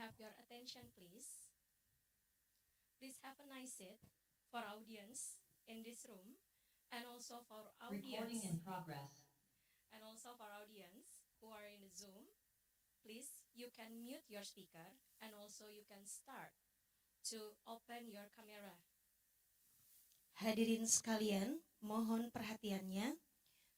have your attention, please? Please have a nice seat for audience in this room, and also for Recording audience in progress. who are in the Zoom. Please, you can mute your speaker, and also you can start to open your camera. Hadirin sekalian, mohon perhatiannya.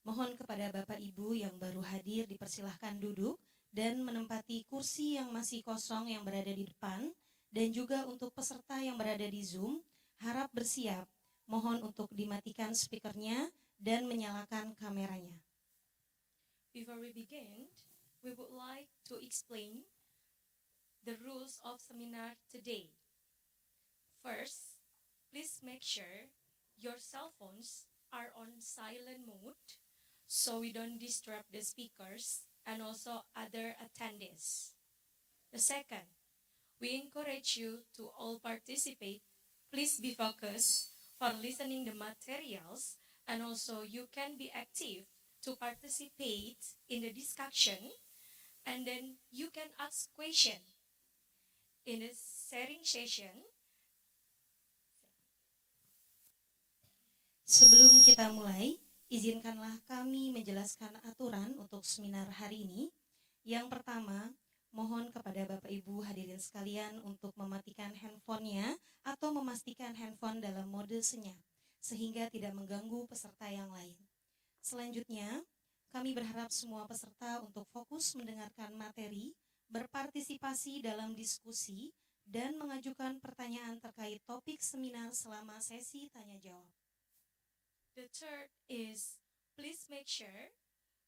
Mohon kepada Bapak Ibu yang baru hadir dipersilahkan duduk dan menempati kursi yang masih kosong yang berada di depan, dan juga untuk peserta yang berada di Zoom, harap bersiap. Mohon untuk dimatikan speakernya dan menyalakan kameranya. Before we begin, we would like to explain the rules of seminar today. First, please make sure your cell phones are on silent mode so we don't disturb the speakers and also other attendees. The second, we encourage you to all participate. Please be focused for listening the materials, and also you can be active to participate in the discussion, and then you can ask question in the sharing session. Sebelum kita mulai, izinkanlah kami menjelaskan aturan untuk seminar hari ini. Yang pertama, mohon kepada Bapak Ibu hadirin sekalian untuk mematikan handphonenya atau memastikan handphone dalam mode senyap, sehingga tidak mengganggu peserta yang lain. Selanjutnya, kami berharap semua peserta untuk fokus mendengarkan materi, berpartisipasi dalam diskusi, dan mengajukan pertanyaan terkait topik seminar selama sesi tanya-jawab. The third is, please make sure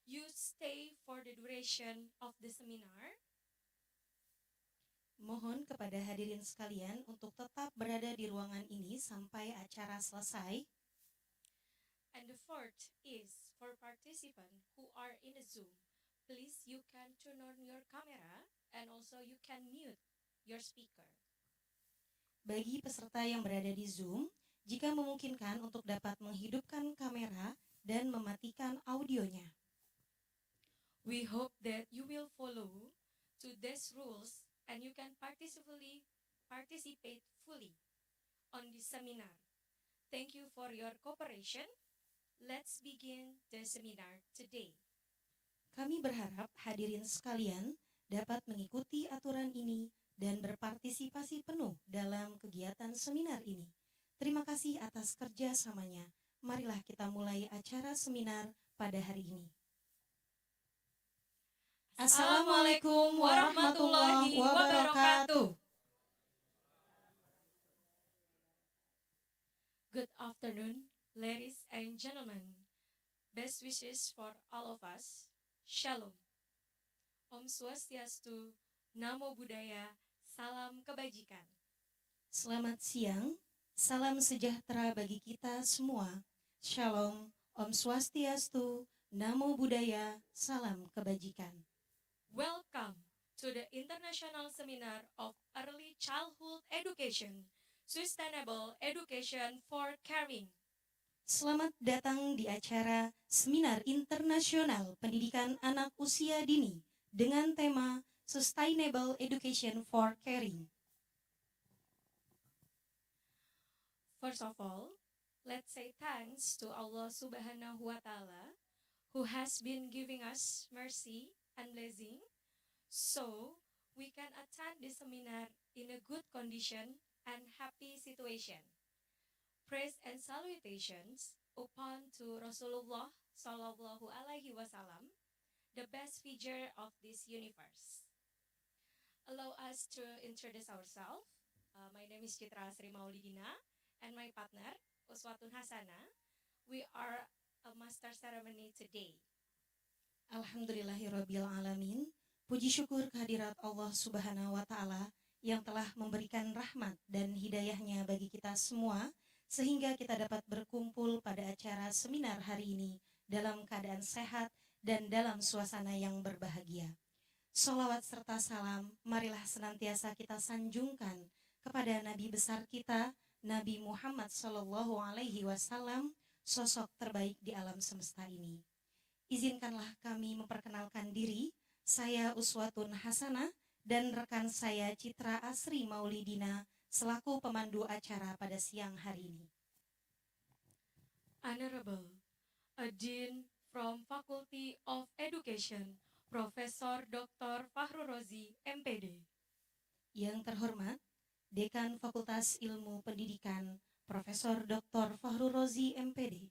you stay for the duration of the seminar. Mohon kepada hadirin sekalian untuk tetap berada di ruangan ini sampai acara selesai. And the fourth is, for participants who are in the Zoom, please you can turn on your camera and also you can mute your speaker. Bagi peserta yang berada di Zoom, jika memungkinkan untuk dapat menghidupkan kamera dan mematikan audionya. We hope that you will follow to these rules and you can participate fully on this seminar. Thank you for your cooperation. Let's begin the seminar today. Kami berharap hadirin sekalian dapat mengikuti aturan ini dan berpartisipasi penuh dalam kegiatan seminar ini. Terima kasih atas kerjasamanya. Marilah kita mulai acara seminar pada hari ini. Assalamualaikum warahmatullahi wabarakatuh. Good afternoon, ladies and gentlemen. Best wishes for all of us. Shalom. Om Swastiastu, Namo Buddhaya, salam kebajikan. Selamat siang. Salam sejahtera bagi kita semua. Shalom, Om Swastiastu, Namo Buddhaya, salam kebajikan. Welcome to the International Seminar of Early Childhood Education, Sustainable Education for Caring. Selamat datang di acara Seminar Internasional Pendidikan Anak Usia Dini dengan tema Sustainable Education for Caring. First of all, let's say thanks to Allah Subhanahu wa Ta'ala who has been giving us mercy and blessing so we can attend this seminar in a good condition and happy situation. Praise and salutations upon to Rasulullah Sallallahu Alaihi Wasallam, the best figure of this universe. Allow us to introduce ourselves. My name is Citra Sri Maulidina. And my partner, Uswatun Hasana, we are a master ceremony today. Alhamdulillahirabbil alamin. Puji syukur kehadirat Allah Subhanahu wa Ta'ala yang telah memberikan rahmat dan hidayahnya bagi kita semua, sehingga kita dapat berkumpul pada acara seminar hari ini dalam keadaan sehat dan dalam suasana yang berbahagia. Sholawat serta salam marilah senantiasa kita sanjungkan kepada Nabi besar kita, Nabi Muhammad Sallallahu Alaihi Wasallam, sosok terbaik di alam semesta ini. Izinkanlah kami memperkenalkan diri. Saya Uswatun Hasanah dan rekan saya Citra Asri Maulidina selaku pemandu acara pada siang hari ini. Honorable, a Dean from Faculty of Education, Profesor Dr. Fahru Rozi, MPD. Yang terhormat, Dekan Fakultas Ilmu Pendidikan, Profesor Dr. Fahru Rozi, MPD.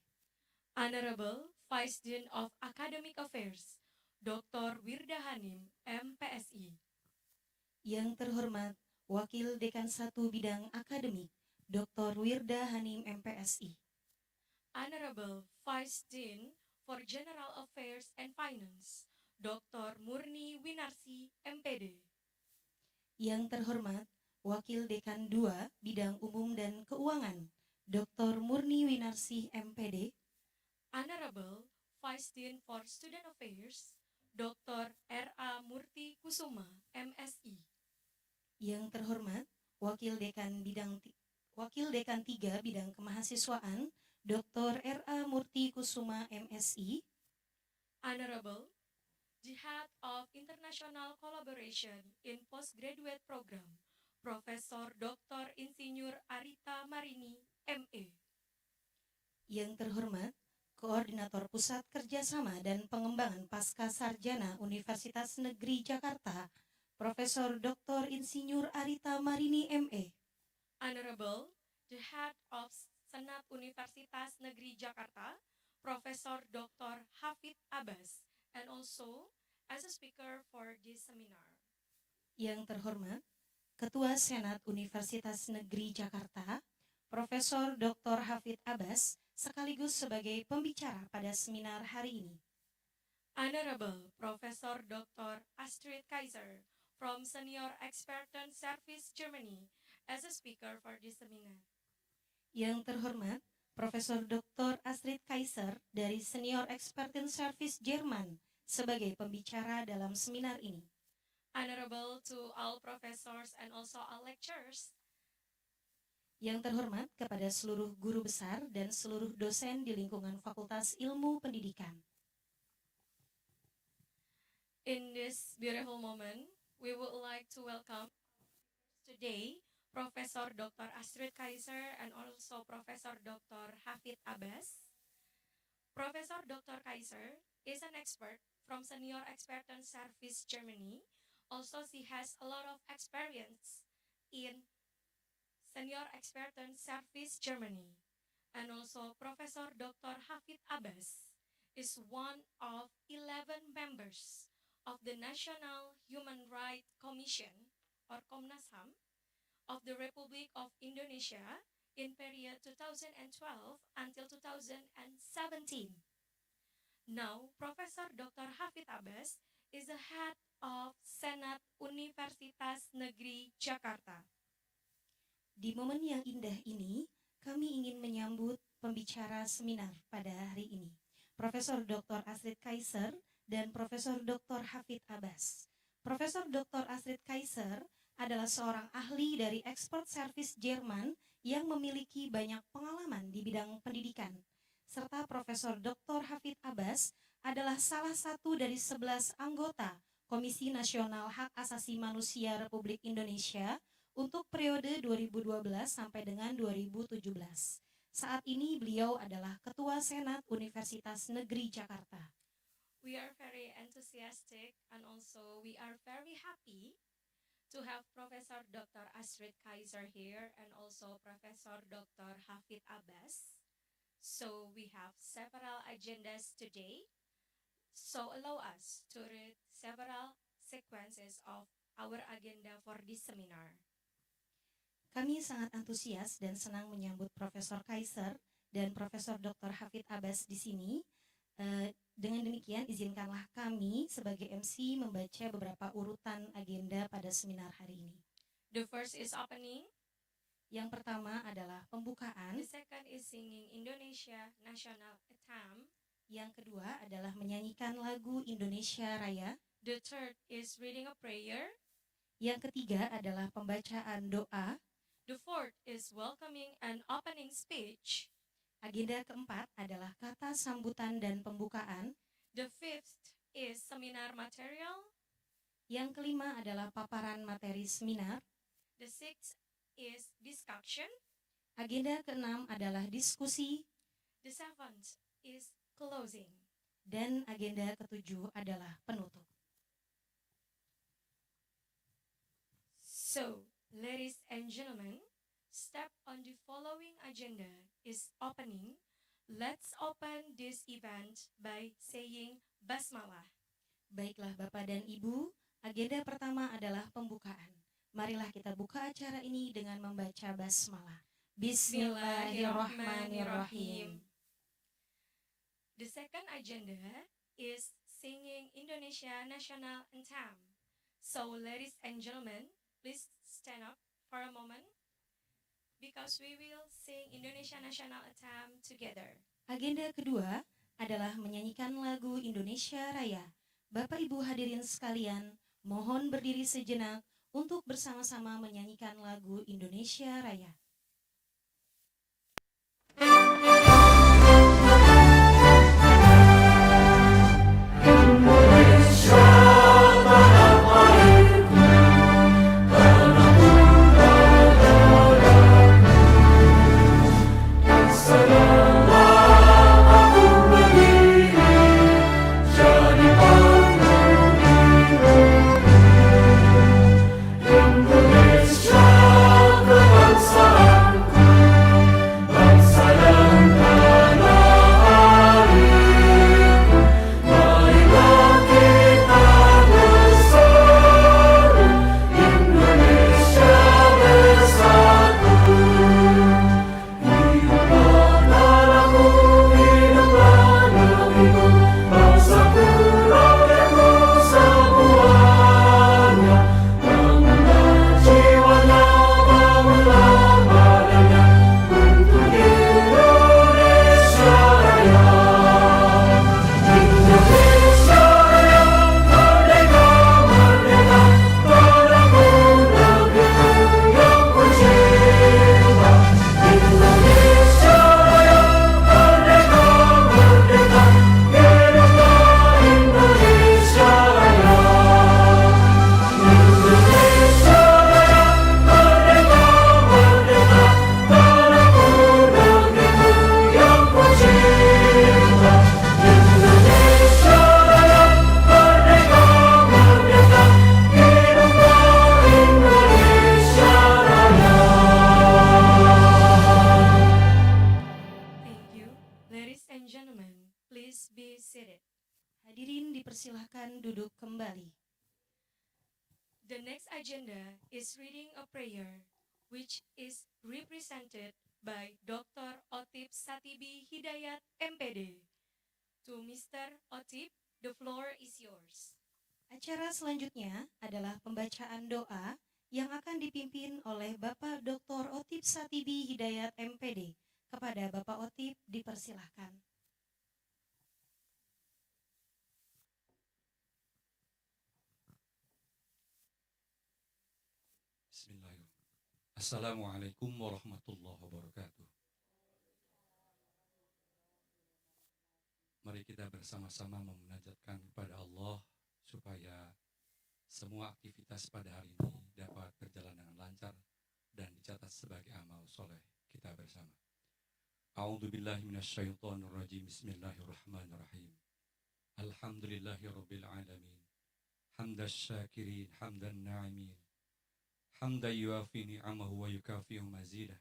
Honorable Vice Dean of Academic Affairs, Dr. Wirda Hanim, MPSI. Yang terhormat, Wakil Dekan 1 Bidang Akademik, Dr. Wirda Hanim, MPSI. Honorable Vice Dean for General Affairs and Finance, Dr. Murni Winarsi, MPD. Yang terhormat, Wakil Dekan 2 Bidang Umum dan Keuangan, Dr. Murni Winarsi, MPD. Honorable Vice Dean for Student Affairs, Dr. R.A. Murti Kusuma, MSI. Yang terhormat, Wakil Dekan 3 Bidang Kemahasiswaan, Dr. R.A. Murti Kusuma, MSI. Honorable the Head of International Collaboration in Postgraduate Program, Profesor Dr. Insinyur Arita Marini, MA. Yang terhormat, Koordinator Pusat Kerjasama dan Pengembangan Pasca Sarjana Universitas Negeri Jakarta, Profesor Dr. Insinyur Arita Marini, MA. Honorable the Head of Senat Universitas Negeri Jakarta, Profesor Dr. Hafid Abbas, and also as a speaker for this seminar. Yang terhormat, Ketua Senat Universitas Negeri Jakarta, Profesor Dr. Hafid Abbas, sekaligus sebagai pembicara pada seminar hari ini. Honorable Professor Dr. Astrid Kaiser from Senior Experten Service Germany as a speaker for this seminar. Yang terhormat, Profesor Dr. Astrid Kaiser dari Senior Experten Service Jerman sebagai pembicara dalam seminar ini. Honorable to all professors and also all lecturers. Yang terhormat kepada seluruh guru besar dan seluruh dosen di lingkungan Fakultas Ilmu Pendidikan. In this beautiful moment, we would like to welcome today Professor Dr. Astrid Kaiser and also Professor Dr. Hafid Abbas. Professor Dr. Kaiser is an expert from Senior Experten Service Germany. Also, she has a lot of experience in Senior Experten Service Germany. And also, Professor Dr. Hafid Abbas is one of 11 members of the National Human Rights Commission or Komnas HAM of the Republic of Indonesia in period 2012 until 2017. Now, Professor Dr. Hafid Abbas is the head of Senat Universitas Negeri Jakarta. Di momen yang indah ini, kami ingin menyambut pembicara seminar pada hari ini, Profesor Dr. Astrid Kaiser dan Profesor Dr. Hafid Abbas. Profesor Dr. Astrid Kaiser adalah seorang ahli dari expert service Jerman yang memiliki banyak pengalaman di bidang pendidikan. Serta Profesor Dr. Hafid Abbas adalah salah satu dari 11 anggota Komisi Nasional Hak Asasi Manusia Republik Indonesia untuk periode 2012 sampai dengan 2017. Saat ini beliau adalah Ketua Senat Universitas Negeri Jakarta. We are very enthusiastic and also we are very happy to have Professor Dr. Astrid Kaiser here and also Professor Dr. Hafid Abbas. So we have several agendas today. So allow us to read several sequences of our agenda for this seminar. Kami sangat antusias dan senang menyambut Profesor Kaiser dan Profesor Dr. Hafid Abbas di sini. Dengan demikian, izinkanlah kami sebagai MC membaca beberapa urutan agenda pada seminar hari ini. The first is opening. Yang pertama adalah pembukaan. The second is singing Indonesia National Anthem. Yang kedua adalah menyanyikan lagu Indonesia Raya. The third is reading a prayer. Yang ketiga adalah pembacaan doa. The fourth is welcoming and opening speech. Agenda keempat adalah kata sambutan dan pembukaan. The fifth is seminar material. Yang kelima adalah paparan materi seminar. The sixth is discussion. Agenda keenam adalah diskusi. The seventh is closing. Dan agenda ketujuh adalah penutup. So, ladies and gentlemen, step on the following agenda is opening. Let's open this event by saying basmalah. Baiklah Bapak dan Ibu, agenda pertama adalah pembukaan. Marilah kita buka acara ini dengan membaca basmalah. Bismillahirrahmanirrahim. The second agenda is singing Indonesia National Anthem. So, ladies and gentlemen, please stand up for a moment because we will sing Indonesia National Anthem together. Agenda kedua adalah menyanyikan lagu Indonesia Raya. Bapak Ibu hadirin sekalian, mohon berdiri sejenak untuk bersama-sama menyanyikan lagu Indonesia Raya. Hadirin dipersilahkan duduk kembali. The next agenda is reading a prayer, which is represented by Dr. Otip Satibi Hidayat, MPD. To Mr. Otip, the floor is yours. Acara selanjutnya adalah pembacaan doa yang akan dipimpin oleh Bapak Dr. Otip Satibi Hidayat, MPD. Kepada Bapak Otip dipersilahkan. Bismillahirrahmanirrahim. Assalamualaikum warahmatullahi wabarakatuh. Mari kita bersama-sama memunajatkan kepada Allah supaya semua aktivitas pada hari ini dapat berjalan dengan lancar dan dicatat sebagai amal soleh kita bersama. A'udzubillahi minasyaitonirrajim. Bismillahirrahmanirrahim. Alhamdulillahirabbil alamin. Hamdasy syakirin, hamdan na'imin. Hamdan yuafi ni'amahu wa yukafi'u mazidah.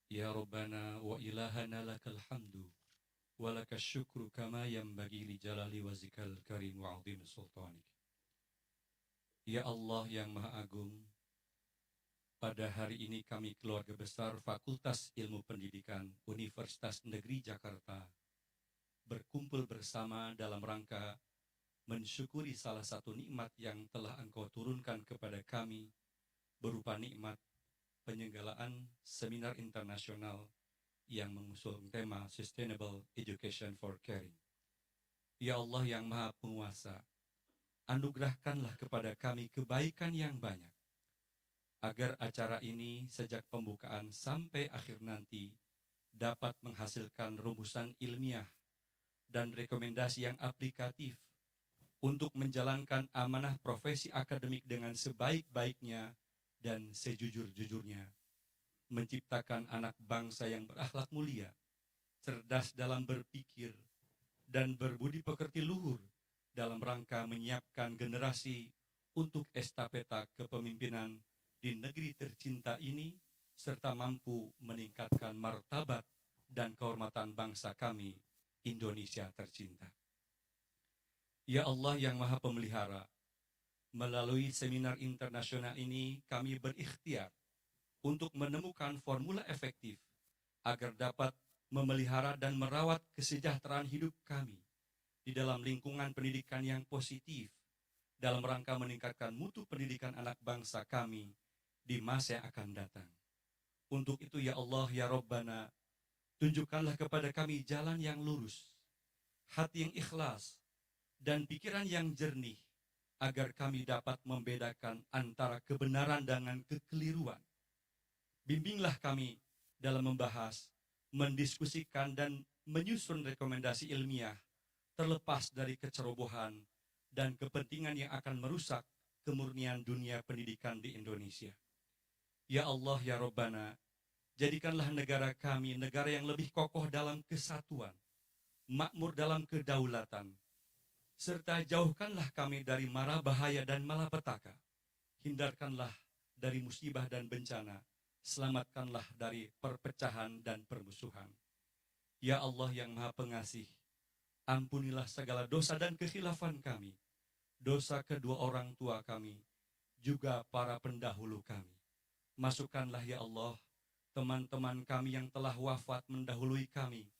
Ya Rabbana wa ilahana lakal hamdu wa lakas syukru kama yanbaghi li jalali wazikal karim wa 'azimi sultanik. Ya Allah yang Maha Agung, pada hari ini kami keluarga besar Fakultas Ilmu Pendidikan Universitas Negeri Jakarta berkumpul bersama dalam rangka mensyukuri salah satu nikmat yang telah Engkau turunkan kepada kami berupa nikmat penyelenggaraan seminar internasional yang mengusung tema Sustainable Education for Caring. Ya Allah yang Maha Penguasa, anugerahkanlah kepada kami kebaikan yang banyak, agar acara ini sejak pembukaan sampai akhir nanti dapat menghasilkan rumusan ilmiah dan rekomendasi yang aplikatif untuk menjalankan amanah profesi akademik dengan sebaik-baiknya dan sejujur-jujurnya, menciptakan anak bangsa yang berakhlak mulia, cerdas dalam berpikir, dan berbudi pekerti luhur dalam rangka menyiapkan generasi untuk estafeta kepemimpinan di negeri tercinta ini, serta mampu meningkatkan martabat dan kehormatan bangsa kami, Indonesia tercinta. Ya Allah yang Maha Pemelihara, melalui seminar internasional ini kami berikhtiar untuk menemukan formula efektif agar dapat memelihara dan merawat kesejahteraan hidup kami di dalam lingkungan pendidikan yang positif dalam rangka meningkatkan mutu pendidikan anak bangsa kami di masa yang akan datang. Untuk itu ya Allah ya Rabbana, tunjukkanlah kepada kami jalan yang lurus, hati yang ikhlas, dan pikiran yang jernih, agar kami dapat membedakan antara kebenaran dengan kekeliruan. Bimbinglah kami dalam membahas, mendiskusikan, dan menyusun rekomendasi ilmiah, terlepas dari kecerobohan dan kepentingan yang akan merusak kemurnian dunia pendidikan di Indonesia. Ya Allah ya Rabbana, jadikanlah negara kami negara yang lebih kokoh dalam kesatuan, makmur dalam kedaulatan, serta jauhkanlah kami dari mara bahaya dan malapetaka. Hindarkanlah dari musibah dan bencana, selamatkanlah dari perpecahan dan permusuhan. Ya Allah yang Maha Pengasih, ampunilah segala dosa dan kekhilafan kami, dosa kedua orang tua kami, juga para pendahulu kami. Masukkanlah ya Allah, teman-teman kami yang telah wafat mendahului kami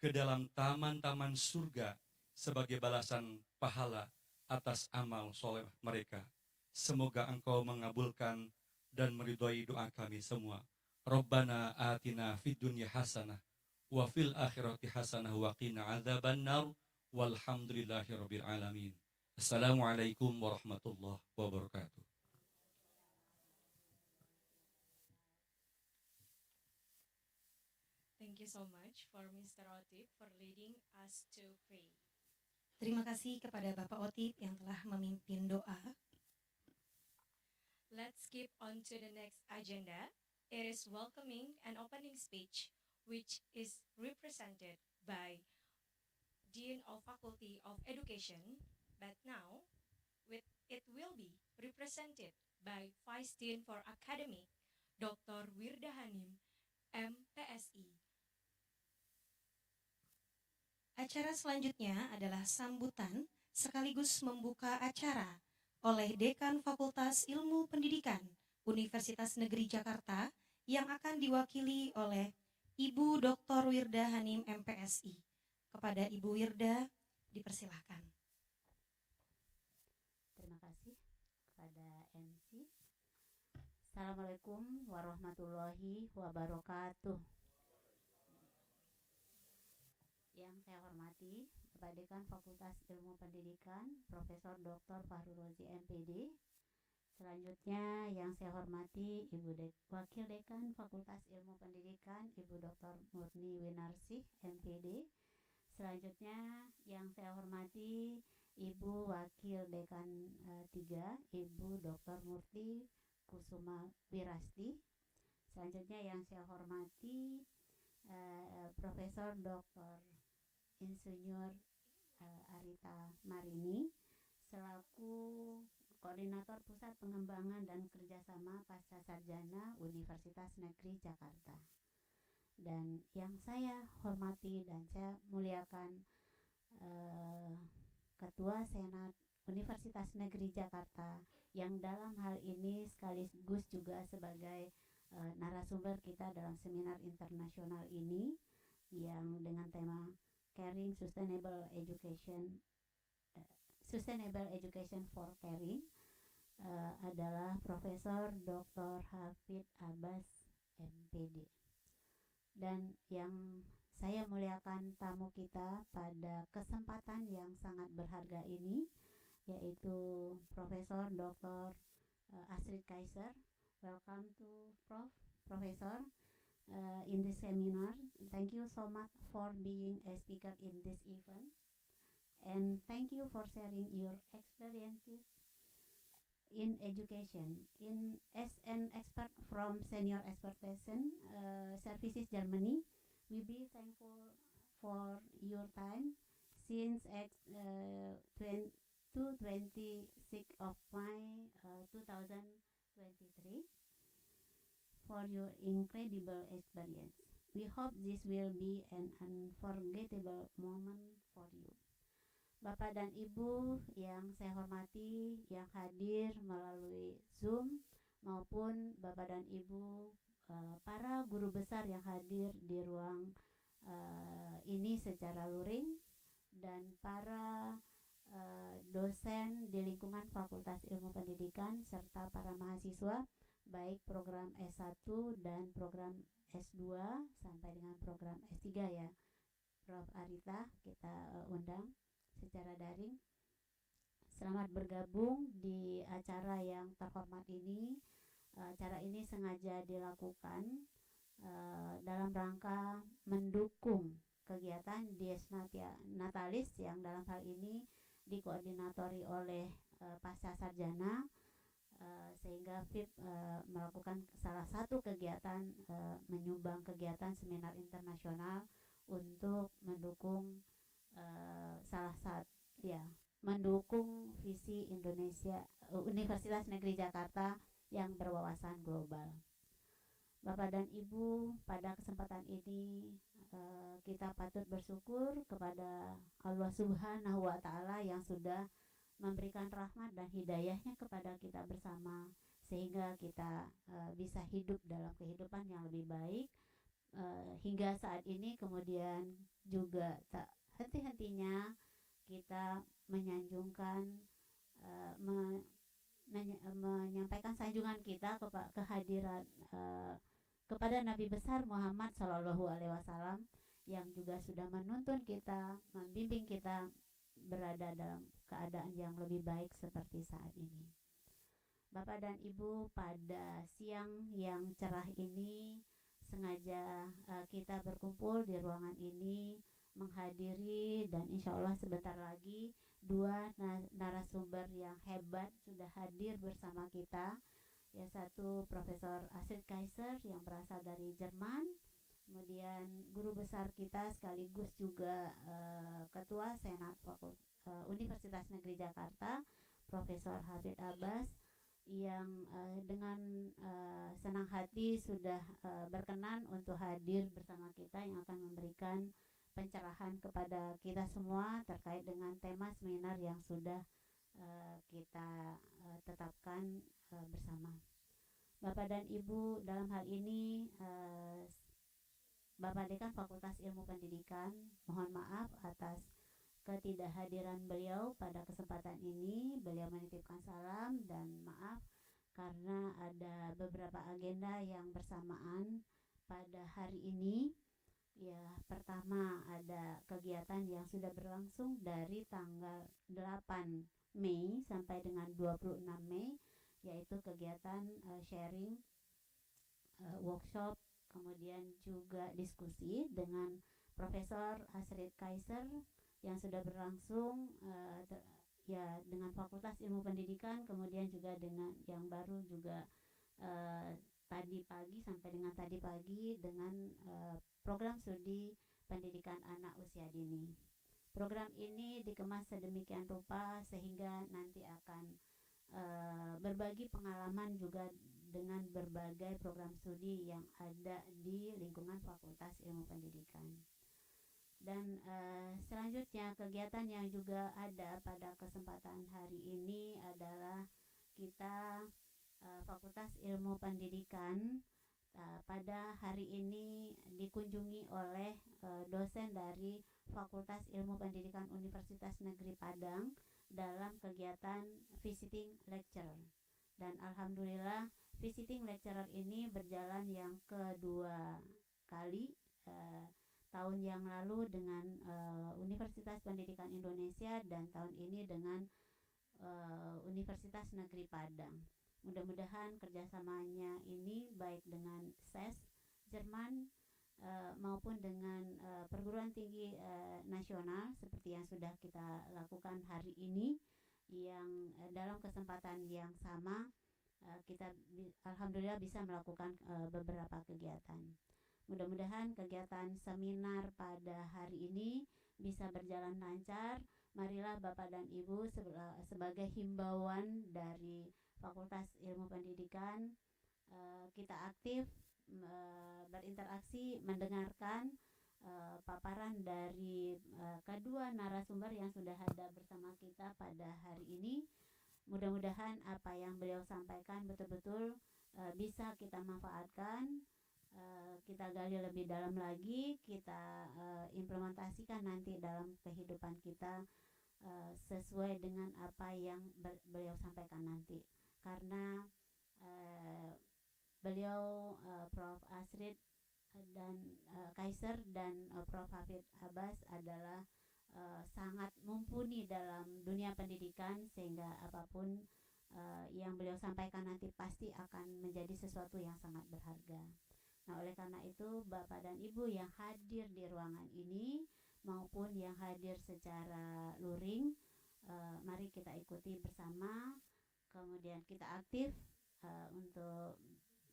ke dalam taman-taman surga sebagai balasan pahala atas amal soleh mereka. Semoga Engkau mengabulkan dan meridhai doa kami semua. Rabbana atina fid dunya hasanah wa fil akhirati hasanah wa qina adzabannar walhamdulillahirabbil alamin. Assalamualaikum warahmatullahi wabarakatuh. Thank you so much for Mr. Otif for leading us to pray. Terima kasih kepada Bapak Otip yang telah memimpin doa. Let's skip on to the next agenda. It is welcoming and opening speech, which is represented by Dean of Faculty of Education, but now it will be represented by Vice Dean for Academic, Dr. Wirda Hanim, MPSI. Acara selanjutnya adalah sambutan sekaligus membuka acara oleh Dekan Fakultas Ilmu Pendidikan Universitas Negeri Jakarta yang akan diwakili oleh Ibu Dr. Wirda Hanim MPSI. Kepada Ibu Wirda, dipersilahkan. Terima kasih kepada MC. Assalamualaikum warahmatullahi wabarakatuh. Yang saya hormati Bapak Dekan Fakultas Ilmu Pendidikan Profesor Dr. Fahru Rozi MPD. Selanjutnya yang saya hormati Wakil Dekan Fakultas Ilmu Pendidikan Ibu Dr. Murni Winarsih MPD. Selanjutnya yang saya hormati Ibu Wakil Dekan 3 Ibu Dr. Murti Kusuma Wirasti. Selanjutnya yang saya hormati Profesor Dr. Insinyur Arita Marini selaku Koordinator Pusat Pengembangan dan Kerjasama Pasca Sarjana Universitas Negeri Jakarta. Dan yang saya hormati dan saya muliakan Ketua Senat Universitas Negeri Jakarta yang dalam hal ini sekaligus juga sebagai narasumber kita dalam seminar internasional ini yang dengan tema Caring Sustainable Education for Caring adalah Profesor Dr. Hafid Abbas MPD. Dan yang saya muliakan tamu kita pada kesempatan yang sangat berharga ini yaitu Profesor Dr. Astrid Kaiser. Welcome to Professor in this seminar. Thank you so much for being a speaker in this event. and thank you for sharing your experiences in education. In as an expert from Senior Exportation Services Germany, we be thankful for your time since 26 of May 2023 for your incredible experience. We hope this will be an unforgettable moment for you. Bapak dan Ibu yang saya hormati, yang hadir melalui Zoom, maupun Bapak dan Ibu para guru besar yang hadir di ruang ini secara luring, dan para dosen di lingkungan Fakultas Ilmu Pendidikan serta para mahasiswa baik program S1 dan program S2 sampai dengan program S3 ya. Prof. Arita kita undang secara daring. Selamat bergabung di acara yang terhormat ini. Acara ini sengaja dilakukan dalam rangka mendukung kegiatan Dies Natalis yang dalam hal ini dikoordinatori oleh Pasca Sarjana, sehingga FIP melakukan salah satu kegiatan menyumbang kegiatan seminar internasional untuk mendukung mendukung visi Indonesia Universitas Negeri Jakarta yang berwawasan global. Bapak dan Ibu, pada kesempatan ini kita patut bersyukur kepada Allah Subhanahu wa Ta'ala yang sudah memberikan rahmat dan hidayahnya kepada kita bersama, sehingga kita bisa hidup dalam kehidupan yang lebih baik hingga saat ini. Kemudian juga tak henti-hentinya kita menyanjungkan menyampaikan sanjungan kita kehadiran kepada Nabi besar Muhammad Shallallahu Alaihi Wasallam yang juga sudah menuntun kita, membimbing kita berada dalam keadaan yang lebih baik seperti saat ini. Bapak dan Ibu, pada siang yang cerah ini sengaja kita berkumpul di ruangan ini menghadiri, dan insya Allah sebentar lagi dua narasumber yang hebat sudah hadir bersama kita. Ya, satu Profesor Astrid Kaiser yang berasal dari Jerman, kemudian guru besar kita sekaligus juga Ketua Senat Universitas Negeri Jakarta, Profesor Hafid Abbas, yang dengan senang hati sudah berkenan untuk hadir bersama kita, yang akan memberikan pencerahan kepada kita semua terkait dengan tema seminar yang sudah kita tetapkan bersama. Bapak dan Ibu, dalam hal ini Bapak Dekan Fakultas Ilmu Pendidikan, mohon maaf atas ketidakhadiran beliau pada kesempatan ini. Beliau menitipkan salam dan maaf karena ada beberapa agenda yang bersamaan pada hari ini. Ya, pertama ada kegiatan yang sudah berlangsung dari tanggal 8 Mei sampai dengan 26 Mei, yaitu kegiatan sharing, workshop, kemudian juga diskusi dengan Profesor Astrid Kaiser yang sudah berlangsung dengan Fakultas Ilmu Pendidikan, kemudian juga dengan yang baru juga tadi pagi sampai dengan tadi pagi dengan program studi pendidikan anak usia dini. Program ini dikemas sedemikian rupa sehingga nanti akan berbagi pengalaman juga dengan berbagai program studi yang ada di lingkungan Fakultas Ilmu Pendidikan. Dan selanjutnya kegiatan yang juga ada pada kesempatan hari ini adalah kita Fakultas Ilmu Pendidikan pada hari ini dikunjungi oleh dosen dari Fakultas Ilmu Pendidikan Universitas Negeri Padang dalam kegiatan visiting lecture. Dan alhamdulillah visiting lecturer ini berjalan yang kedua kali, tahun yang lalu dengan Universitas Pendidikan Indonesia dan tahun ini dengan Universitas Negeri Padang. Mudah-mudahan kerjasamanya ini baik dengan SES Jerman maupun dengan perguruan tinggi nasional seperti yang sudah kita lakukan hari ini, yang dalam kesempatan yang sama kita alhamdulillah bisa melakukan beberapa kegiatan. Mudah-mudahan kegiatan seminar pada hari ini bisa berjalan lancar. Marilah Bapak dan Ibu sebagai himbauan dari Fakultas Ilmu Pendidikan, kita aktif berinteraksi, mendengarkan paparan dari kedua narasumber yang sudah ada bersama kita pada hari ini. Mudah-mudahan apa yang beliau sampaikan betul-betul bisa kita manfaatkan, kita gali lebih dalam lagi, kita implementasikan nanti dalam kehidupan kita sesuai dengan apa yang beliau sampaikan nanti. Karena beliau Prof. Asrid dan Kaiser dan Prof. Hafid Abbas adalah sangat mumpuni dalam dunia pendidikan, sehingga apapun yang beliau sampaikan nanti pasti akan menjadi sesuatu yang sangat berharga. Nah, oleh karena itu Bapak dan Ibu yang hadir di ruangan ini maupun yang hadir secara luring, mari kita ikuti bersama, kemudian kita aktif untuk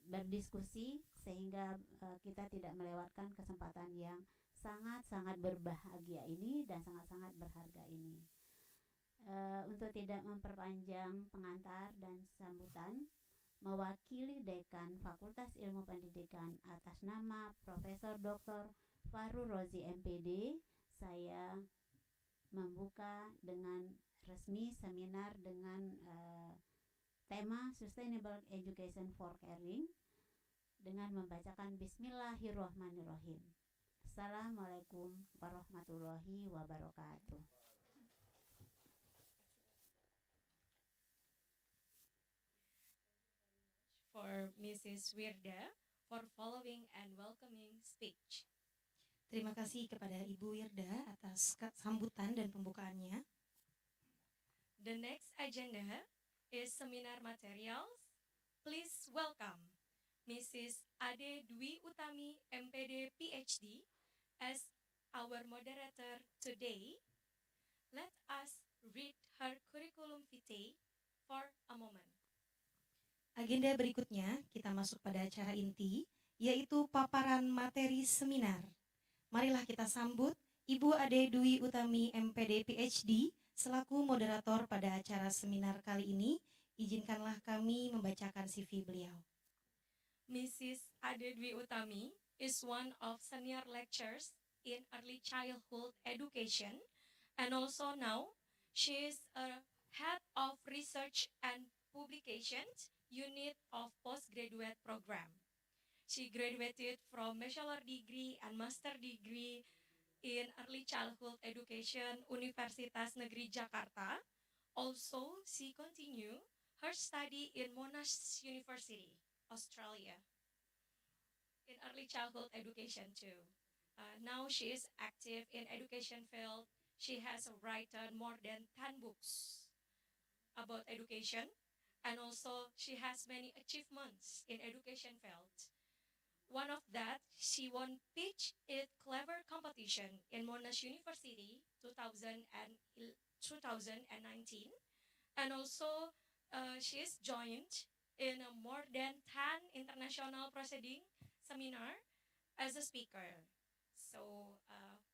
berdiskusi sehingga kita tidak melewatkan kesempatan yang sangat-sangat berbahagia ini dan sangat-sangat berharga ini. Untuk tidak memperpanjang pengantar dan sambutan, mewakili Dekan Fakultas Ilmu Pendidikan atas nama Profesor Dr. Faru Rozi MPD, saya membuka dengan resmi seminar dengan tema Sustainable Education for Caring dengan membacakan Bismillahirrahmanirrahim. Assalamualaikum warahmatullahi wabarakatuh. For Mrs. Wirda for following and welcoming speech. Terima kasih kepada Ibu Wirda atas sambutan dan pembukaannya. The next agenda is seminar materials. Please welcome Mrs. Ade Dwi Utami, MPD PhD, as our moderator today. Let us read her curriculum vitae for a moment. Agenda berikutnya kita masuk pada acara inti, yaitu paparan materi seminar. Marilah kita sambut Ibu Ade Dwi Utami, MPD PhD, selaku moderator pada acara seminar kali ini. Izinkanlah kami membacakan CV beliau. Mrs. Ade Dwi Utami is one of senior lecturers in early childhood education, and also now she is a head of research and publications unit of postgraduate program. She graduated from bachelor degree and master degree in early childhood education Universitas Negeri Jakarta. Also, she continued her study in Monash University, Australia, in early childhood education too. Now she is active in education field. She has written more than 10 books about education, and also she has many achievements in education field. One of that, she won Pitch It Clever competition in Monash University 2019, and also she is joined in more than 10 international proceeding seminar as a speaker. So,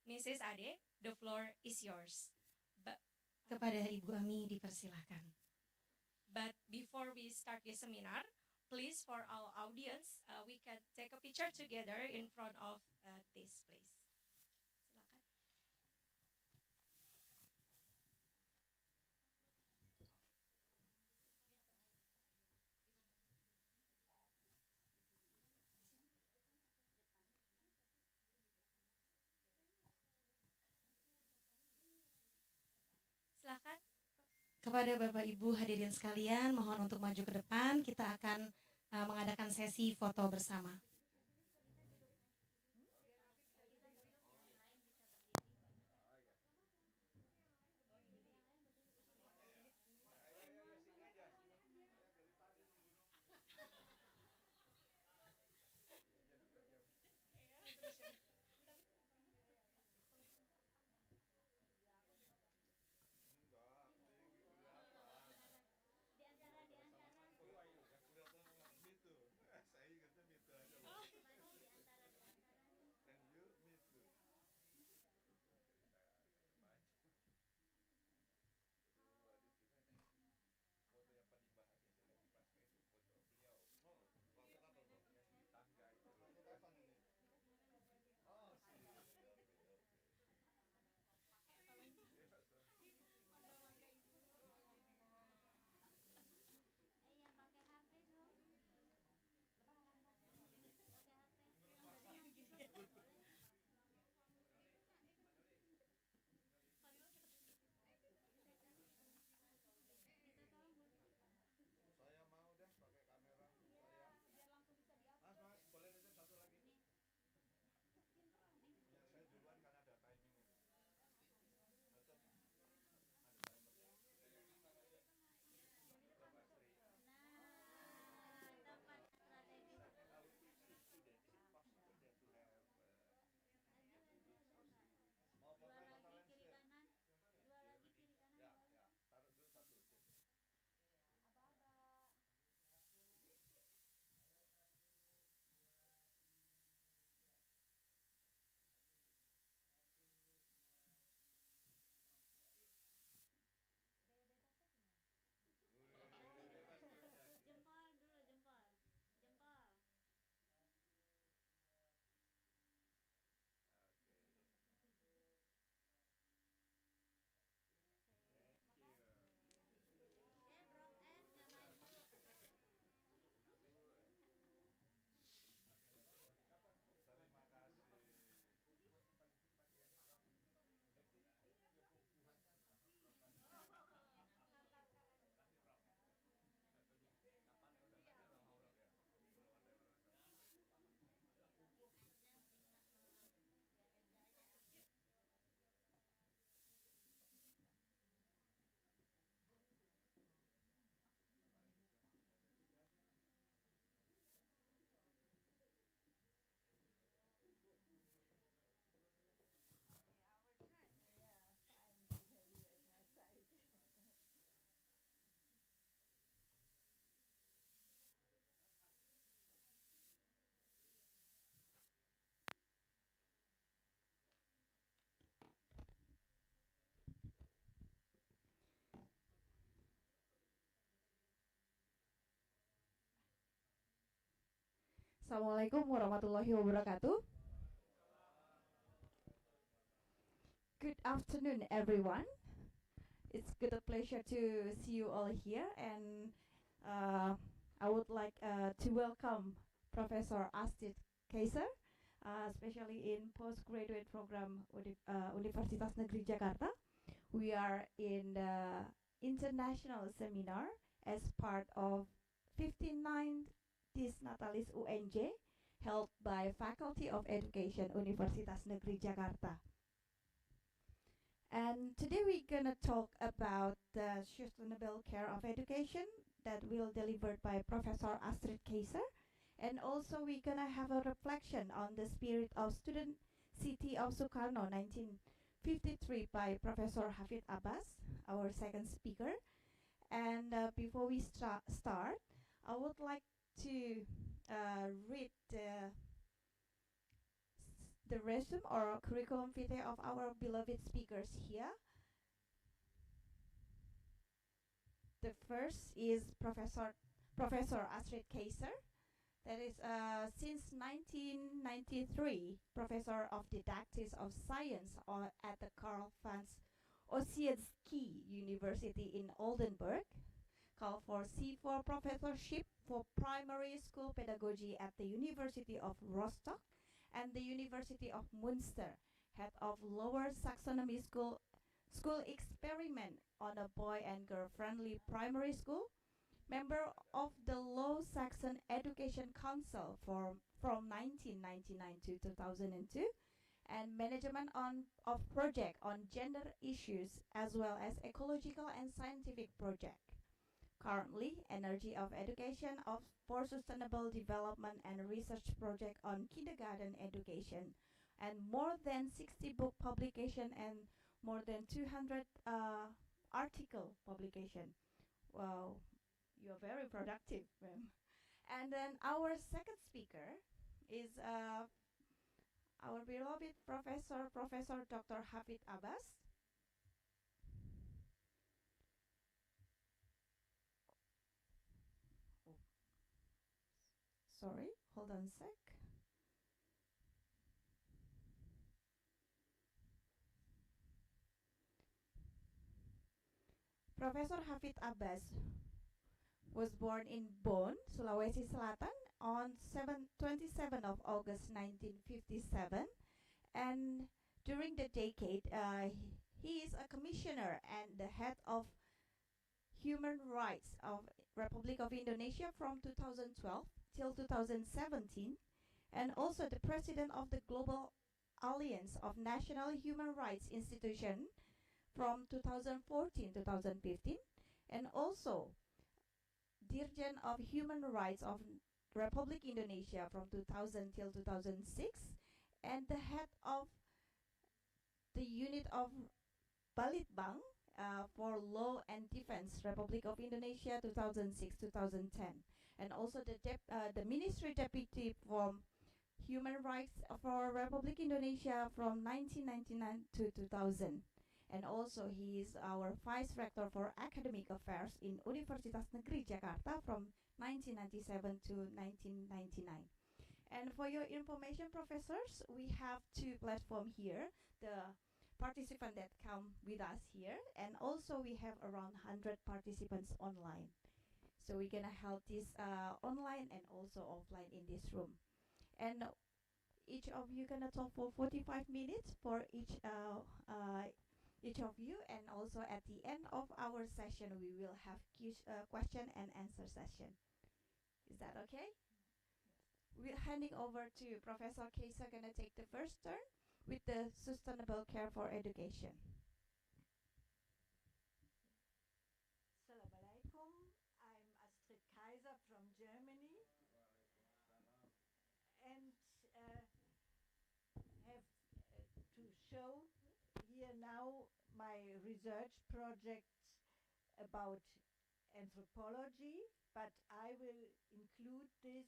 Mrs. Ade, the floor is yours. Kepada Ibu Ami dipersilahkan. But before we start the seminar, please, for our audience, we can take a picture together in front of this place. Silakan. Silakan. Kepada Bapak Ibu hadirin sekalian, mohon untuk maju ke depan. Kita akan mengadakan sesi foto bersama. Assalamualaikum warahmatullahi wabarakatuh. Good afternoon, everyone. It's good a pleasure to see you all here, and I would like to welcome Professor Astrid Kaiser, especially in postgraduate program Universitas Negeri Jakarta. We are in the international seminar as part of 59th Dis Natalis UNJ held by Faculty of Education Universitas Negeri Jakarta. And today we're gonna talk about the sustainable care of education that will delivered by Professor Astrid Kaiser. And also we're gonna have a reflection on the spirit of student city of Sukarno 1953 by Professor Hafid Abbas, our second speaker. And before we start, I would like to read the resume or curriculum vitae of our beloved speakers here. The first is Professor Astrid Kaiser. That is since 1993 Professor of Didactics of Science at the Karl Franz Ossietzky University in Oldenburg. Call for C4 Professorship for Primary School Pedagogy at the University of Rostock and the University of Münster, head of Lower Saxony School experiment on a boy and girl friendly primary school, member of the Low Saxon Education Council from 1999 to 2002, and management of project on gender issues as well as ecological and scientific project. Currently, Energy of Education for Sustainable Development and Research Project on Kindergarten Education, and more than 60 book publication and more than 200 article publication. Wow, you're very productive, ma'am. And then our second speaker is our beloved Professor Dr. Hafid Abbas. Sorry, hold on a sec. Professor Hafid Abbas was born in Bonn, Sulawesi Selatan on 27 of August 1957, and during the decade he is a commissioner and the head of Human Rights of Republic of Indonesia from 2012 till 2017, and also the president of the Global Alliance of National Human Rights Institution from 2014-2015, and also Dirjen of Human Rights of Republic Indonesia from 2000 till 2006, and the head of the unit of Balitbang for Law and Defense Republic of Indonesia 2006-2010, and also the Ministry Deputy for Human Rights for Republic Indonesia from 1999 to 2000. And also he is our Vice Rector for Academic Affairs in Universitas Negeri Jakarta from 1997 to 1999. And for your information, professors, we have two platforms here. The participants that come with us here, and also we have around 100 participants online. So we're gonna hold this online and also offline in this room. And each of you gonna talk for 45 minutes for each of you, and also at the end of our session we will have question and answer session. Is that okay? We're handing over to Professor Kaiser, gonna take the first turn with the sustainable care for education. Assalamualaikum. I'm Astrid Kaiser from Germany, and have to show here now my research project about anthropology, but I will include this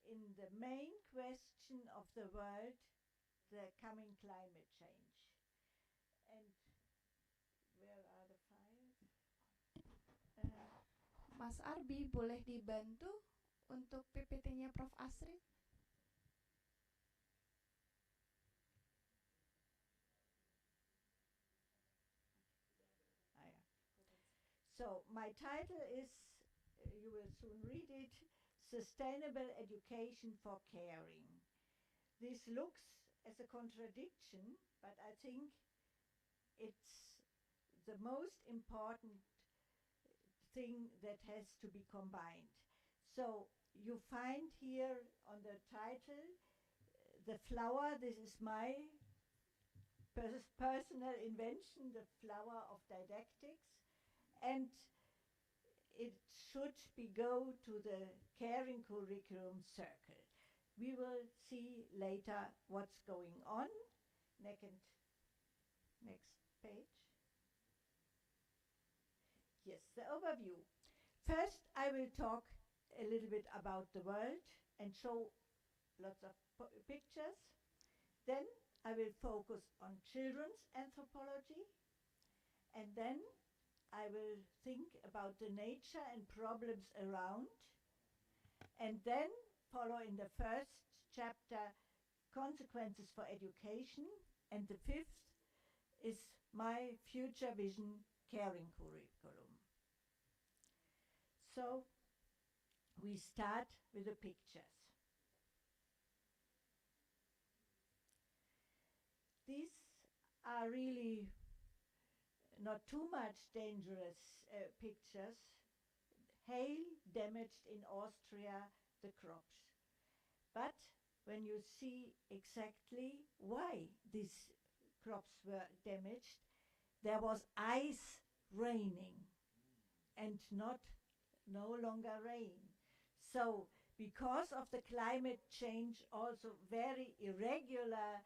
in the main question of the world, the coming climate change. And where are the files? Mas Arbi, boleh dibantu untuk PPT-nya Prof. Astrid? So my title is, you will soon read it, Sustainable Education for Caring. This looks as a contradiction, but I think it's the most important thing that has to be combined. So you find here on the title the flower. This is my personal invention, the flower of didactics, and it should be go to the caring curriculum circle. We will see later what's going on. Next page. Yes, the overview. First, I will talk a little bit about the world and show lots of pictures. Then I will focus on children's anthropology, and then I will think about the nature and problems around, and then follow in the first chapter consequences for education, and the fifth is my future vision caring curriculum. So we start with the pictures. These are really not too much dangerous pictures. Hail damaged in Austria the crops. But when you see exactly why these crops were damaged, there was ice raining and no longer rain. So because of the climate change, also very irregular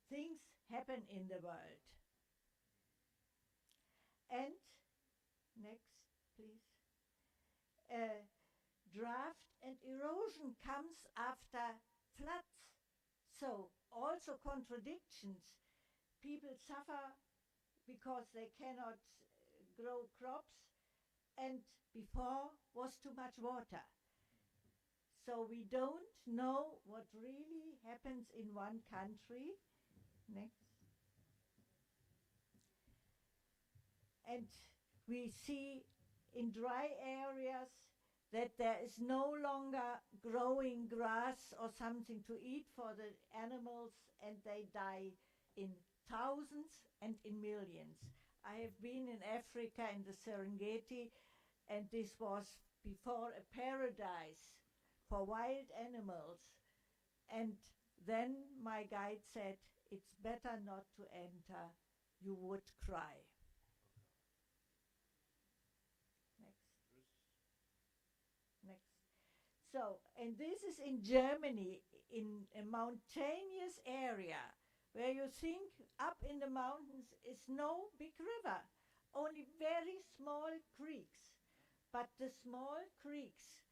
things happen in the world. And next, please. Drought and erosion comes after floods. So also contradictions. People suffer because they cannot grow crops, and before was too much water. So we don't know what really happens in one country. Next. And we see in dry areas that there is no longer growing grass or something to eat for the animals, and they die in thousands and in millions. I have been in Africa in the Serengeti, and this was before a paradise for wild animals. And then my guide said, it's better not to enter, you would cry. Next. So, and this is in Germany, in a mountainous area, where you think up in the mountains is no big river, only very small creeks. But the small creeks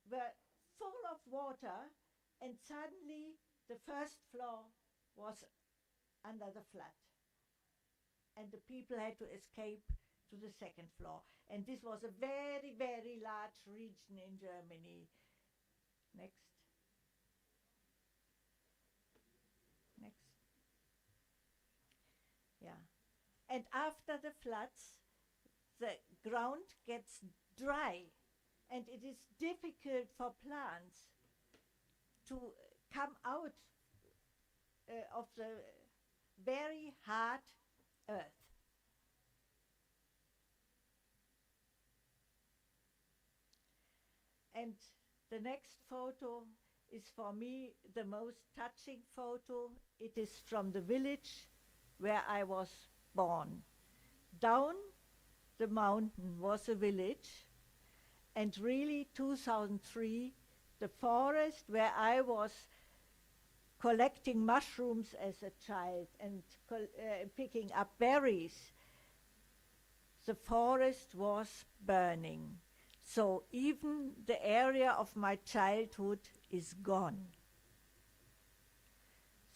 were full of water, and suddenly the first floor was under the flood. And the people had to escape to the second floor. And this was a very, very large region in Germany. Next. Next. Yeah. And after the floods, the ground gets dry, and it is difficult for plants to come out of the very hard earth. And the next photo is for me the most touching photo. It is from the village where I was born. Down the mountain was a village, and really 2003, the forest where I was collecting mushrooms as a child and picking up berries, the forest was burning. So even the area of my childhood is gone.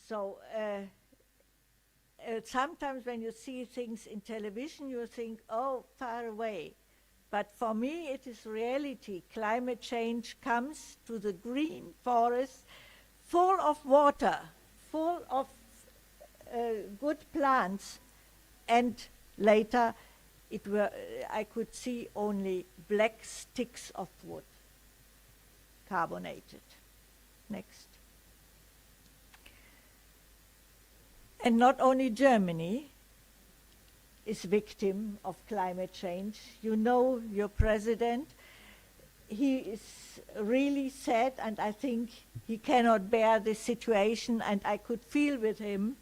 So sometimes when you see things in television, you think, oh, far away. But for me, it is reality. Climate change comes to the green forest, full of water, full of good plants, and later I could see only black sticks of wood, carbonated. Next. And not only Germany is victim of climate change. You know, your president, he is really sad, and I think he cannot bear this situation, and I could feel with him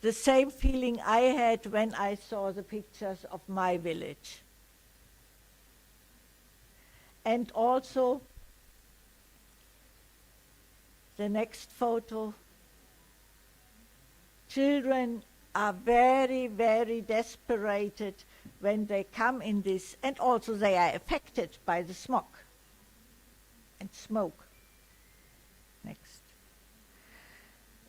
the same feeling I had when I saw the pictures of my village. And also, the next photo, children are very, very desperate when they come in this, and also they are affected by the smog and smoke. Next.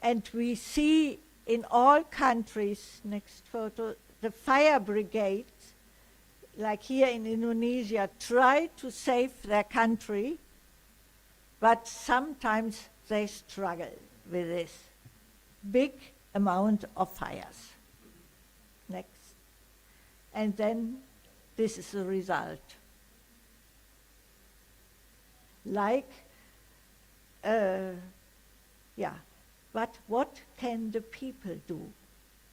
And we see in all countries, next photo, the fire brigades, like here in Indonesia, try to save their country, but sometimes they struggle with this big amount of fires. Next. And then this is the result. Like, but what can the people do?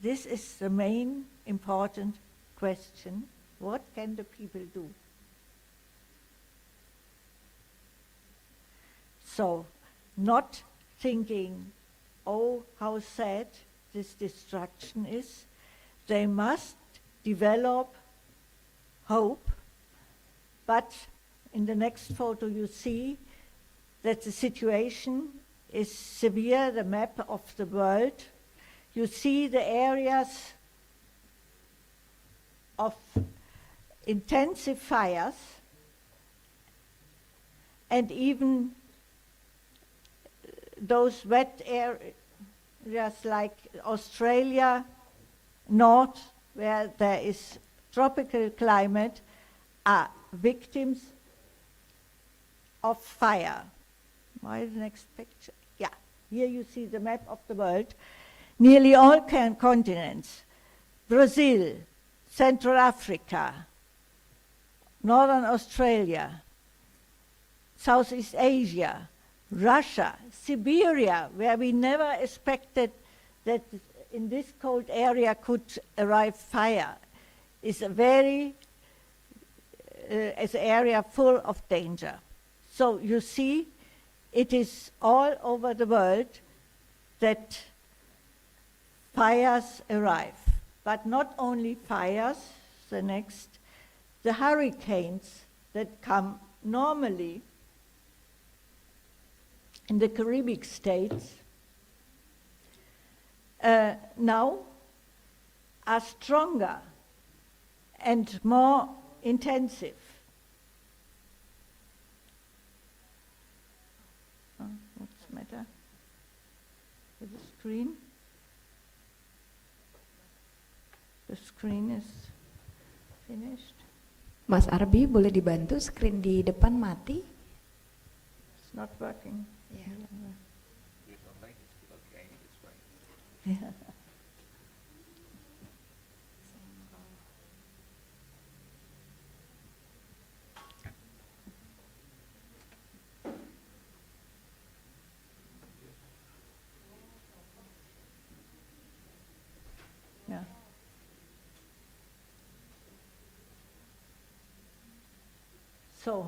This is the main important question. What can the people do? So, not thinking, oh, how sad this destruction is. They must develop hope. But in the next photo you see that the situation is severe, the map of the world. You see the areas of intensive fires, and even those wet areas like Australia, north, where there is tropical climate, are victims of fire. Why the next picture? Yeah, here you see the map of the world. Nearly all continents, Brazil, Central Africa, Northern Australia, Southeast Asia, Russia, Siberia, where we never expected that in this cold area could arrive fire, is a very is an area full of danger. So you see, it is all over the world that fires arrive. But not only fires, the next, the hurricanes that come normally in the Caribbean states now are stronger and more intensive. What's the matter with the screen? The screen is finished. Mas Arbi, boleh dibantu screen di depan mati? It's not working. Yeah. Yeah. Yeah. So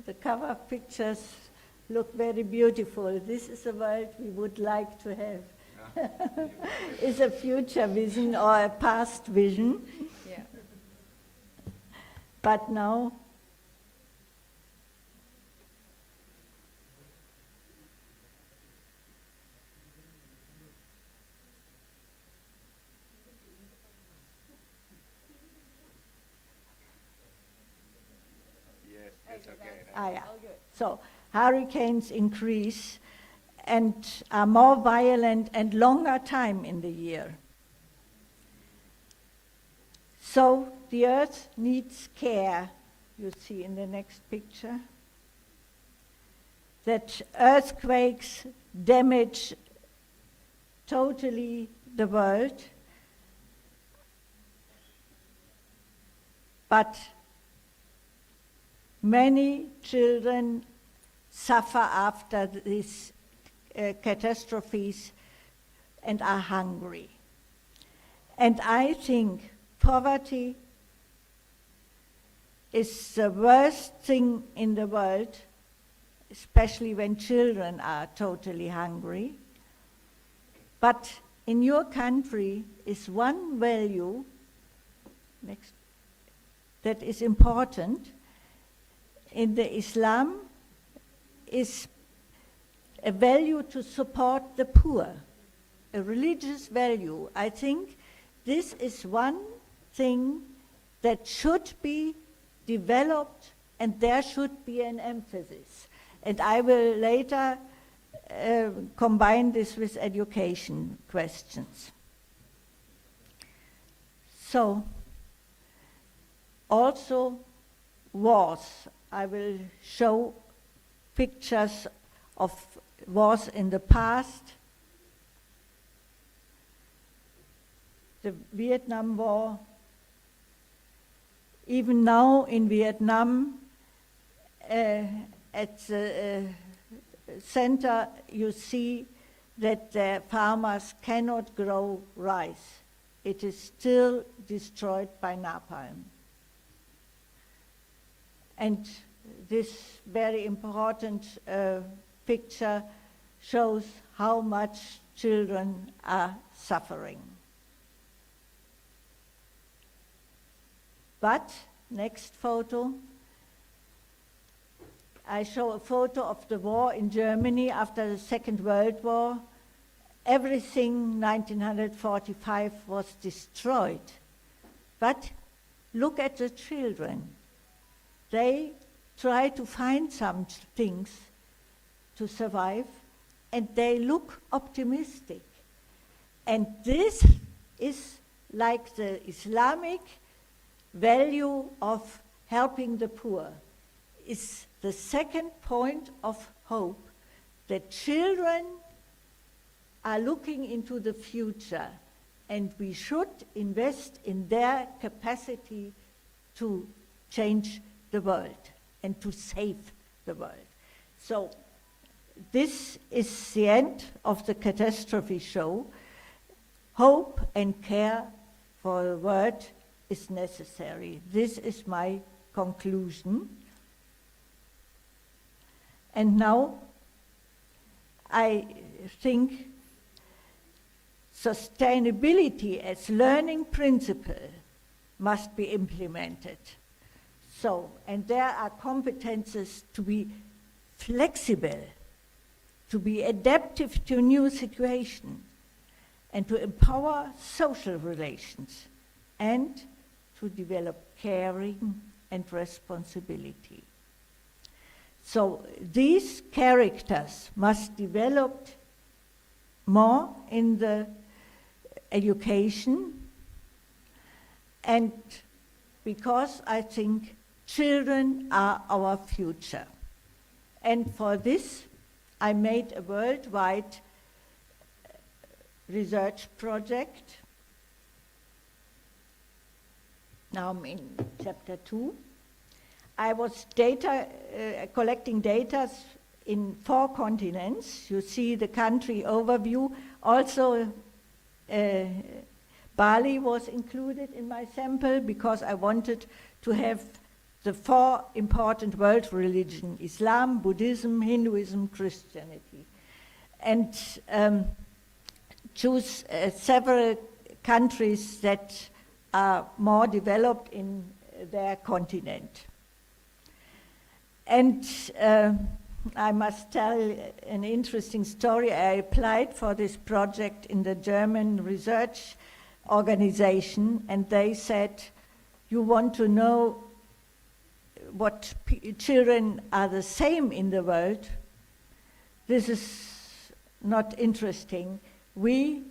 the cover pictures look very beautiful. This is a world we would like to have. Is a future vision or a past vision. Yeah. But now yeah. So hurricanes increase and are more violent and longer time in the year. So the earth needs care, you see in the next picture, that earthquakes damage totally the world. but many children suffer after these catastrophes and are hungry. And I think poverty is the worst thing in the world, especially when children are totally hungry. But in your country is one value that is important. In the Islam is a value to support the poor, a religious value. I think this is one thing that should be developed, and there should be an emphasis. And I will later combine this with education questions. So, also wars. I will show pictures of wars in the past. The Vietnam War. Even now in Vietnam, at the center you see that the farmers cannot grow rice. It is still destroyed by napalm. And this very important picture shows how much children are suffering. But, next photo, I show a photo of the war in Germany after the Second World War. Everything 1945 was destroyed. But look at the children. They try to find some things to survive, and they look optimistic. And this is like the Islamic value of helping the poor. Is the second point of hope, that children are looking into the future, and we should invest in their capacity to change the world and to save the world. So this is the end of the catastrophe show. Hope and care for the world is necessary. This is my conclusion. And now I think sustainability as learning principle must be implemented. So, and there are competences to be flexible, to be adaptive to new situations, and to empower social relations, and to develop caring and responsibility. So these characters must develop more in the education, and because I think children are our future. And for this, I made a worldwide research project. Now I'm in chapter 2. I was collecting data in 4 continents. You see the country overview. Also, Bali was included in my sample because I wanted to have the 4 important world religions: Islam, Buddhism, Hinduism, Christianity. And choose several countries that are more developed in their continent. And I must tell an interesting story. I applied for this project in the German research organization, and they said, you want to know what children are the same in the world? This is not interesting. We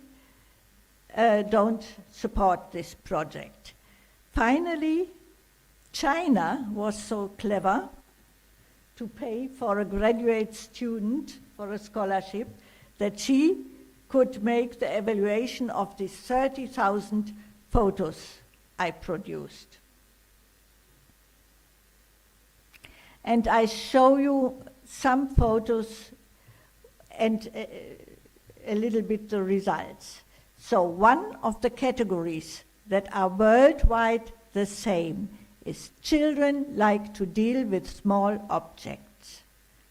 don't support this project. Finally, China was so clever to pay for a graduate student for a scholarship that she could make the evaluation of the 30,000 photos I produced. And I show you some photos and a little bit the results. So one of the categories that are worldwide the same is children like to deal with small objects,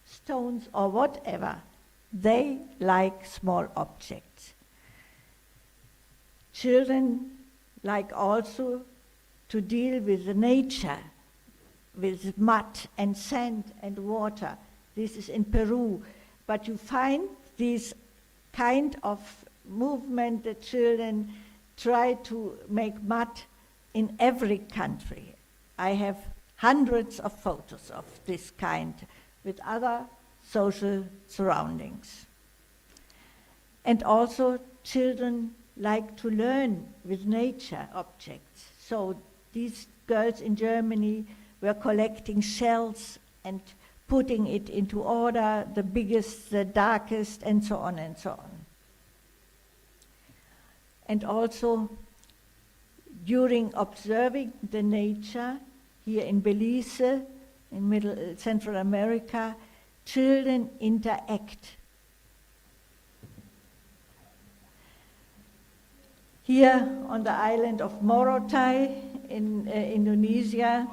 stones or whatever. They like small objects. Children like also to deal with the nature, with mud and sand and water. This is in Peru. But you find these kind of movement that children try to make mud in every country. I have hundreds of photos of this kind with other social surroundings. And also children like to learn with nature objects. So these girls in Germany were collecting shells and putting it into order, the biggest, the darkest, and so on and so on. And also, during observing the nature, here in Belize, in Central America, children interact. Here on the island of Morotai in Indonesia,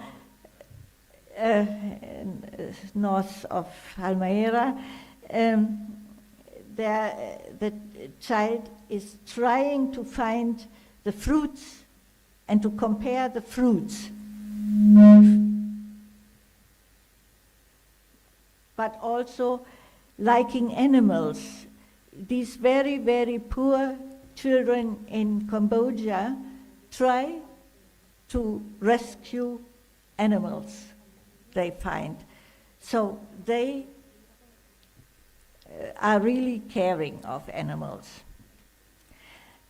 north of Halmahera, the child is trying to find the fruits and to compare the fruits. But also liking animals. These very, very poor children in Cambodia try to rescue animals they find. So they are really caring of animals.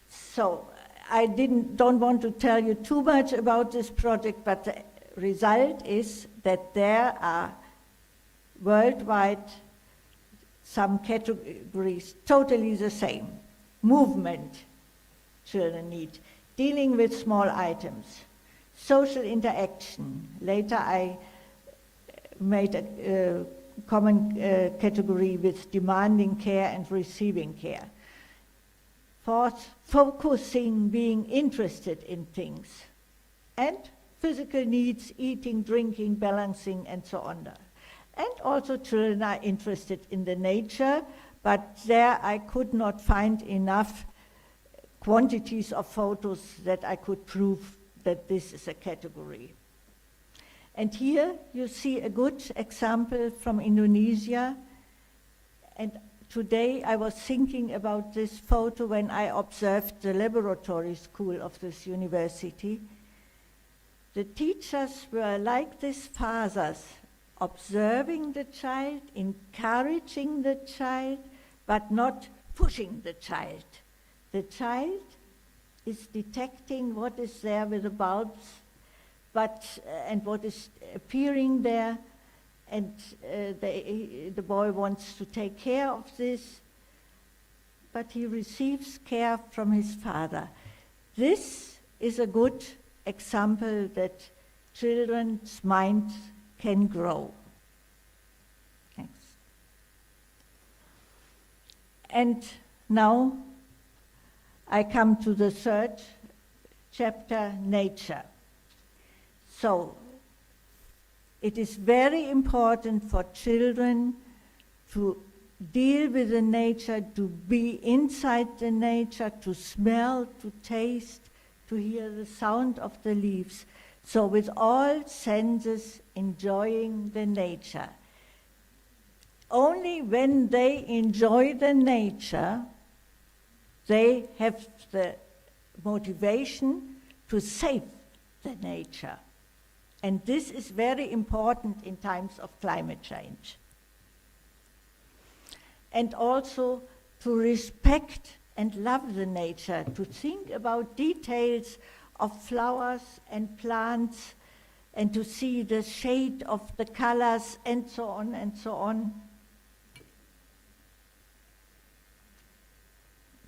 So I don't want to tell you too much about this project, but the result is that there are worldwide some categories totally the same. Movement children need, dealing with small items, social interaction. Later I made a common category with demanding care and receiving care. Fourth, focusing, being interested in things. And physical needs, eating, drinking, balancing, and so on. And also children are interested in the nature, but there I could not find enough quantities of photos that I could prove that this is a category. And here you see a good example from Indonesia. And today I was thinking about this photo when I observed the laboratory school of this university. The teachers were like these fathers, observing the child, encouraging the child, but not pushing the child. The child is detecting what is there with the bulbs, and what is appearing there, and the boy wants to take care of this, but he receives care from his father. This is a good example that children's minds can grow. Thanks. And now I come to the third chapter, nature. So it is very important for children to deal with the nature, to be inside the nature, to smell, to taste, to hear the sound of the leaves. So with all senses enjoying the nature. Only when they enjoy the nature, they have the motivation to save the nature. And this is very important in times of climate change. And also to respect and love the nature, to think about details of flowers and plants, and to see the shade of the colors, and so on and so on.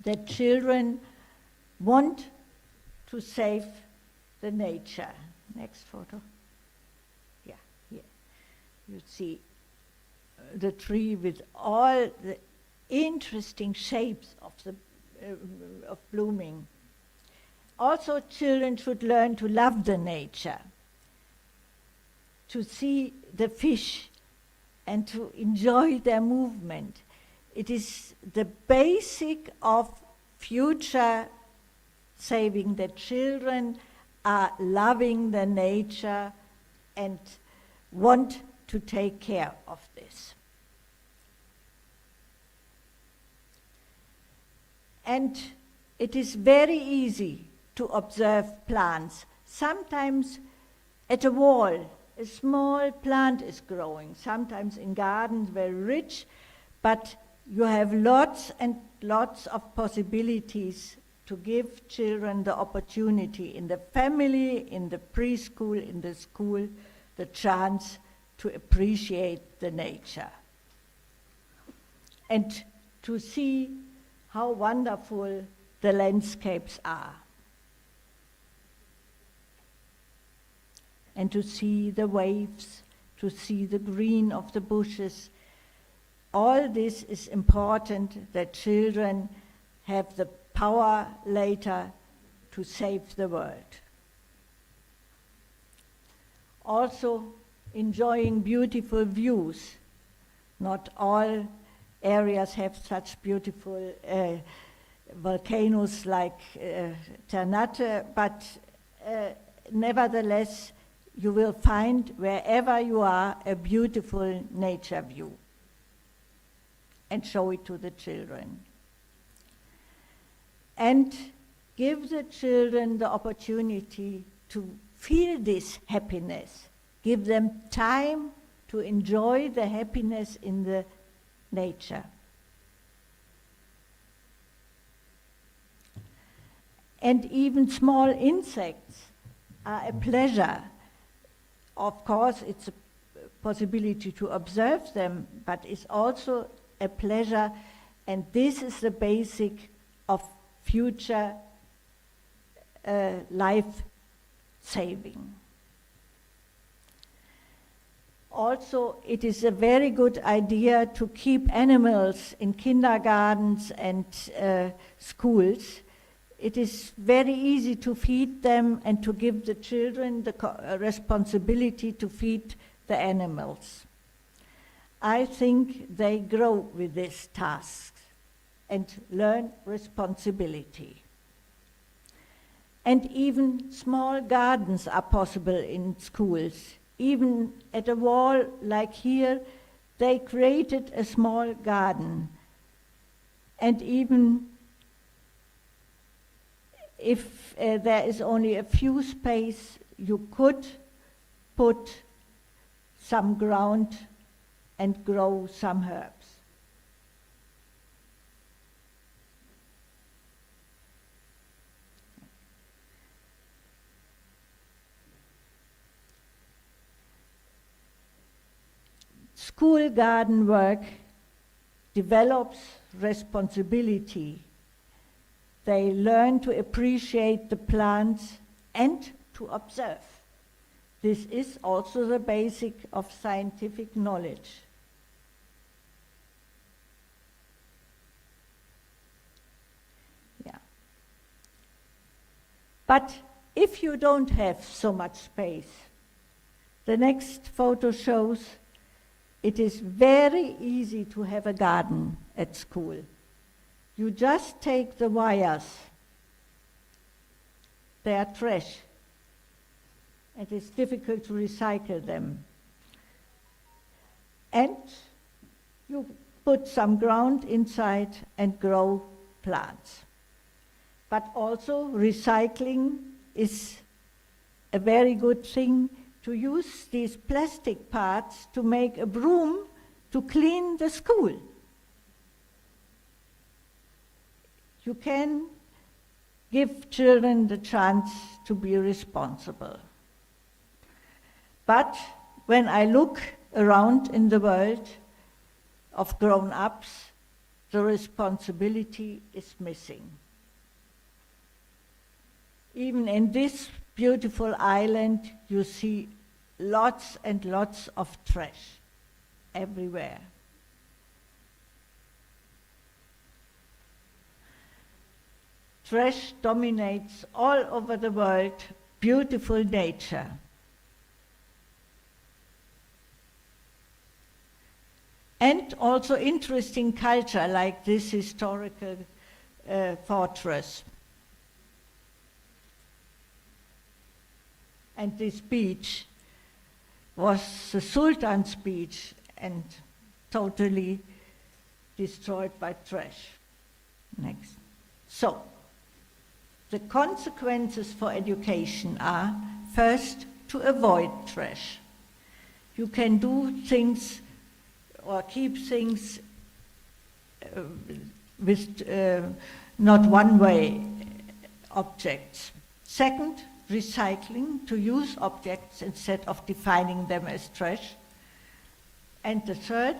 That children want to save the nature. Next photo. Yeah, here. You see the tree with all the interesting shapes of blooming. Also, children should learn to love the nature, to see the fish and to enjoy their movement. It is the basic of future saving, that children are loving the nature and want to take care of this. And it is very easy to observe plants. Sometimes at a wall, a small plant is growing, sometimes in gardens very rich, but you have lots and lots of possibilities to give children the opportunity in the family, in the preschool, in the school, the chance to appreciate the nature and to see how wonderful the landscapes are, and to see the waves, to see the green of the bushes. All this is important, that children have the power later to save the world. Also, enjoying beautiful views. Not all areas have such beautiful volcanoes like Ternate, but nevertheless, you will find wherever you are a beautiful nature view, and show it to the children. And give the children the opportunity to feel this happiness. Give them time to enjoy the happiness in the nature. And even small insects are a pleasure. Of course, it's a possibility to observe them, but it's also a pleasure, and this is the basic of future life saving. Also, it is a very good idea to keep animals in kindergartens and schools. It is very easy to feed them and to give the children the responsibility to feed the animals. I think they grow with this task and learn responsibility. And even small gardens are possible in schools. Even at a wall like here, they created a small garden. And even if there is only a few space, you could put some ground and grow some herbs. School garden work develops responsibility. They learn to appreciate the plants and to observe. This is also the basic of scientific knowledge. Yeah. But if you don't have so much space, the next photo shows it is very easy to have a garden at school. You just take the wires. They are trash. It is difficult to recycle them. And you put some ground inside and grow plants. But also recycling is a very good thing, to use these plastic parts to make a broom to clean the school. You can give children the chance to be responsible. But when I look around in the world of grown-ups, the responsibility is missing. Even in this beautiful island, you see lots and lots of trash. everywhere. Trash dominates all over the world beautiful nature. And also interesting culture like this historical fortress. And this beach was the Sultan's beach and totally destroyed by trash. Next. So, the consequences for education are, first, to avoid trash. You can do things or keep things with not one-way objects. Second, recycling, to use objects instead of defining them as trash. And the third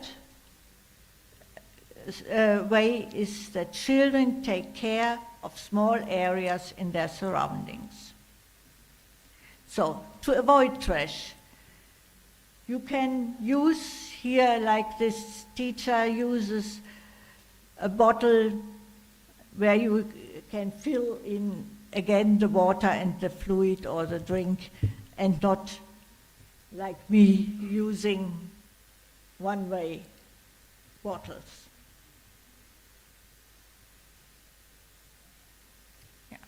way is that children take care of small areas in their surroundings. So, to avoid trash, you can use here, like this teacher uses a bottle where you can fill in again the water and the fluid or the drink, and not like me using one-way bottles. Yeah.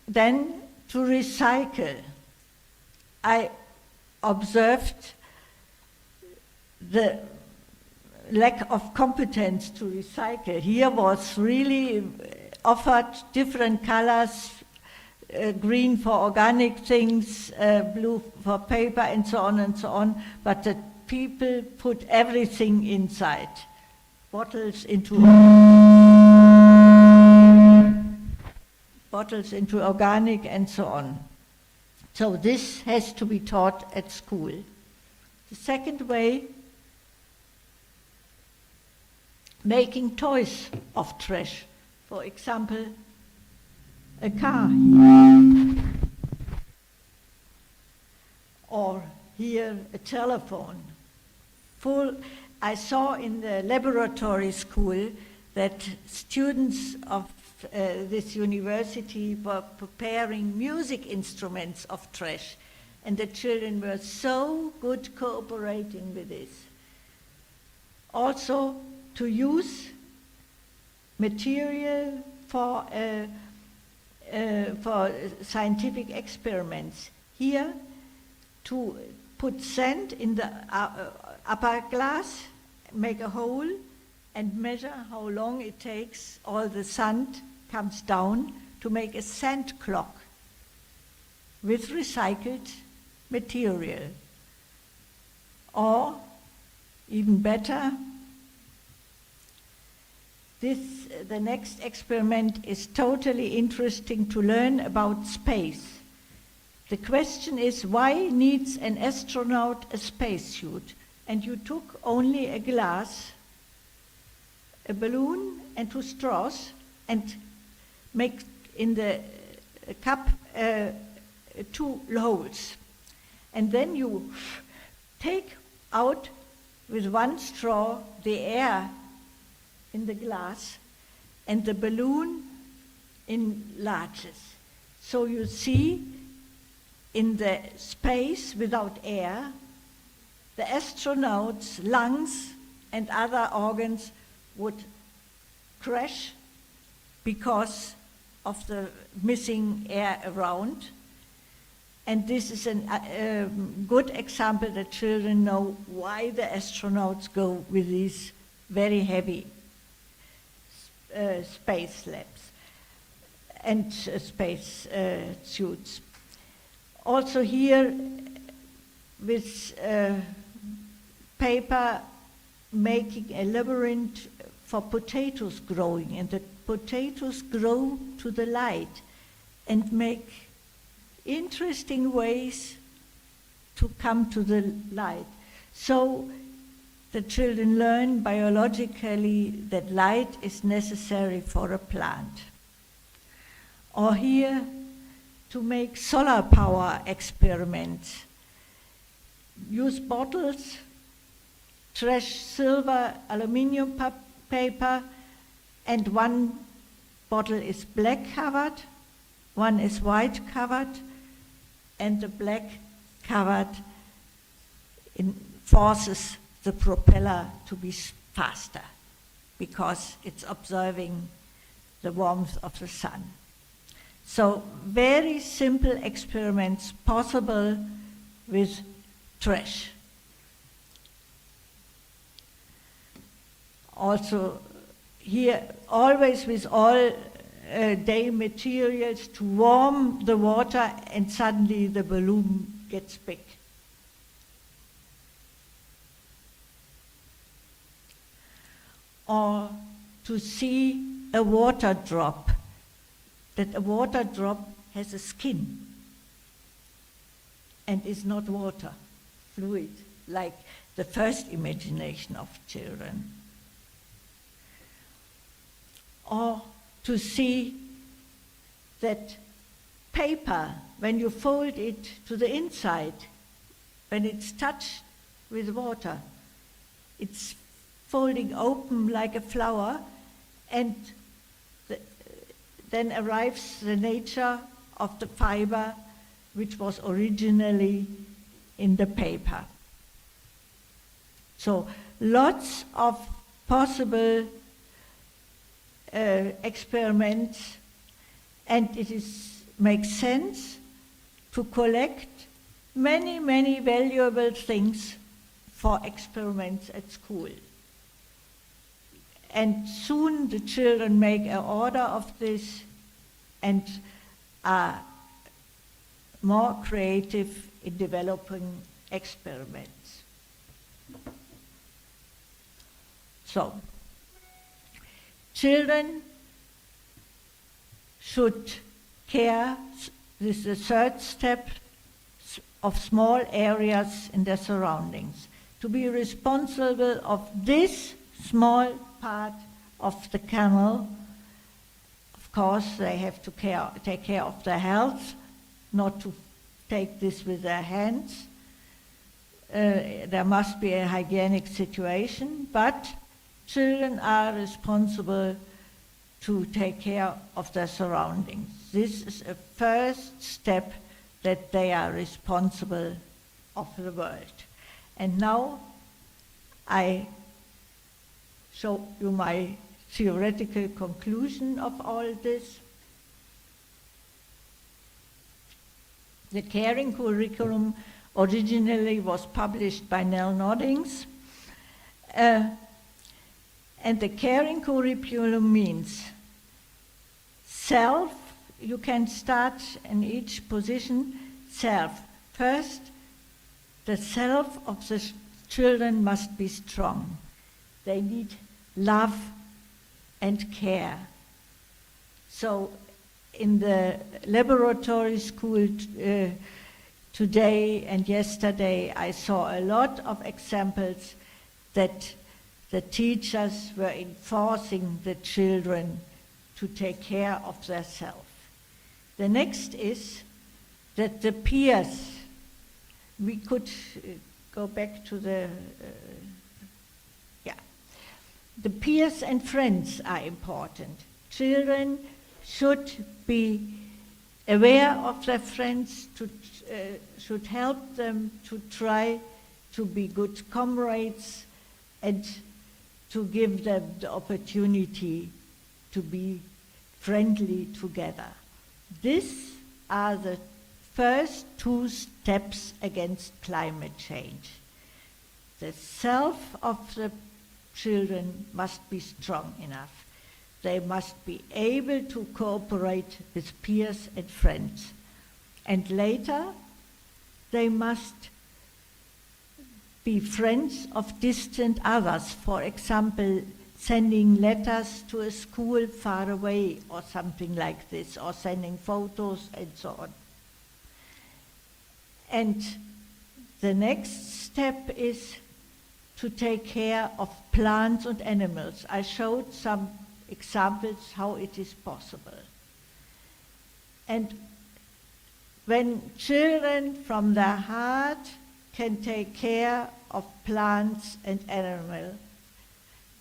Then to recycle. I observed the lack of competence to recycle. Here was really offered different colors, green for organic things, blue for paper, and so on, but the people put everything inside. Bottles into organic and so on. So this has to be taught at school. The second way, making toys of trash. For example, a car here. Or here, a telephone. I saw in the laboratory school that students of this university were preparing music instruments of trash, and the children were so good cooperating with this. Also, to use material for scientific experiments. Here, to put sand in the upper glass, make a hole, and measure how long it takes, all the sand comes down, to make a sand clock with recycled material. Or, even better, the next experiment is totally interesting to learn about space. The question is, why needs an astronaut a spacesuit? And you took only a glass, a balloon, and 2 straws, and make in the cup 2 holes. And then you take out with 1 straw the air in the glass, and the balloon enlarges. So you see, in the space without air, the astronauts' lungs and other organs would crash because of the missing air around. And this is a good example that children know why the astronauts go with these very heavy space labs and space suits. Also here, with paper, making a labyrinth for potatoes growing, and the potatoes grow to the light and make interesting ways to come to the light. So the children learn biologically that light is necessary for a plant. Or here, to make solar power experiments. Use bottles, trash silver, aluminium paper, and one bottle is black covered, one is white covered, and the black covered forces the propeller to be faster because it's observing the warmth of the sun. So very simple experiments possible with trash. Also here, always with all day materials to warm the water, and suddenly the balloon gets big. Or to see a water drop, that a water drop has a skin and is not water, fluid, like the first imagination of children. Or to see that paper, when you fold it to the inside, when it's touched with water, it's folding open like a flower, and then arrives the nature of the fiber which was originally in the paper. So lots of possible experiments, and it makes sense to collect many, many valuable things for experiments at school. And soon the children make an order of this and are more creative in developing experiments. So, children should care, this is the third step, of small areas in their surroundings, to be responsible of this small part of the canal. Of course, they have to take care of their health, not to take this with their hands. There must be a hygienic situation, but children are responsible to take care of their surroundings. This is a first step that they are responsible of the world. And now I show you my theoretical conclusion of all this. The caring curriculum originally was published by Nell Noddings. And the caring curriculum means self, you can start in each position, self. First, the self of the children must be strong. They need love and care. So in the laboratory school today and yesterday, I saw a lot of examples that the teachers were enforcing the children to take care of themselves. The next is that the peers, we could go back to the the peers and friends are important. Children should be aware of their friends, should help them to try to be good comrades and to give them the opportunity to be friendly together. These are the first two steps against climate change. The self of the children must be strong enough. They must be able to cooperate with peers and friends. And later, they must be friends of distant others, for example, sending letters to a school far away or something like this, or sending photos and so on. And the next step is to take care of plants and animals. I showed some examples how it is possible. And when children from their heart can take care of plants and animals,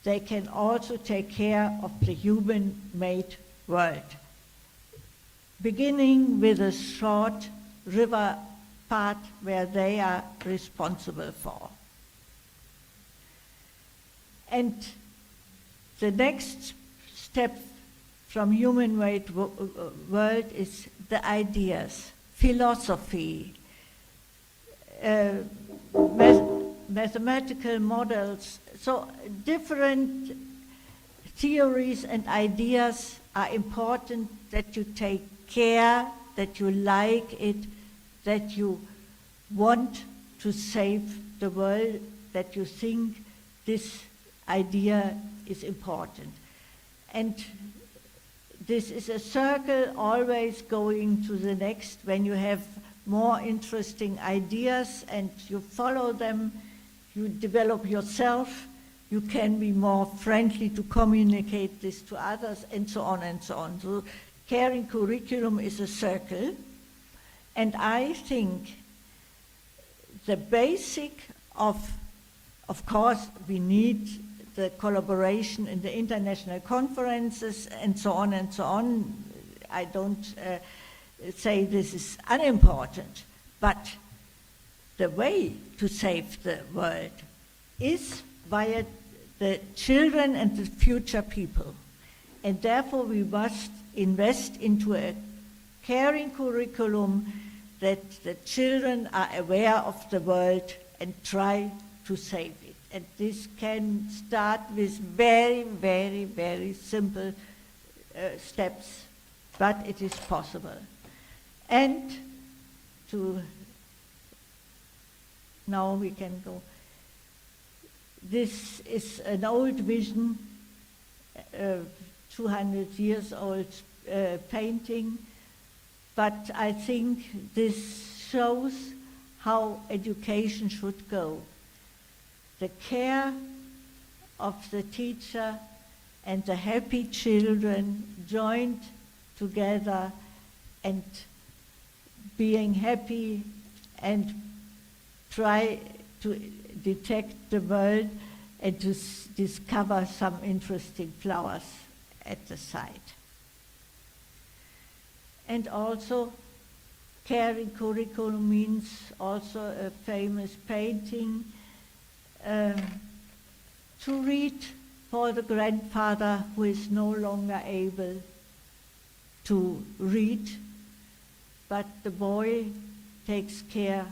they can also take care of the human-made world. Beginning with a short river path where they are responsible for. And the next step from human-made world is the ideas, philosophy, mathematical models. So different theories and ideas are important, that you take care, that you like it, that you want to save the world, that you think this idea is important. And this is a circle always going to the next. When you have more interesting ideas and you follow them, you develop yourself, you can be more friendly to communicate this to others, and so on and so on. So caring curriculum is a circle, and I think the basic of course, we need the collaboration in the international conferences and so on and so on. I don't say this is unimportant, but the way to save the world is via the children and the future people. And therefore we must invest into a caring curriculum that the children are aware of the world and try to save it. And this can start with very, very, very simple steps, but it is possible. And now we can go. This is an old vision, 200 years old painting, but I think this shows how education should go. The care of the teacher and the happy children joined together and being happy and try to detect the world and to discover some interesting flowers at the side. And also, caring curriculum means also a famous painting, to read for the grandfather who is no longer able to read, but the boy takes care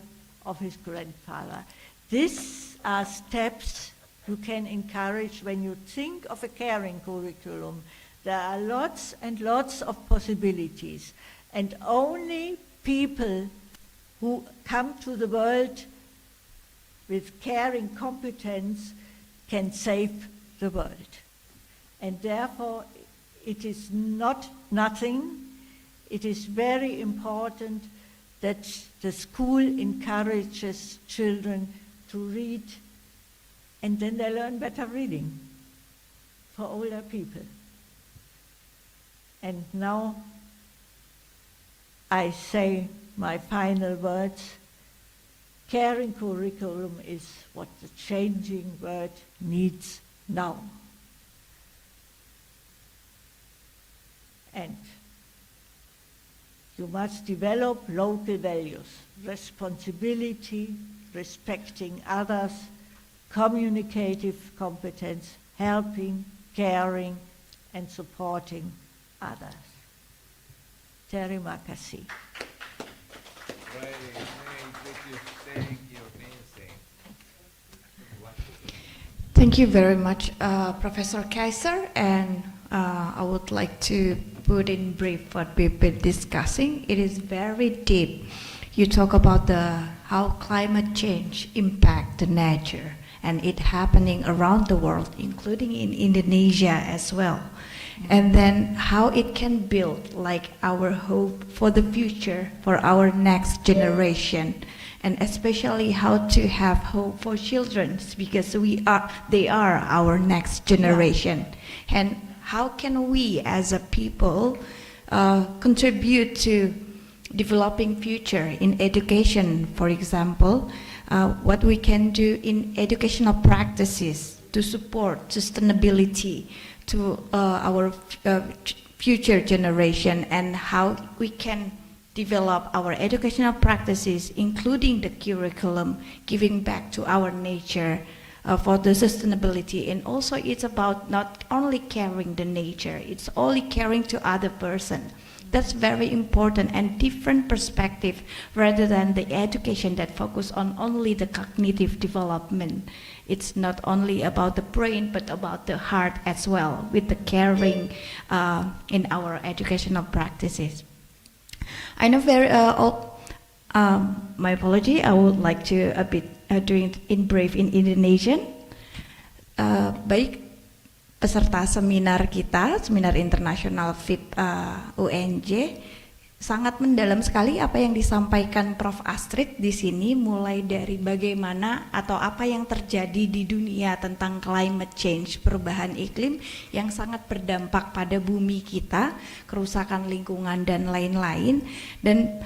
of his grandfather. These are steps you can encourage when you think of a caring curriculum. There are lots and lots of possibilities, and only people who come to the world with caring competence can save the world. And therefore, it is not nothing. It is very important that the school encourages children to read, and then they learn better reading for older people. And now I say my final words. Caring curriculum is what the changing world needs now. And you must develop local values, responsibility, respecting others, communicative competence, helping, caring, and supporting others. Terima kasih. Right, thank you, amazing. Thank you very much, Professor Kaiser, and I would like to put in brief what we've been discussing. It is very deep. You talk about how climate change impact the nature, and it happening around the world, including in Indonesia as well. And then how it can build like our hope for the future, for our next generation, and especially how to have hope for children, because they are our next generation. And how can we as a people contribute to developing future in education, for example, what we can do in educational practices to support sustainability to our future generation, and how we can develop our educational practices, including the curriculum, giving back to our nature for the sustainability. And also it's about not only caring the nature, it's only caring to other person. That's very important, and different perspective rather than the education that focus on only the cognitive development. It's not only about the brain but about the heart as well, with the caring in our educational practices. I know my apology, I would like to a bit doing in brief in Indonesian. Baik peserta seminar kita, seminar internasional FIP UNJ, sangat mendalam sekali apa yang disampaikan Prof. Astrid di sini, mulai dari bagaimana atau apa yang terjadi di dunia tentang climate change, perubahan iklim yang sangat berdampak pada bumi kita, kerusakan lingkungan dan lain-lain, dan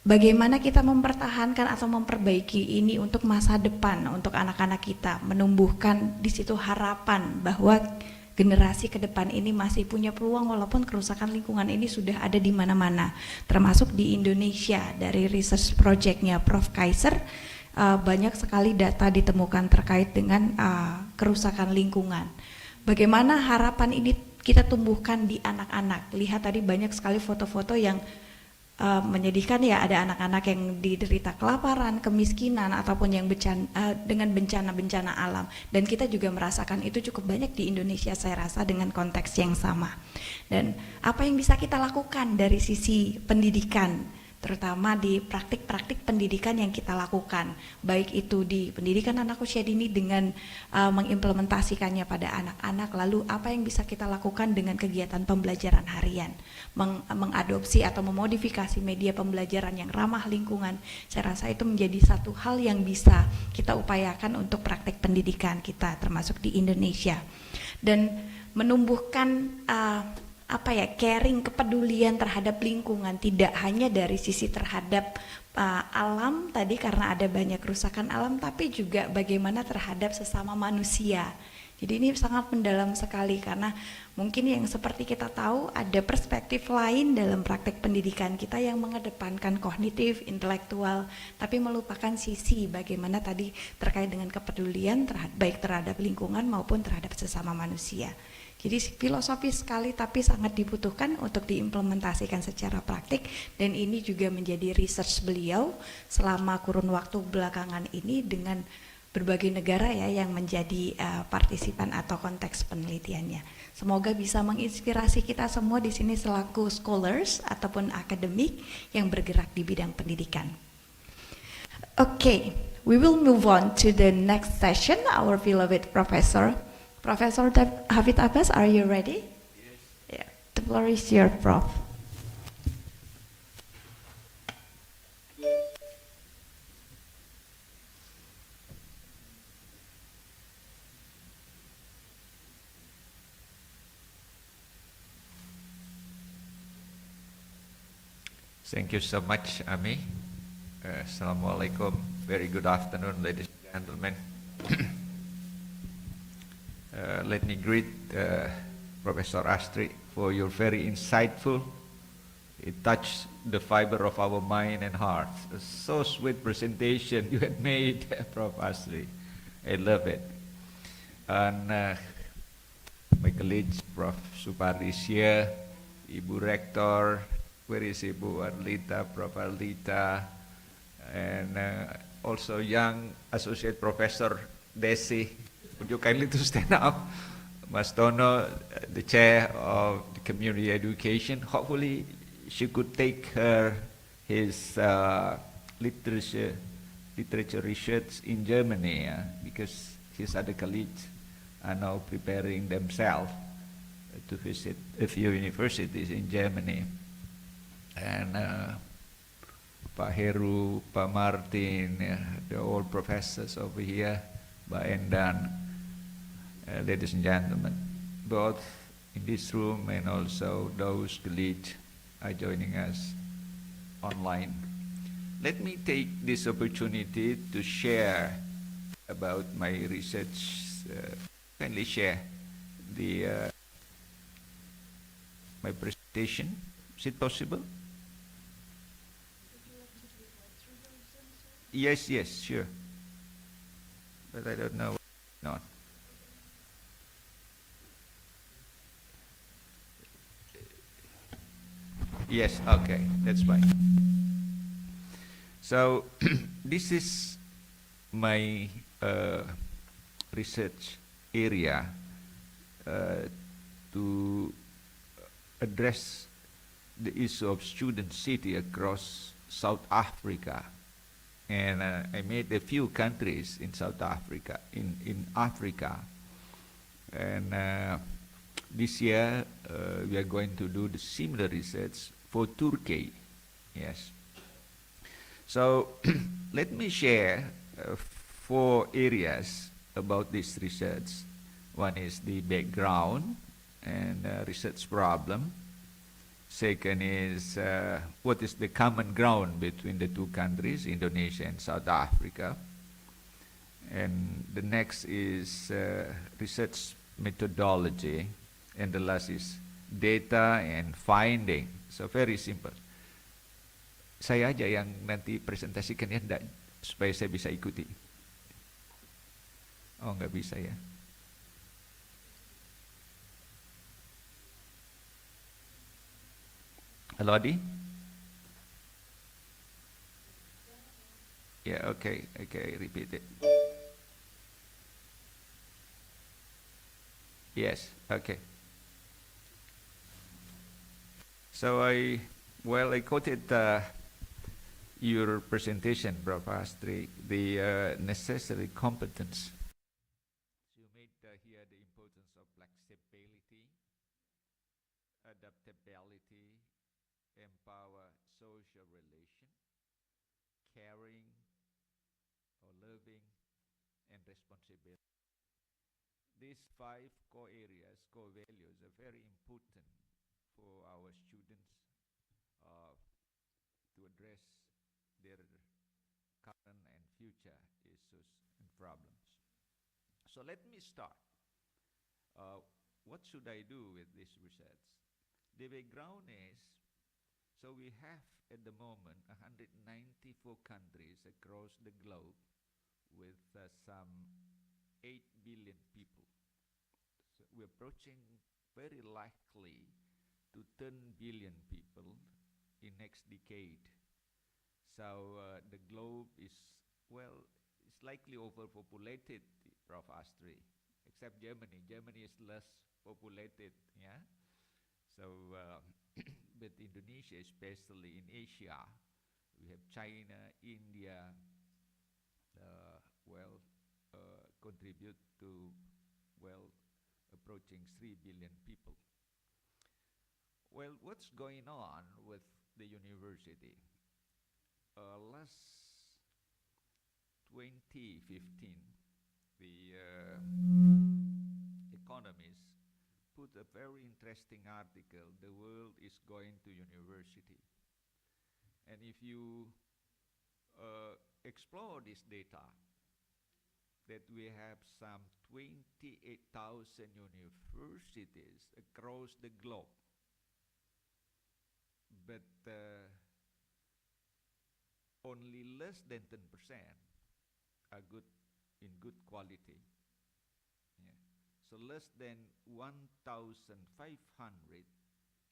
bagaimana kita mempertahankan atau memperbaiki ini untuk masa depan, untuk anak-anak kita, menumbuhkan di situ harapan bahwa generasi ke depan ini masih punya peluang walaupun kerusakan lingkungan ini sudah ada di mana-mana, termasuk di Indonesia. Dari research projectnya Prof. Kaiser, banyak sekali data ditemukan terkait dengan kerusakan lingkungan. Bagaimana harapan ini kita tumbuhkan di anak-anak. Lihat tadi banyak sekali foto-foto yang menyedihkan ya, ada anak-anak yang diderita kelaparan, kemiskinan, ataupun yang dengan bencana-bencana alam, dan kita juga merasakan itu cukup banyak di Indonesia, saya rasa, dengan konteks yang sama. Dan apa yang bisa kita lakukan dari sisi pendidikan, terutama di praktik-praktik pendidikan yang kita lakukan, baik itu di pendidikan anak usia dini dengan mengimplementasikannya pada anak-anak, lalu apa yang bisa kita lakukan dengan kegiatan pembelajaran harian, mengadopsi atau memodifikasi media pembelajaran yang ramah lingkungan. Saya rasa itu menjadi satu hal yang bisa kita upayakan untuk praktik pendidikan kita, termasuk di Indonesia, dan menumbuhkan caring, kepedulian terhadap lingkungan, tidak hanya dari sisi terhadap alam tadi karena ada banyak kerusakan alam, tapi juga bagaimana terhadap sesama manusia. Jadi ini sangat mendalam sekali, karena mungkin yang seperti kita tahu ada perspektif lain dalam praktek pendidikan kita yang mengedepankan kognitif, intelektual, tapi melupakan sisi bagaimana tadi terkait dengan kepedulian baik terhadap lingkungan maupun terhadap sesama manusia. Jadi filosofis sekali tapi sangat dibutuhkan untuk diimplementasikan secara praktik, dan ini juga menjadi research beliau selama kurun waktu belakangan ini dengan berbagai negara ya yang menjadi partisipan atau konteks penelitiannya. Semoga bisa menginspirasi kita semua di sini selaku scholars ataupun akademik yang bergerak di bidang pendidikan. Okay, we will move on to the next session. Our beloved Professor Hafid Abbas, are you ready? Yes. Yeah. The floor is yours, Prof. Thank you so much, Ami. Assalamualaikum. Very good afternoon, ladies and gentlemen. Let me greet Professor Astrid for your very insightful, it touched the fiber of our mind and heart. So sweet presentation you had made, Prof. Astrid. I love it. And my colleagues, Prof. Supari is here, Ibu Rector, where is Ibu Arlita, Prof. Arlita, and also young Associate Professor Desi. Would you kindly to stand up? Mas Tono, the chair of the community education. Hopefully she could take his literature research in Germany, because his other colleagues are now preparing themselves to visit a few universities in Germany. And Pak Heru, Pak Martin, the old professors over here, Pak Endan, ladies and gentlemen, both in this room and also those colleagues are joining us online. Let me take this opportunity to share about my research. Kindly share the my presentation. Is it possible? Yes, yes, sure. But I don't know. Not. Yes, okay, that's fine. So, this is my research area to address the issue of student city across South Africa. And I made a few countries in South Africa, in Africa. And this year we are going to do the similar research for Turkey. Yes. So let me share 4 areas about this research. One is the background and research problem. Second is what is the common ground between the two countries, Indonesia and South Africa. And the next is research methodology. And the last is data and finding. So very simple. Saya aja yang nanti presentasikan ya, supaya saya bisa ikuti. Oh, nggak bisa ya. Halo Adi? Yeah, okay, repeat it. Yes, okay. So I quoted your presentation, Prof. Astri, the necessary competence. You made here the importance of flexibility, adaptability, empower social relation, caring, or loving, and responsibility. These 5 core areas, core values are very important for our students to address their current and future issues and problems. So let me start. What should I do with this research? The background is, so we have at the moment 194 countries across the globe with some 8 billion people. So we're approaching very likely to 10 billion people in next decade. So the globe is, well, it's likely overpopulated, Prof. Astri, except Germany. Germany is less populated, yeah? So, but Indonesia, especially in Asia, we have China, India, contribute to, approaching 3 billion people. Well, what's going on with the university? Last 2015, the Economist put a very interesting article, "The world is going to university." And if you explore this data, that we have some 28,000 universities across the globe, but only less than 10% are in good quality. Yeah. So less than 1,500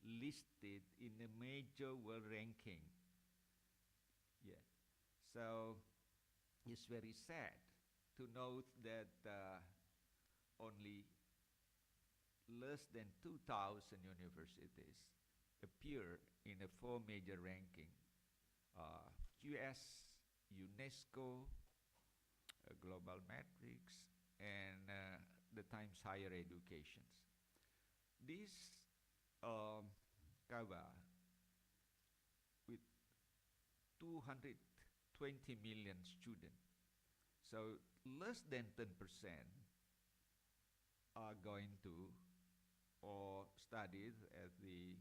listed in a major world ranking. Yeah. So it's very sad to note that only less than 2,000 universities appear in a 4 major ranking. US, UNESCO, Global Metrics, and the Times Higher Educations. These cover with 220 million students. So less than 10% are going to or studied at the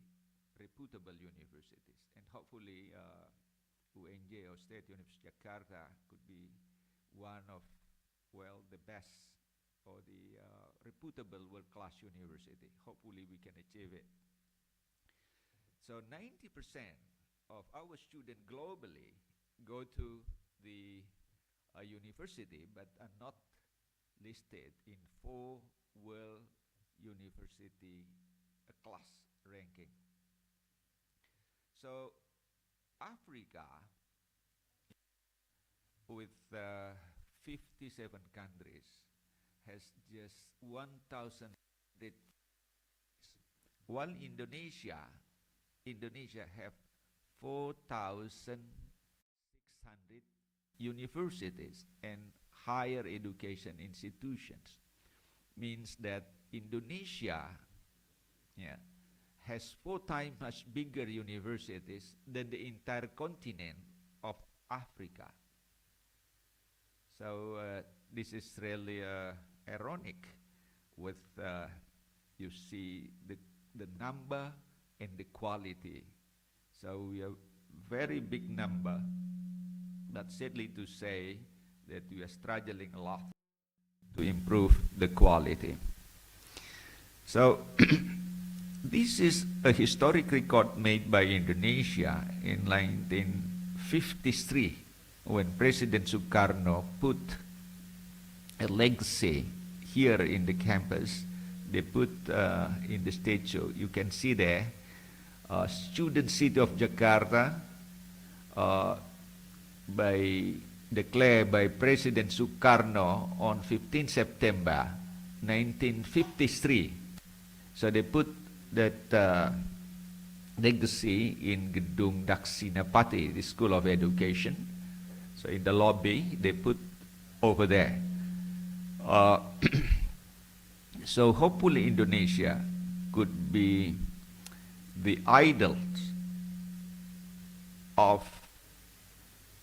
reputable universities. And hopefully UNJ or State University Jakarta could be one of, well, the best or the reputable world-class university. Hopefully we can achieve it. So 90% of our students globally go to the university but are not listed in 4 world university class ranking. So Africa, with 57 countries, has just 1,000, while Indonesia have 4,600 universities and higher education institutions. Means that Indonesia, yeah, has 4 times much bigger universities than the entire continent of Africa. So this is really ironic with you see the number and the quality. So we have very big number, but sadly to say that we are struggling a lot to improve the quality. So this is a historic record made by Indonesia in 1953 when President Sukarno put a legacy here in the campus. They put in the statue, you can see there, student city of Jakarta, declared by President Sukarno on 15 September 1953. So they put that legacy in Gedung Daksinapati, the School of Education. So in the lobby, they put over there. So hopefully Indonesia could be the idols of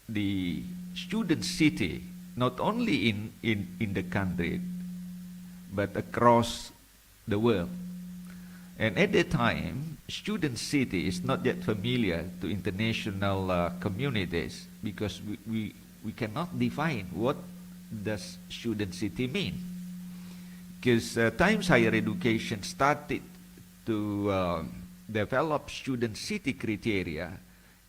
the student city, not only in the country, but across the world. And at that time, student city is not yet familiar to international communities because we cannot define what does student city mean. Because Times Higher Education started to develop student city criteria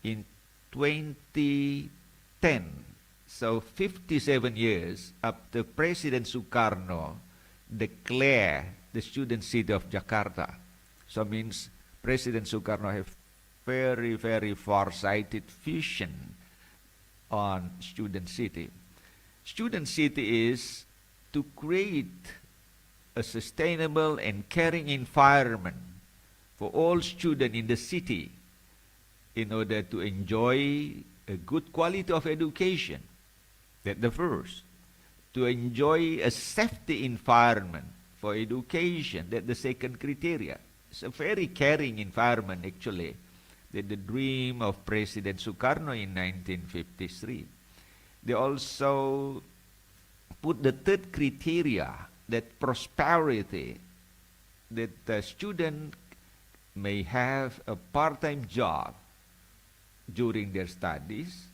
in 2010. So 57 years after President Sukarno declared the student city of Jakarta. So means President Sukarno have very, very far-sighted vision on student city. Student city is to create a sustainable and caring environment for all students in the city in order to enjoy a good quality of education. That's the first. To enjoy a safety environment for education. That's the second criteria. It's a very caring environment actually. That's the dream of President Sukarno in 1953. They also put the third criteria, that prosperity, that the student may have a part-time job during their studies,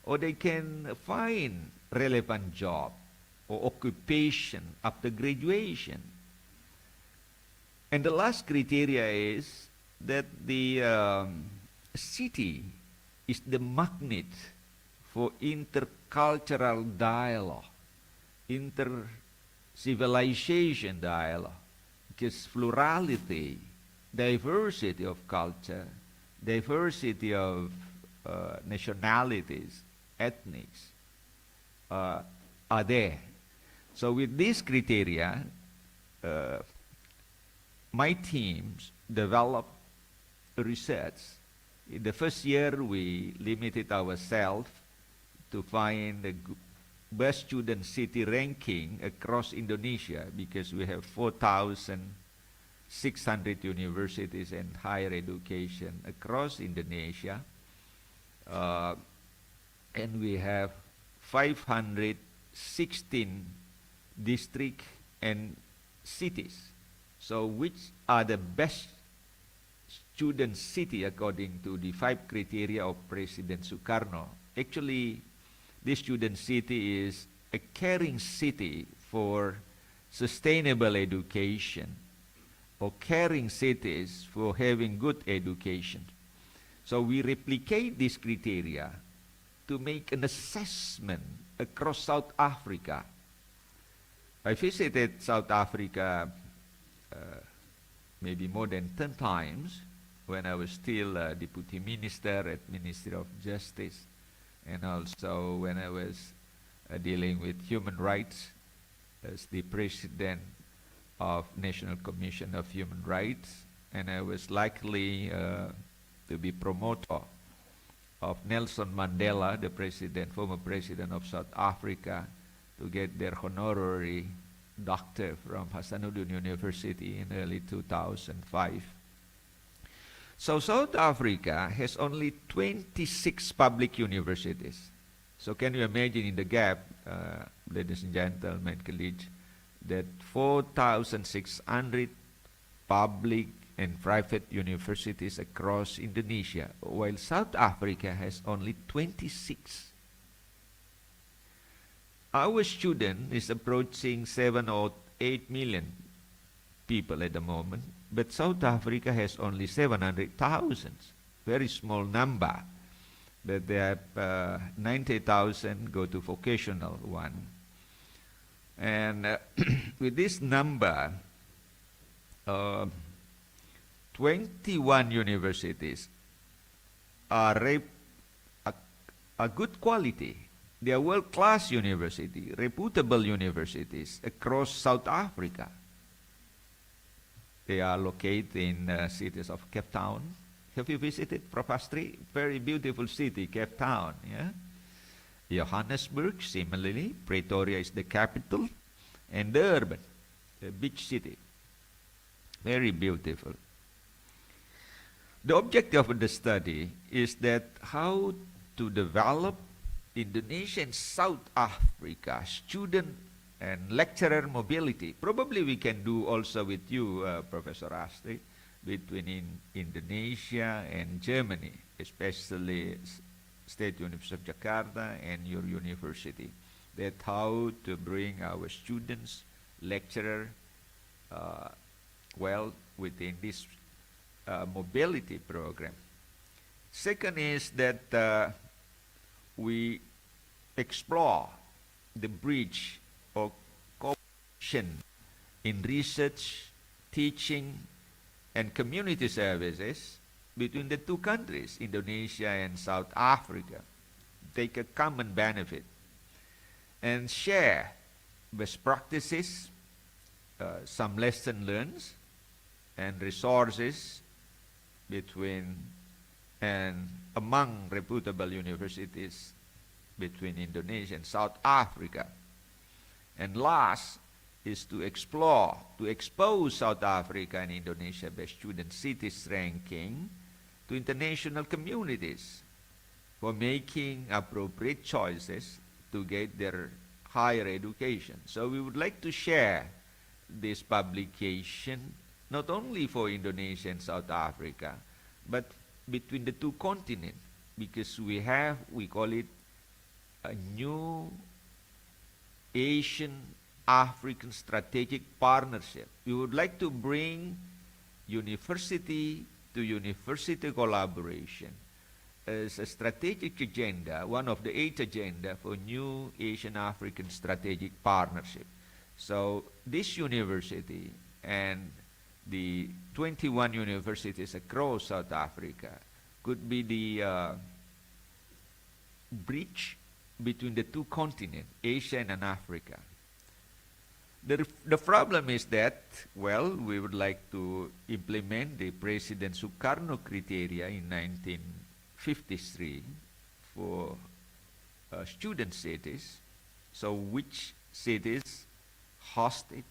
or they can find relevant job or occupation after graduation. And the last criteria is that the city is the magnet for intercultural dialogue, inter-civilization dialogue, because plurality, diversity of culture, diversity of nationalities, ethnics are there. So with these criteria, my teams developed research. In the first year, we limited ourselves to find the best student city ranking across Indonesia because we have 4,600 universities and higher education across Indonesia. And we have 516 districts and cities. So which are the best student city according to the 5 criteria of President Sukarno. Actually, this student city is a caring city for sustainable education, or caring cities for having good education. So we replicate these criteria to make an assessment across South Africa. I visited South Africa maybe more than 10 times when I was still Deputy Minister at Ministry of Justice, and also when I was dealing with human rights as the President of National Commission of Human Rights, and I was likely to be promoter of Nelson Mandela, the former President of South Africa, to get their honorary doctor from Hasanuddin University in early 2005. So South Africa has only 26 public universities. So can you imagine in the gap, ladies and gentlemen, colleagues, that 4,600 public and private universities across Indonesia, while South Africa has only 26. Our student is approaching 7 or 8 million people at the moment, but South Africa has only 700,000, very small number. But they have 90,000 go to vocational one. And with this number, 21 universities are good quality. They are world-class university, reputable universities across South Africa. They are located in cities of Cape Town. Have you visited, Prof. Astri? Very beautiful city, Cape Town. Yeah? Johannesburg, similarly. Pretoria is the capital. And Durban, the beach city. Very beautiful. The objective of the study is that how to develop Indonesian South Africa student and lecturer mobility. Probably we can do also with you, Professor Astri, between Indonesia and Germany, especially State University of Jakarta and your university. That how to bring our students, lecturer, well within this mobility program. Second is that we explore the bridge or cooperation in research, teaching, and community services between the two countries, Indonesia and South Africa. Take a common benefit and share best practices, some lesson learned, and resources between and among reputable universities between Indonesia and South Africa. And last is to explore, to expose South Africa and Indonesia best student cities ranking to international communities for making appropriate choices to get their higher education. So we would like to share this publication not only for Indonesia and South Africa, but between the two continents, because we call it a new Asian-African strategic partnership. We would like to bring university to university collaboration as a strategic agenda, one of the 8 agenda for new Asian-African strategic partnership. So this university and the 21 universities across South Africa could be the bridge between the two continents, Asia and Africa. The problem is that, well, we would like to implement the President Sukarno criteria in 1953 for student cities. So which cities hosted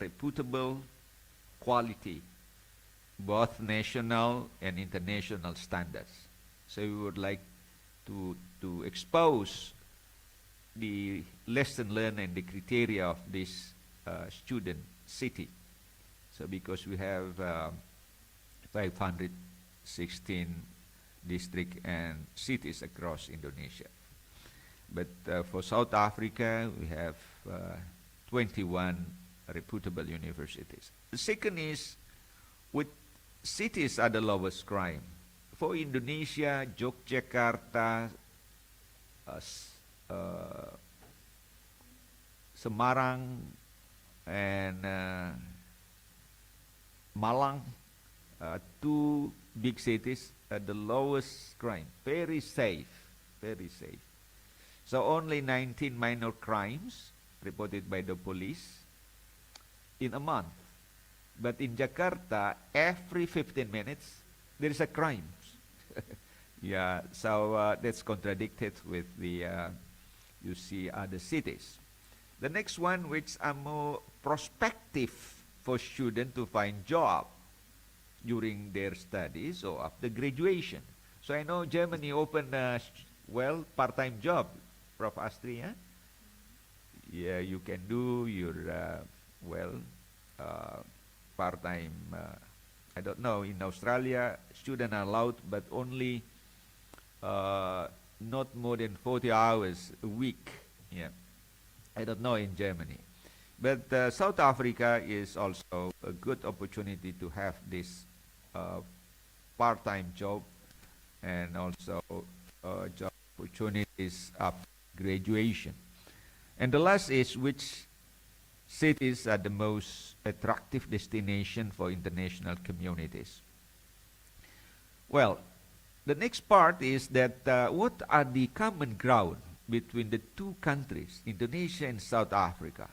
reputable quality, both national and international standards. So we would like to expose the lesson learned and the criteria of this student city. So because we have 516 districts and cities across Indonesia. But for South Africa, we have 21 reputable universities. The second is, with cities are the lowest crime. For Indonesia, Yogyakarta, Semarang, and Malang, two big cities, the lowest crime. Very safe, very safe. So only 19 minor crimes reported by the police in a month. But in Jakarta, every 15 minutes, there is a crime. Yeah, so that's contradicted with the, you see, other cities. The next one, which are more prospective for students to find job during their studies or after graduation. So I know Germany opened well, part-time job, Prof. Astri, yeah? Yeah, you can do your, part-time, I don't know, in Australia, students are allowed, but only not more than 40 hours a week, yeah. I don't know in Germany. But South Africa is also a good opportunity to have this part-time job and also job opportunities after graduation. And the last is, which cities are the most attractive destination for international communities? Well, the next part is that what are the common ground between the two countries, Indonesia and South Africa?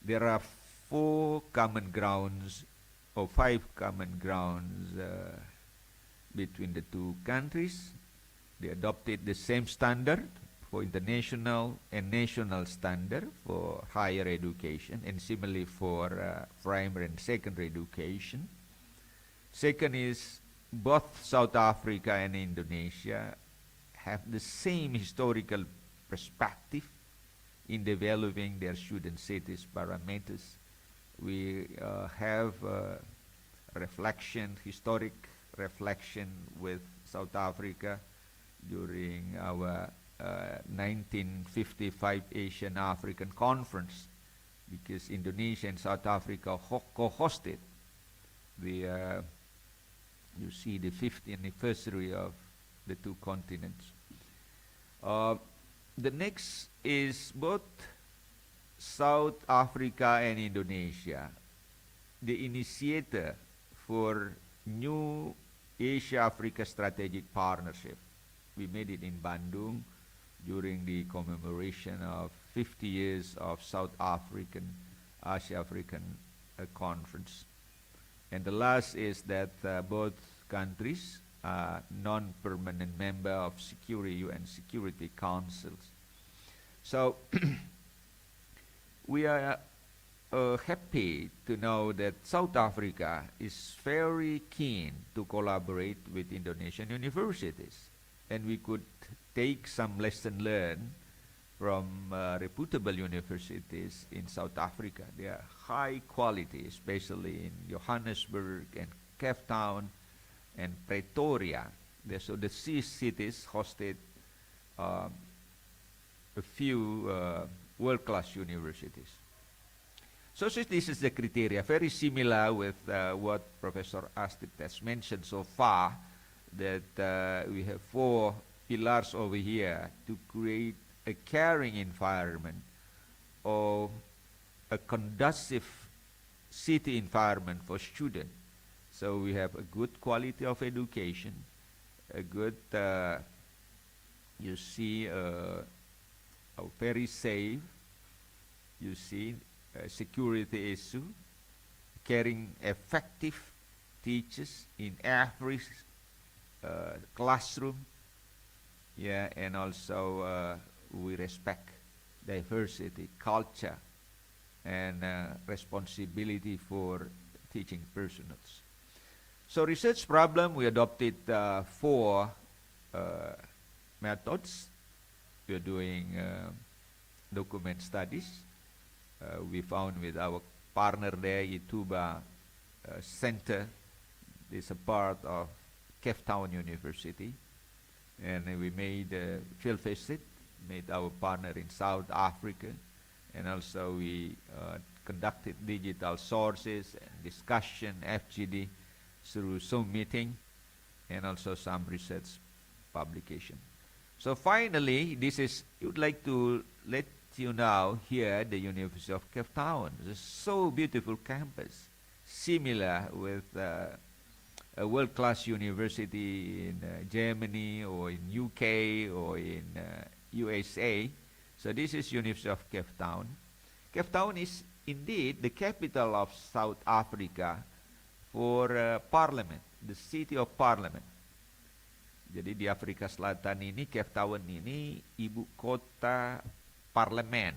There are 4 common grounds or 5 common grounds between the two countries. They adopted the same standard for international and national standard for higher education, and similarly for primary and secondary education. Second is, both South Africa and Indonesia have the same historical perspective in developing their student cities parameters. We have reflection, historic reflection with South Africa during our 1955 Asian African Conference, because Indonesia and South Africa co-hosted the you see, the 50th anniversary of the two continents. The next is both South Africa and Indonesia, the initiator for new Asia-Africa Strategic Partnership. We made it in Bandung during the commemoration of 50 years of South African, Asia-African Conference. And the last is that both countries are non-permanent member of UN Security Councils. So we are happy to know that South Africa is very keen to collaborate with Indonesian universities, and we could take some lesson learned from reputable universities in South Africa. They are high quality, especially in Johannesburg and Cape Town and Pretoria. So the C cities hosted a few world-class universities. So this is the criteria, very similar with what Professor Astrid has mentioned so far, that we have 4 pillars over here to create a caring environment or a conducive city environment for students. So we have a good quality of education, a good, you see, very safe, you see, security issue, caring effective teachers in every classroom, yeah, and also we respect diversity, culture, and responsibility for teaching personnel. So research problem, we adopted 4 methods. We are doing document studies. We found with our partner there, Ituba center. It's a part of Cape Town University, and we made a field visit, made our partner in South Africa, and also we conducted digital sources and discussion, FGD, through Zoom meeting, and also some research publication. So finally, this is, I would like to let you know here the University of Cape Town. It's a so beautiful campus, similar with a world-class university in Germany or in UK or in USA. So this is University of Cape Town. Cape Town is indeed the capital of South Africa for parliament, the city of parliament. Jadi di Afrika Selatan ini, Cape Town ini ibu kota parlemen.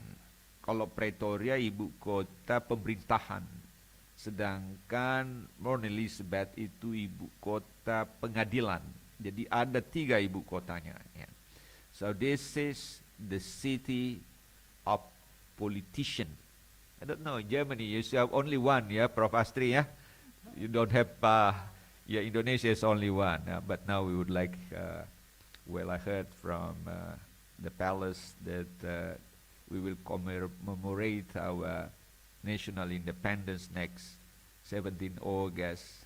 Kalau Pretoria ibu kota pemerintahan. Sedangkan Port Elizabeth itu ibu kota pengadilan. Jadi ada 3 ibu kotanya. Ya. So this is the city of politician. I don't know, in Germany you have only one, yeah, Prof. Astri, yeah? You don't have... yeah, Indonesia is only one, but now we would like, well, I heard from the palace that we will commemorate our national independence next 17 August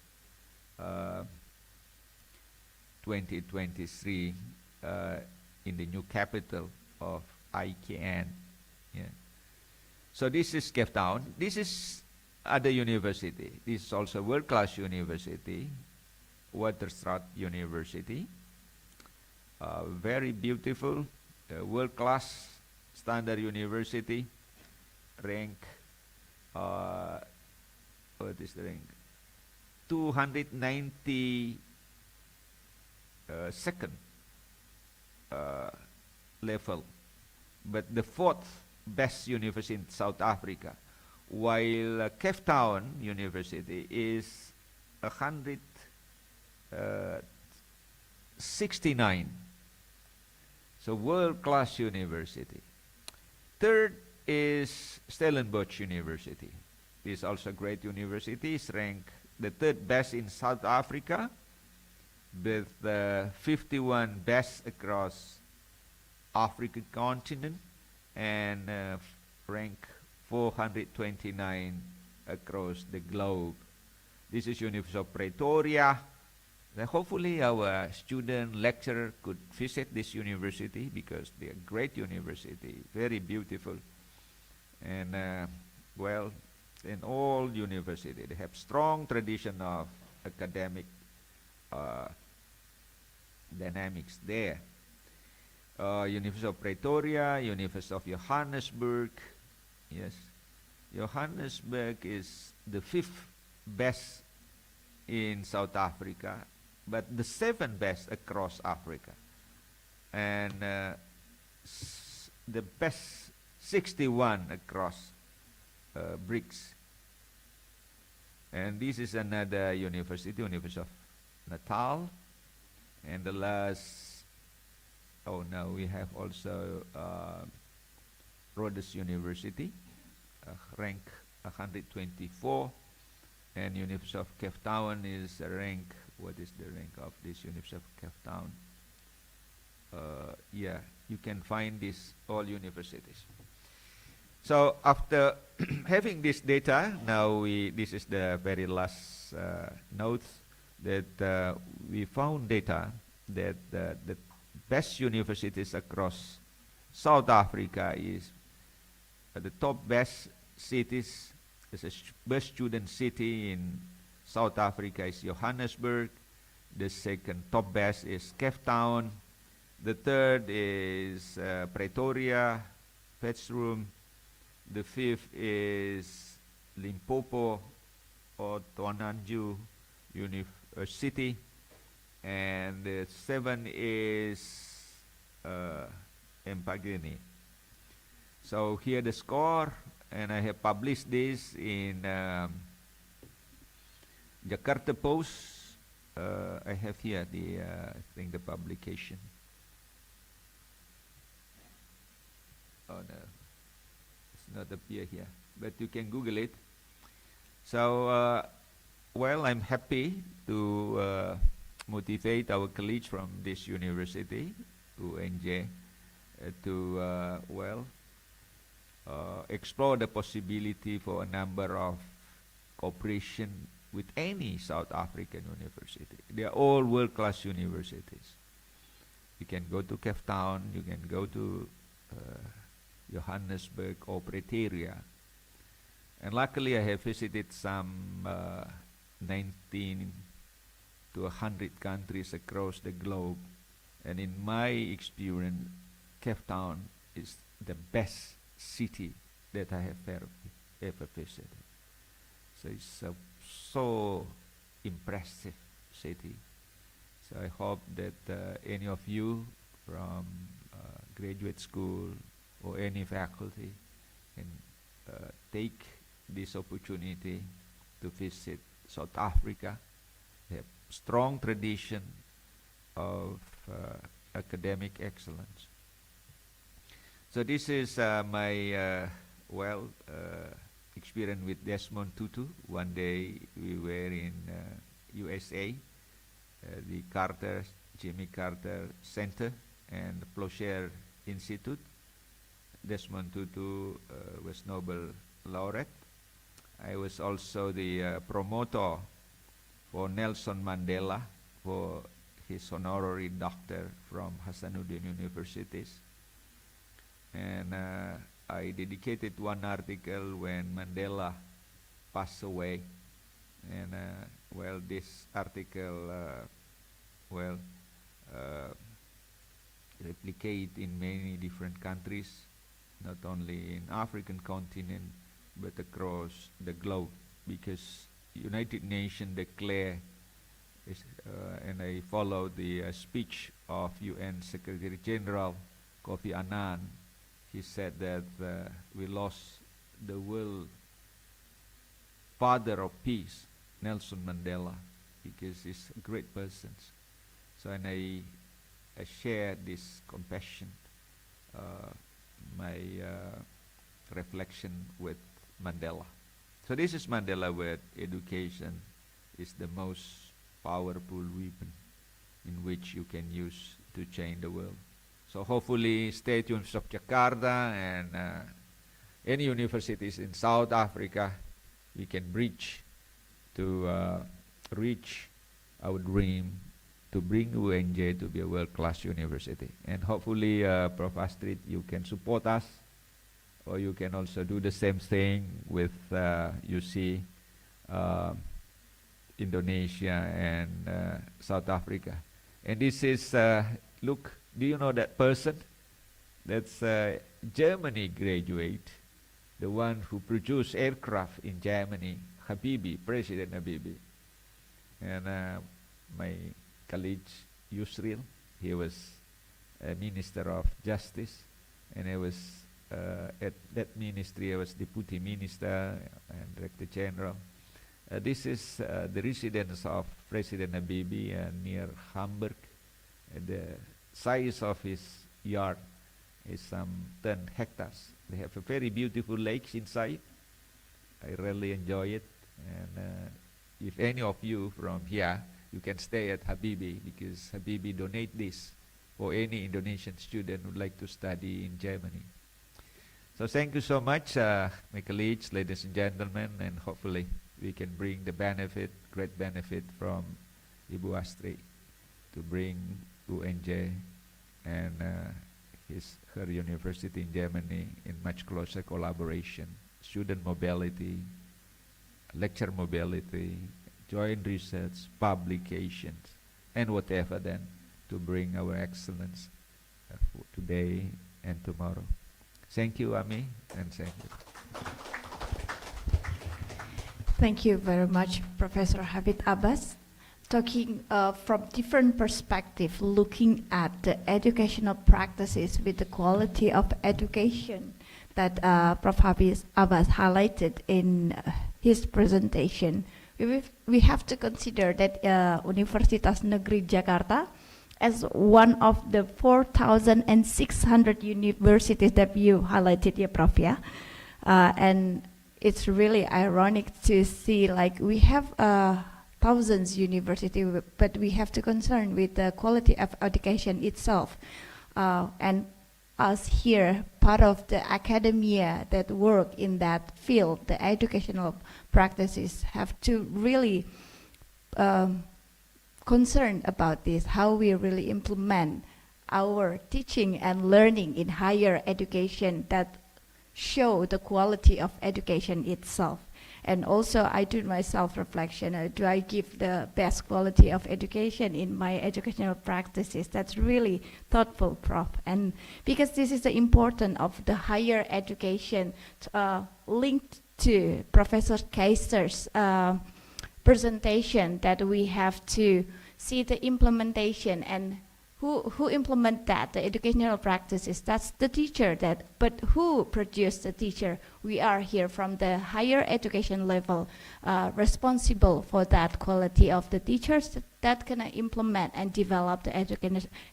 2023 in the new capital of IKN. Yeah. So this is Cape Town. This is other university. This is also world-class university. Waterstraat University, very beautiful, world-class standard university, rank, what is the rank? 292nd level, but the 4th best university in South Africa, while Cape Town University is 169. So world-class university. 3rd is Stellenbosch University. This is also a great university. It's ranked the 3rd best in South Africa, with 51 best across African continent, and rank 429 across the globe. This is University of Pretoria. Then hopefully our student lecturer could visit this university, because they are great university, very beautiful. And well, in all university, they have strong tradition of academic dynamics there. University of Pretoria, University of Johannesburg. Yes, Johannesburg is the 5th best in South Africa, but the 7th best across Africa, and the best 61 across BRICS. And this is another university, University of Natal. And the last, oh no, we have also Rhodes University, rank 124. And University of Cape Town is a rank, what is the rank of this University of Cape Town? Yeah, you can find this all universities. So after having this data, now this is the very last note, that we found data that the best universities across South Africa is the top best cities. As a best student city in South Africa is Johannesburg. The second top best is Cape Town. The third is Pretoria, Potchefstroom. The 5th is Limpopo or Tonanju University. And the 7th is Empangeni. So here the score, and I have published this in Jakarta Post. I have here the I think the publication. Oh no, it's not appear here, but you can Google it. So well, I'm happy to motivate our colleagues from this university, UNJ, to explore the possibility for a number of cooperation with any South African university. They are all world-class universities. You can go to Cape Town, you can go to Johannesburg or Pretoria. And luckily I have visited some 19 to 100 countries across the globe. And in my experience, Cape Town is the best city that I have ever visited. So it's a so impressive city. So I hope that any of you from graduate school or any faculty can take this opportunity to visit South Africa. They have strong tradition of academic excellence. So this is my experience with Desmond Tutu. One day we were in USA, the Jimmy Carter Center and Plowshare Institute. Desmond Tutu was Nobel laureate. I was also the promoter for Nelson Mandela for his honorary doctor from Hasanuddin Universities. And I dedicated one article when Mandela passed away. And this article replicate in many different countries, not only in African continent, but across the globe, because United Nations declare, and I follow the speech of UN Secretary General Kofi Annan. He said that we lost the world father of peace, Nelson Mandela, because he's a great person. So, and I share this compassion, my reflection with Mandela. So this is Mandela, where education is the most powerful weapon in which you can use to change the world. So hopefully stay tuned for Jakarta and any universities in South Africa, we can reach our dream to bring UNJ to be a world-class university. And hopefully, Prof. Astrid, you can support us, or you can also do the same thing with UC Indonesia and South Africa. And this is, look, do you know that person? That's Germany graduate, the one who produced aircraft in Germany, Habibie, President Habibie. And my colleague Yusril, he was a Minister of Justice, and I was at that ministry, I was Deputy Minister and Director General. This is the residence of President Habibie near Hamburg. The size of his yard is some 10 hectares. They have a very beautiful lakes inside. I really enjoy it. And if any of you from here, you can stay at Habibie, because Habibie donate this for any Indonesian student who would like to study in Germany. So thank you so much, my colleagues, ladies and gentlemen, and hopefully we can bring the benefit, great benefit from Ibu Astrid to bring UNJ and her university in Germany in much closer collaboration, student mobility, lecture mobility, joint research, publications, and whatever then to bring our excellence for today and tomorrow. Thank you, Ami, and thank you. Thank you very much, Professor Hafid Abbas. Talking from different perspective, looking at the educational practices with the quality of education that Prof. Hafid Abbas highlighted in his presentation. We have to consider that Universitas Negeri Jakarta, as one of the 4,600 universities that you highlighted, yeah, Prof. Yeah? And it's really ironic to see like we have thousands university, but we have to concern with the quality of education itself. And us here, part of the academia that work in that field, the educational practices have to really concerned about this, how we really implement our teaching and learning in higher education that show the quality of education itself. And also I do my self-reflection, do I give the best quality of education in my educational practices? That's really thoughtful, Prof. And because this is the importance of the higher education linked to Professor Kaiser's presentation, that we have to see the implementation and who implement that, the educational practices. That's the teacher, but who produced the teacher? We are here from the higher education level responsible for that quality of the teachers that can implement and develop the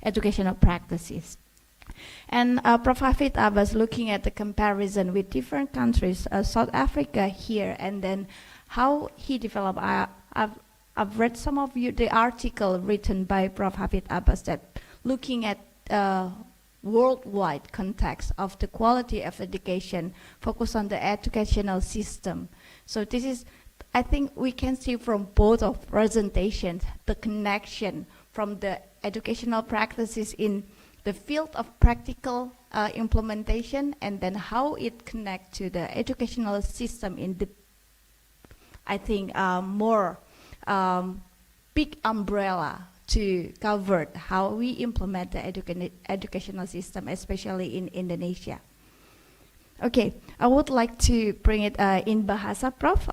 educational practices. And Prof. Hafid Abbas looking at the comparison with different countries, South Africa here, and then how he developed. I've read some of the article written by Prof. Hafid Abbas that looking at worldwide context of the quality of education, focus on the educational system. So this is, I think we can see from both of presentations, the connection from the educational practices in the field of practical implementation, and then how it connects to the educational system in the, I think, more big umbrella to cover how we implement the educational system, especially in Indonesia. Okay, I would like to bring it in bahasa, Prof.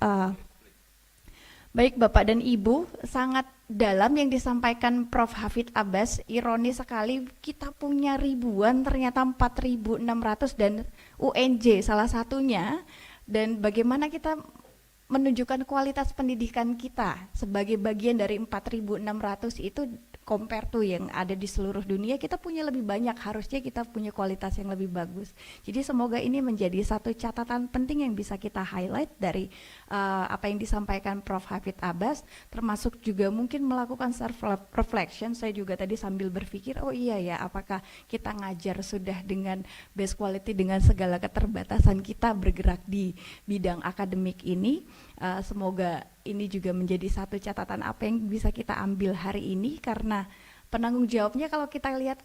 Baik Bapak dan Ibu, sangat dalam yang disampaikan Prof. Hafid Abbas. Ironis sekali, kita punya ribuan, ternyata 4.600 dan UNJ salah satunya. Dan bagaimana kita menunjukkan kualitas pendidikan kita sebagai bagian dari 4.600 itu compare to yang ada di seluruh dunia, kita punya lebih banyak, harusnya kita punya kualitas yang lebih bagus. Jadi semoga ini menjadi satu catatan penting yang bisa kita highlight dari apa yang disampaikan Prof. Hafid Abbas, termasuk juga mungkin melakukan self reflection. Saya juga tadi sambil berpikir, oh iya ya, apakah kita ngajar sudah dengan best quality dengan segala keterbatasan kita bergerak di bidang akademik ini. Semoga ini juga menjadi satu catatan apa yang bisa kita ambil hari ini, karena penanggung jawabnya kalau kita lihat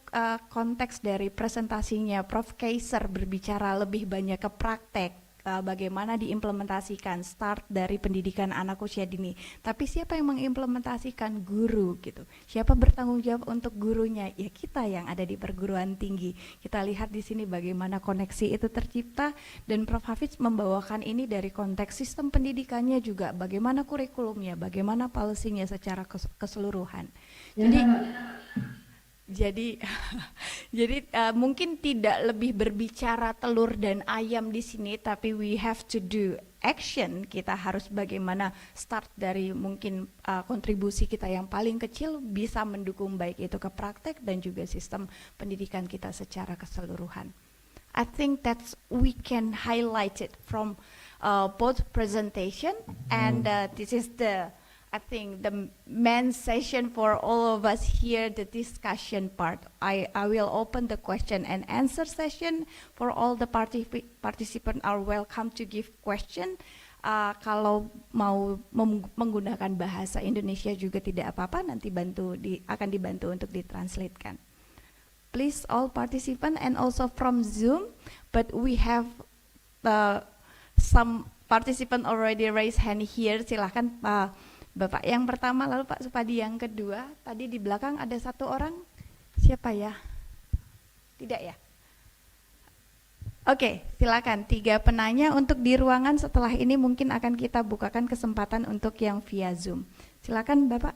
konteks dari presentasinya Prof. Kaiser berbicara lebih banyak ke praktek, bagaimana diimplementasikan start dari pendidikan anak usia dini. Tapi siapa yang mengimplementasikan? Guru gitu. Siapa bertanggung jawab untuk gurunya? Ya kita yang ada di perguruan tinggi. Kita lihat di sini bagaimana koneksi itu tercipta, dan Prof. Hafiz membawakan ini dari konteks sistem pendidikannya juga, bagaimana kurikulumnya, bagaimana policy-nya secara keseluruhan. Jadi mungkin tidak lebih berbicara telur dan ayam di sini, tapi we have to do action. Kita harus bagaimana start dari mungkin kontribusi kita yang paling kecil bisa mendukung baik itu ke praktek dan juga sistem pendidikan kita secara keseluruhan. I think that's we can highlight it from both presentation, and this is the, I think, the main session for all of us here, the discussion part. I will open the question and answer session for all the participants are welcome to give question. Kalau mau menggunakan bahasa Indonesia juga tidak apa-apa, nanti akan dibantu untuk ditranslatekan. Please all participant and also from Zoom, but we have some participant already raise hand here. Silahkan Bapak yang pertama, lalu Pak Supadi yang kedua. Tadi di belakang ada satu orang, siapa ya? Tidak ya? Oke, silakan 3 penanya untuk di ruangan. Setelah ini mungkin akan kita bukakan kesempatan untuk yang via Zoom. Silakan Bapak.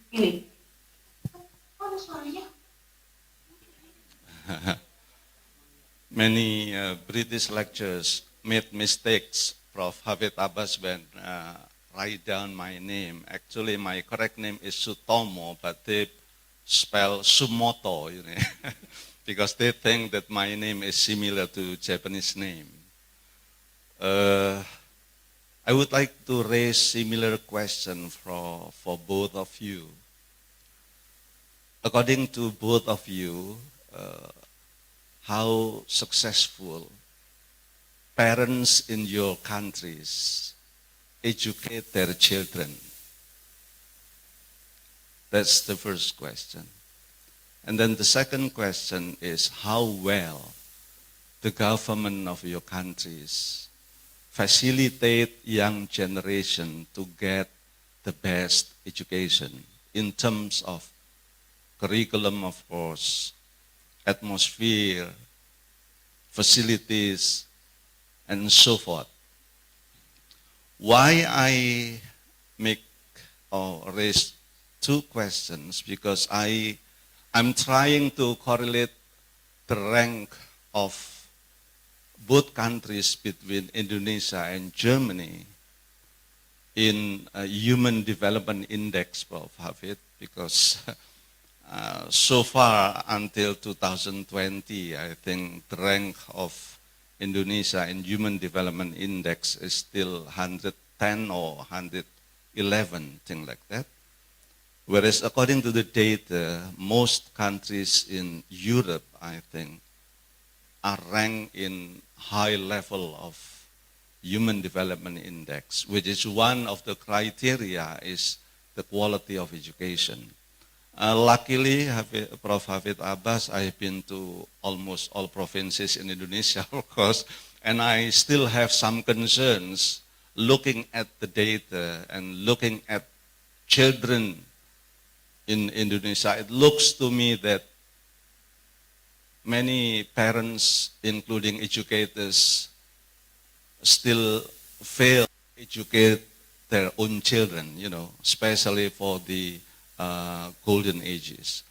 Ini. Mana suaranya? many British lecturers made mistakes, Prof. Hafid Abbas, when write down my name. Actually, my correct name is Sutomo, but they spell Sumoto, you know, because they think that my name is similar to Japanese name. I would like to raise similar question for both of you. According to both of you, how successful parents in your countries educate their children? That's the first question. And then the second question is how well the government of your countries facilitate young generation to get the best education in terms of curriculum, of course, atmosphere, facilities, and so forth. Why I make or raise two questions, because I'm trying to correlate the rank of both countries between Indonesia and Germany in a Human Development Index, Prof. Hafid, because so far until 2020, I think the rank of Indonesia in Human Development Index is still 110 or 111, thing like that. Whereas according to the data, most countries in Europe, I think, are ranked in high level of Human Development Index, which is one of the criteria is the quality of education. Luckily, Prof. Hafid Abbas, I've been to almost all provinces in Indonesia, of course, and I still have some concerns looking at the data and looking at children in Indonesia. It looks to me that many parents, including educators, still fail to educate their own children, you know, especially for the golden ages.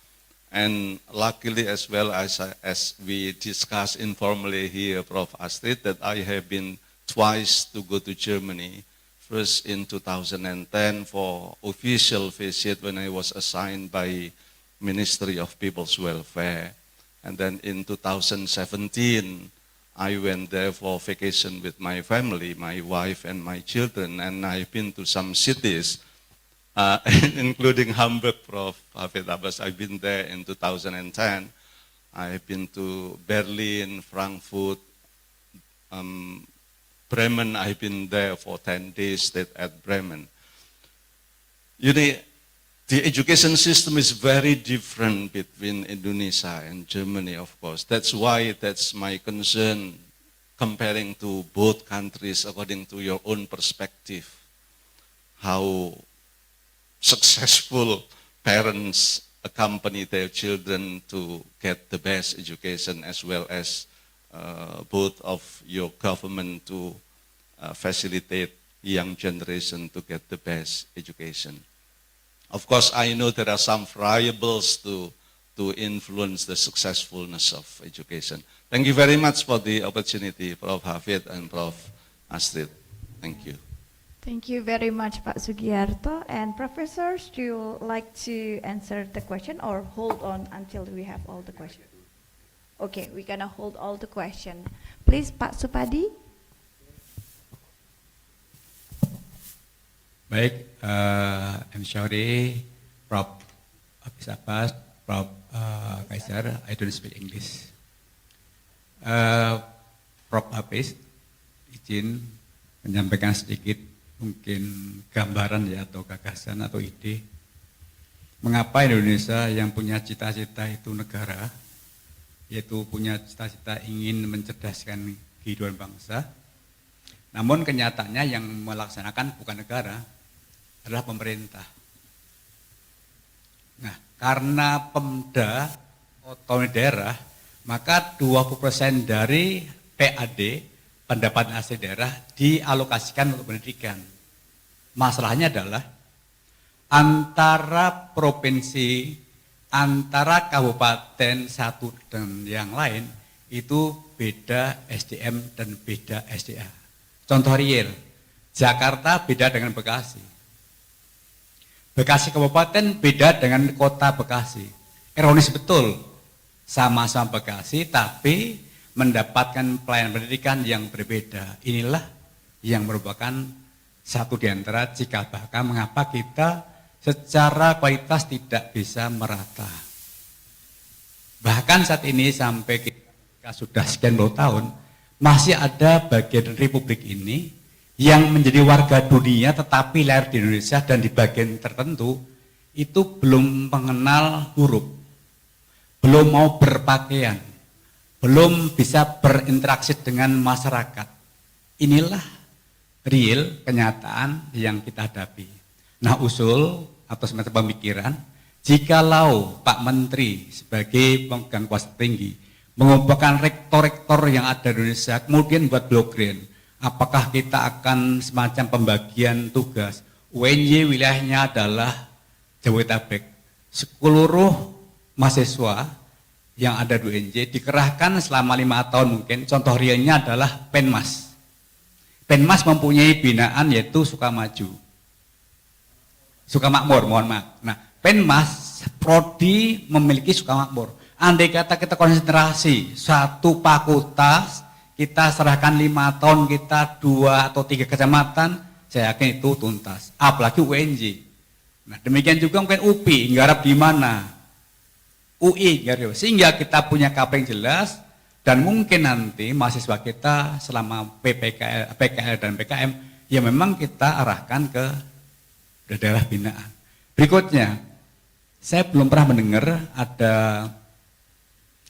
And luckily as well as we discussed informally here, Prof. Astrid, that I have been twice to go to Germany. First in 2010 for official visit when I was assigned by Ministry of People's Welfare. And then in 2017, I went there for vacation with my family, my wife and my children, and I've been to some cities, including Hamburg, Prof. Hafid Abbas. I've been there in 2010. I've been to Berlin, Frankfurt, Bremen. I've been there for 10 days, stayed at Bremen. You know, the education system is very different between Indonesia and Germany, of course. That's why that's my concern comparing to both countries according to your own perspective. How successful parents accompany their children to get the best education, as well as both of your government to facilitate young generation to get the best education. Of course, I know there are some variables to influence the successfulness of education. Thank you very much for the opportunity, Prof. Hafid and Prof. Astrid. Thank you. Thank you very much, Pak Sugiarto. And professors, do you like to answer the question or hold on until we have all the questions? Okay, we're gonna hold all the questions. Please, Pak Supadi. Baik, I'm sorry, Prof. Hafid Abbas, Prof. Kaiser, I don't speak English. Prof. Hafiz, izin menyampaikan sedikit mungkin gambaran ya atau gagasan atau ide. Mengapa Indonesia yang punya cita-cita itu negara, yaitu punya cita-cita ingin mencerdaskan kehidupan bangsa, namun kenyataannya yang melaksanakan bukan negara, adalah pemerintah. Nah, karena Pemda otonomi daerah, maka 20% dari PAD, pendapatan asli daerah, dialokasikan untuk pendidikan. Masalahnya adalah antara provinsi, antara kabupaten satu dan yang lain, itu beda SDM dan beda SDA. Contoh real, Jakarta beda dengan Bekasi. Bekasi Kabupaten beda dengan kota Bekasi. Ironis betul, sama-sama Bekasi tapi mendapatkan pelayanan pendidikan yang berbeda. Inilah yang merupakan satu di antara cikal bakal mengapa kita secara kualitas tidak bisa merata. Bahkan saat ini sampai kita sudah sekian puluh tahun, masih ada bagian Republik ini yang menjadi warga dunia tetapi lahir di Indonesia dan di bagian tertentu itu belum mengenal huruf, belum mau berpakaian, belum bisa berinteraksi dengan masyarakat. Inilah real kenyataan yang kita hadapi. Nah, usul atau semacam pemikiran, jikalau Pak Menteri sebagai pemegang kuasa tinggi mengumpulkan rektor-rektor yang ada di Indonesia, kemudian buat blok grant, apakah kita akan semacam pembagian tugas? UNY wilayahnya adalah Jabodetabek. Seluruh mahasiswa yang ada di UNJ dikerahkan selama 5 tahun mungkin. Contoh realnya adalah Penmas. Penmas mempunyai binaan yaitu Sukamaju. Sukamakmur, mohon maaf. Nah, Penmas, prodi memiliki Sukamakmur. Andai kata kita konsentrasi satu fakultas, kita serahkan 5 tahun, kita 2 atau 3 kecamatan, saya yakin itu tuntas. Apalagi UNJ. Nah, demikian juga mungkin UPI, nggarap di mana? UI, sehingga kita punya KP yang jelas, dan mungkin nanti mahasiswa kita selama PKL dan PKM, ya memang kita arahkan ke daerah binaan. Berikutnya, saya belum pernah mendengar ada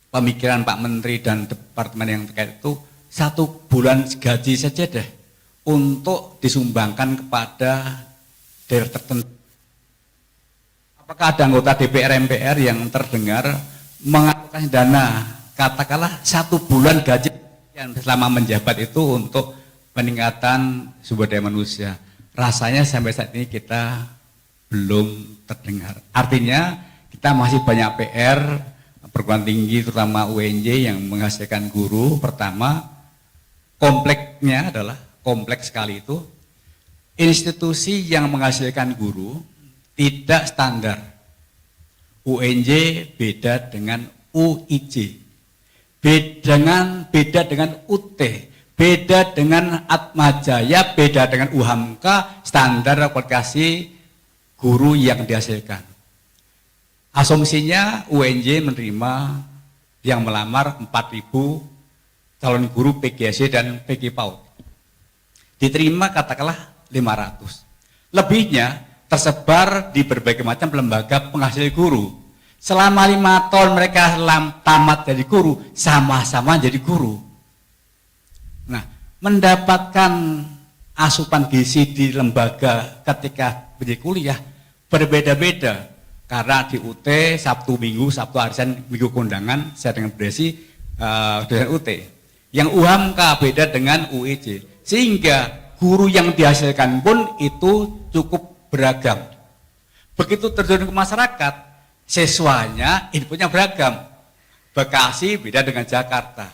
pemikiran Pak Menteri dan Departemen yang terkait itu 1 bulan gaji saja deh untuk disumbangkan kepada daerah tertentu. Apakah ada anggota DPR MPR yang terdengar mengalokasi dana, katakanlah 1 bulan gaji yang selama menjabat itu untuk peningkatan sumber daya manusia? Rasanya sampai saat ini kita belum terdengar. Artinya kita masih banyak PR, perguruan tinggi terutama UNJ yang menghasilkan guru. Pertama, kompleksnya adalah kompleks sekali itu. Institusi yang menghasilkan guru tidak standar. UNJ beda dengan UIJ, beda dengan UT, beda dengan Atmajaya, beda dengan UHAMKA, standar kualifikasi guru yang dihasilkan. Asumsinya UNJ menerima yang melamar 4.000 calon guru PGSD dan PG PAUD. Diterima katakanlah 500. Lebihnya tersebar di berbagai macam lembaga penghasil guru. Selama 5 tahun mereka tamat jadi guru, sama-sama jadi guru. Nah, mendapatkan asupan gizi di lembaga ketika menjadi kuliah berbeda-beda. Karena di UT Sabtu Minggu, Sabtu arisan, Minggu kondangan, saya dengan Bresi dengan UT. Yang UHAMKA beda dengan UIJ. Sehingga guru yang dihasilkan pun itu cukup beragam. Begitu terjun ke masyarakat, siswanya inputnya beragam. Bekasi beda dengan Jakarta.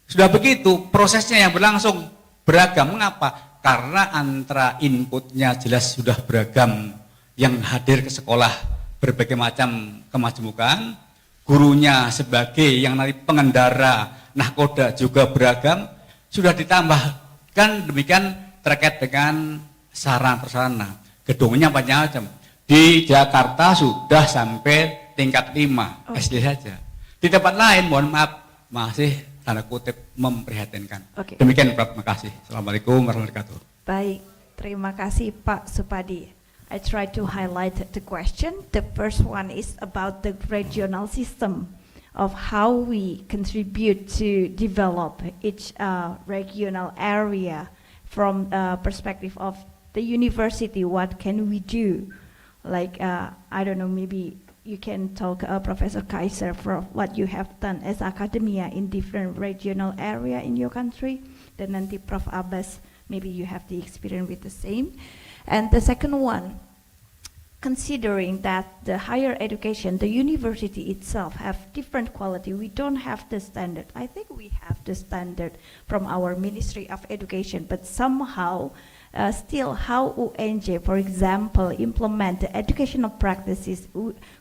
Sudah begitu, prosesnya yang berlangsung beragam. Mengapa? Karena antara inputnya jelas sudah beragam, yang hadir ke sekolah berbagai macam kemajemukan, gurunya sebagai yang nanti pengendara nahkoda juga beragam, sudah ditambahkan demikian terkait dengan sarana-prasarana, gedungnya macam-macam. Di Jakarta sudah sampai tingkat 5 SD saja. Di tempat lain, mohon maaf, masih tanda kutip memprihatinkan. Demikian, Prof. Terima kasih. Assalamualaikum warahmatullahi wabarakatuh. Baik, terima kasih Pak Supadi. I try to highlight the question. The first one is about the regional system of how we contribute to develop each regional area from perspective of the university. What can we do? Like, I don't know, maybe you can talk, Professor Kaiser, for what you have done as academia in different regional area in your country. Dan nanti Prof. Abbas, maybe you have the experience with the same. And the second one, considering that the higher education, the university itself have different quality. We don't have the standard. I think we have the standard from our Ministry of Education, but somehow still how UNJ, for example, implement the educational practices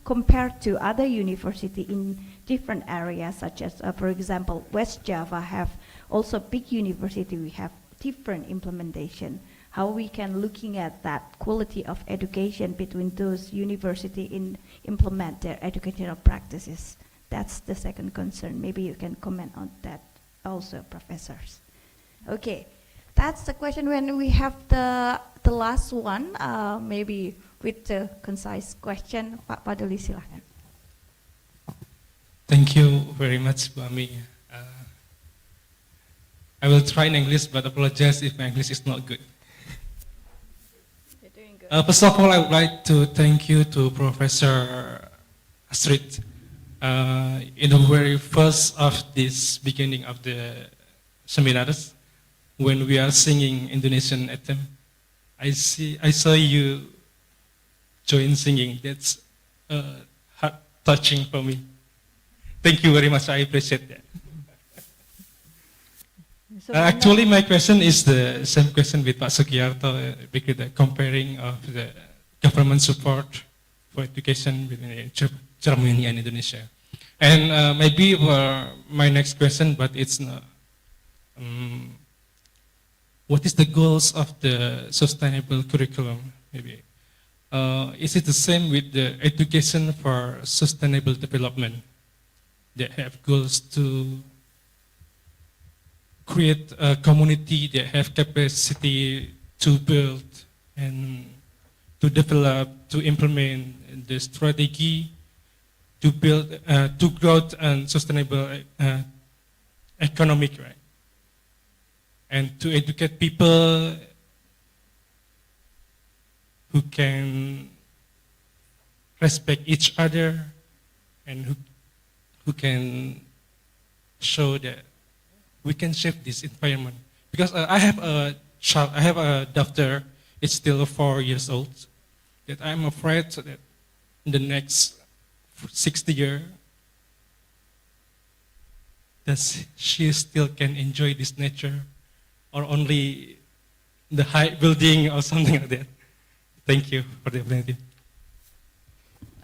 compared to other university in different areas, such as, for example, West Java have also big university, we have different implementation. How we can looking at that quality of education between those university in implement their educational practices. That's the second concern. Maybe you can comment on that also, professors. Okay, that's the question. When we have the last one, maybe with the concise question, Pak Padoli silahkan. Thank you very much, Bu Ami. I will try in English, but apologize if my English is not good. You're doing good. First of all, I would like to thank you to Professor Astrid. In the very first of this beginning of the seminars, when we are singing Indonesian anthem, I saw you join singing. That's heart touching for me. Thank you very much. I appreciate that. So Actually, my question is the same question with Pak Sugiarto, because the comparing of the government support for education between Germany and Indonesia. And maybe for my next question, but it's not. What is the goals of the sustainable curriculum? Maybe is it the same with the education for sustainable development? They have goals to create a community that have capacity to build and to develop, to implement the strategy to build, to growth and sustainable economic, right? And to educate people who can respect each other and who can show that we can shape this environment. Because I have a child, I have a daughter, it's still 4 years old, that I'm afraid that in the next 60 years, that she still can enjoy this nature, or only the high building or something like that. Thank you for the opportunity.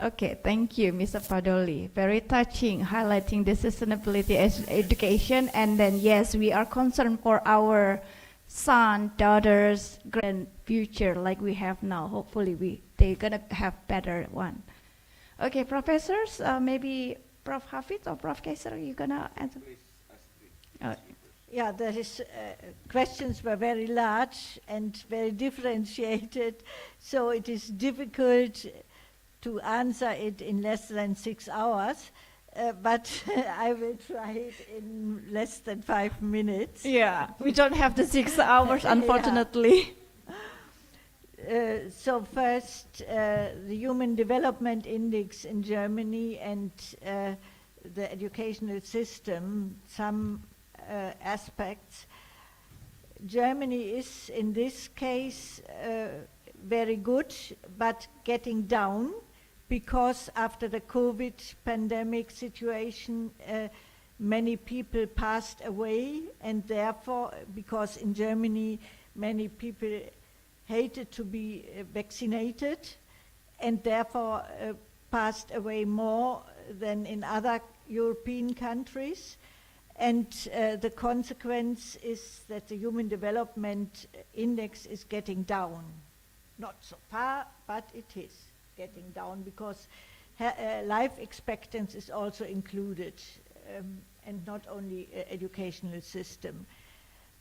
Okay, thank you, Mr. Padoli. Very touching, highlighting the sustainability as education. And then, yes, we are concerned for our son, daughters, grand future like we have now. Hopefully, they're gonna have better one. Okay, professors, maybe Prof. Hafid or Prof. Kaiser, you gonna answer? Yeah, there is, questions were very large and very differentiated, so it is difficult to answer it in less than 6 hours, but I will try it in less than 5 minutes. Yeah, we don't have the 6 hours, unfortunately. So first, the Human Development Index in Germany and the educational system, some aspects. Germany is, in this case, very good, but getting down, because after the COVID pandemic situation, many people passed away, and therefore, because in Germany many people hated to be vaccinated, and therefore passed away more than in other European countries. And the consequence is that the Human Development Index is getting down. Not so far, but it is getting down, because life expectancy is also included, and not only educational system.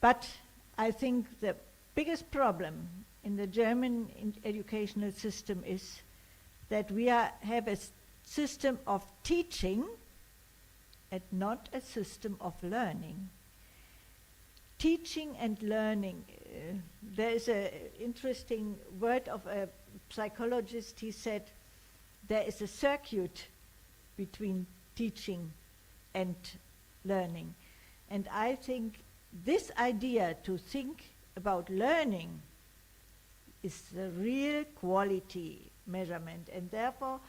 But I think the biggest problem in the German educational system is that we have a system of teaching and not a system of learning. Teaching and learning. There is an interesting word of a psychologist. He said there is a circuit between teaching and learning. And I think this idea to think about learning is the real quality measurement. And therefore,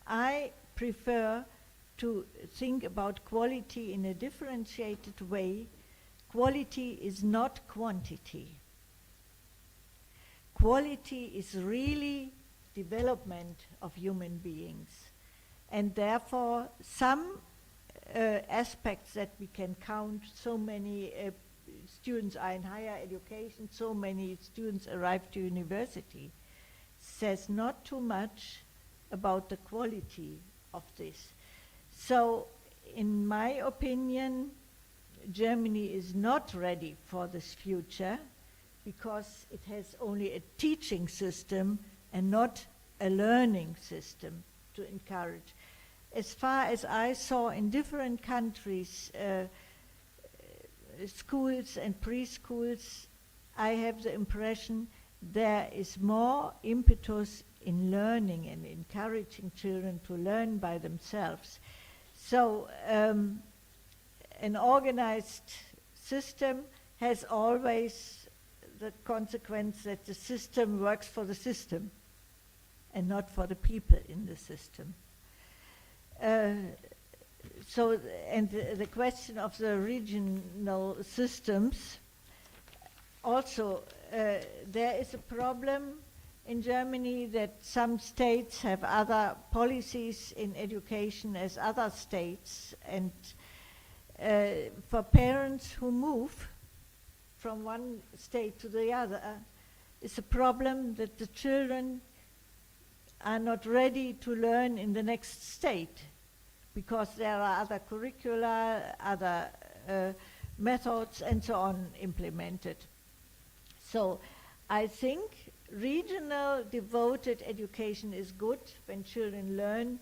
I prefer to think about quality in a differentiated way. Quality is not quantity. Quality is really development of human beings. And therefore, some aspects that we can count, so many students are in higher education, so many students arrive to university, says not too much about the quality of this. So, in my opinion, Germany is not ready for this future because it has only a teaching system and not a learning system to encourage. As far as I saw in different countries, schools and preschools, I have the impression there is more impetus in learning and encouraging children to learn by themselves. So an organized system has always the consequence that the system works for the system and not for the people in the system. So, and the question of the regional systems, also there is a problem in Germany that some states have other policies in education as other states, and for parents who move from one state to the other, it's a problem that the children are not ready to learn in the next state because there are other curricula, other methods and so on implemented. So I think regional devoted education is good when children learn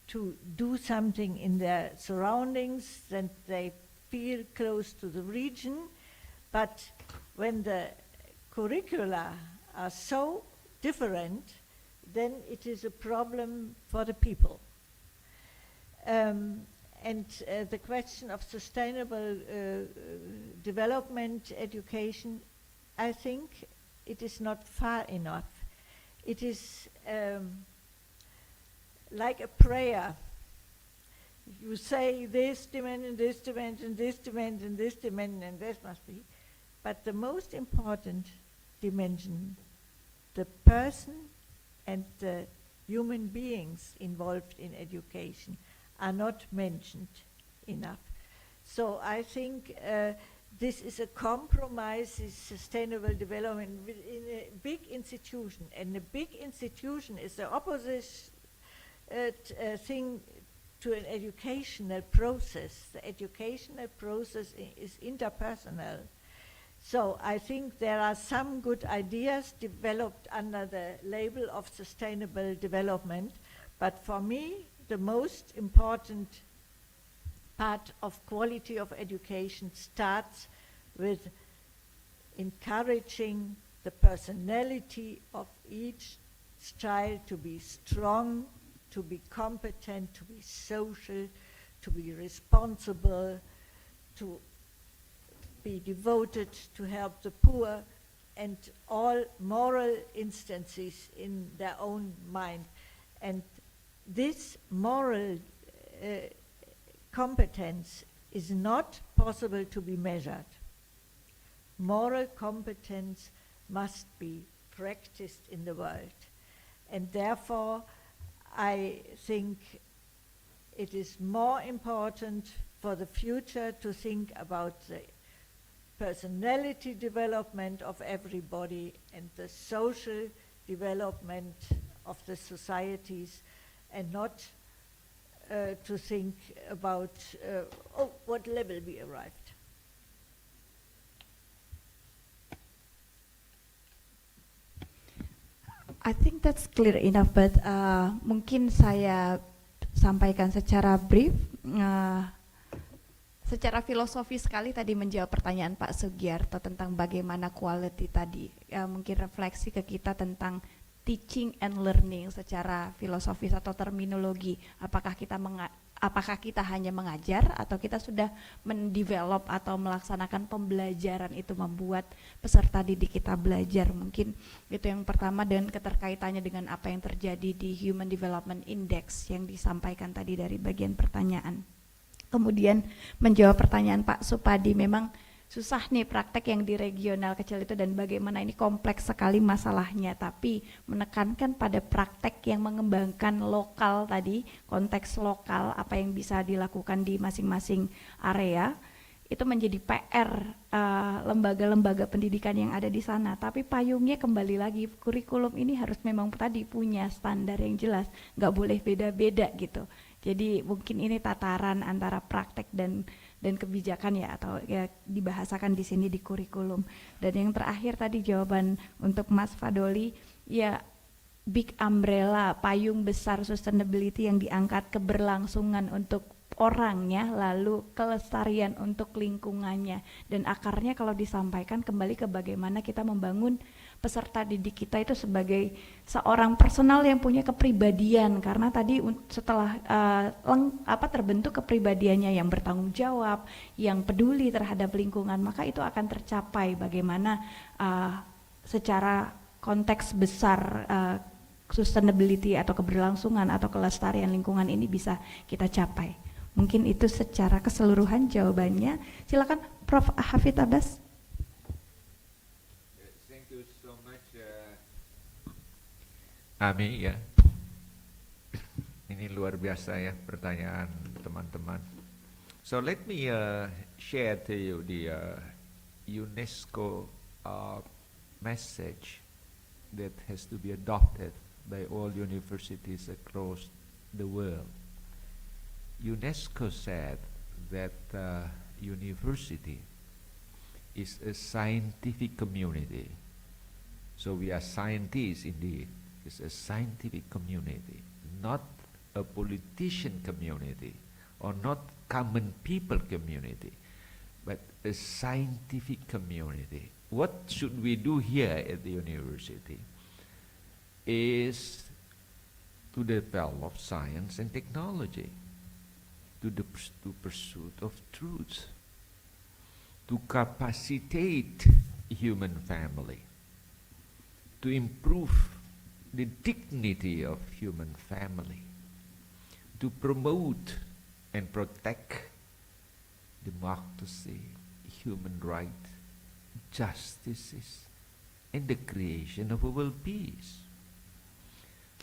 to do something in their surroundings, then they feel close to the region. But when the curricula are so different, then it is a problem for the people. And the question of sustainable development education, I think it is not far enough. It is like a prayer. You say this dimension, this dimension, this dimension, this dimension, and this must be. But the most important dimension, the person and the human beings involved in education are not mentioned enough. So I think this is a compromise, is sustainable development within a big institution. And a big institution is the opposite thing to an educational process. The educational process is interpersonal. So I think there are some good ideas developed under the label of sustainable development, but for me, the most important part of quality of education starts with encouraging the personality of each child to be strong, to be competent, to be social, to be responsible, to be devoted to help the poor, and all moral instances in their own mind. And this moral competence is not possible to be measured. Moral competence must be practiced in the world. And therefore, I think it is more important for the future to think about the personality development of everybody and the social development of the societies, and not to think about what level we arrived. I think that's clear enough, but mungkin saya sampaikan secara brief, secara filosofi sekali tadi menjawab pertanyaan Pak Sugiarto tentang bagaimana quality tadi, mungkin refleksi ke kita tentang teaching and learning secara filosofis atau terminologi. Apakah kita apakah kita hanya mengajar atau kita sudah mendevelop atau melaksanakan pembelajaran itu, membuat peserta didik kita belajar. Mungkin itu yang pertama, dan keterkaitannya dengan apa yang terjadi di Human Development Index yang disampaikan tadi dari bagian pertanyaan. Kemudian menjawab pertanyaan Pak Supadi, memang susah nih praktek yang di regional kecil itu dan bagaimana ini kompleks sekali masalahnya, tapi menekankan pada praktek yang mengembangkan lokal tadi, konteks lokal, apa yang bisa dilakukan di masing-masing area, itu menjadi PR lembaga-lembaga pendidikan yang ada di sana. Tapi payungnya kembali lagi, kurikulum ini harus memang tadi punya standar yang jelas, nggak boleh beda-beda gitu. Jadi mungkin ini tataran antara praktek dan kebijakan ya, atau ya dibahasakan di sini di kurikulum. Dan yang terakhir tadi jawaban untuk Mas Fadoli, ya big umbrella, payung besar sustainability yang diangkat, keberlangsungan untuk orangnya, lalu kelestarian untuk lingkungannya, dan akarnya kalau disampaikan kembali ke bagaimana kita membangun peserta didik kita itu sebagai seorang personal yang punya kepribadian, karena tadi setelah terbentuk kepribadiannya yang bertanggung jawab, yang peduli terhadap lingkungan, maka itu akan tercapai bagaimana secara konteks besar sustainability atau keberlangsungan atau kelestarian lingkungan ini bisa kita capai. Mungkin itu secara keseluruhan jawabannya. Silakan Prof. Hafid Abbas. Thank you so much, Ami ya. Ini luar biasa ya pertanyaan teman-teman. So let me share to you the UNESCO message that has to be adopted by all universities across the world. UNESCO said that university is a scientific community. So we are scientists indeed. It's a scientific community, not a politician community or not common people community, but a scientific community. What should we do here at the university is to develop science and technology, to the pursuit of truth, to capacitate human family, to improve the dignity of human family, to promote and protect democracy, human rights, justices, and the creation of a world peace.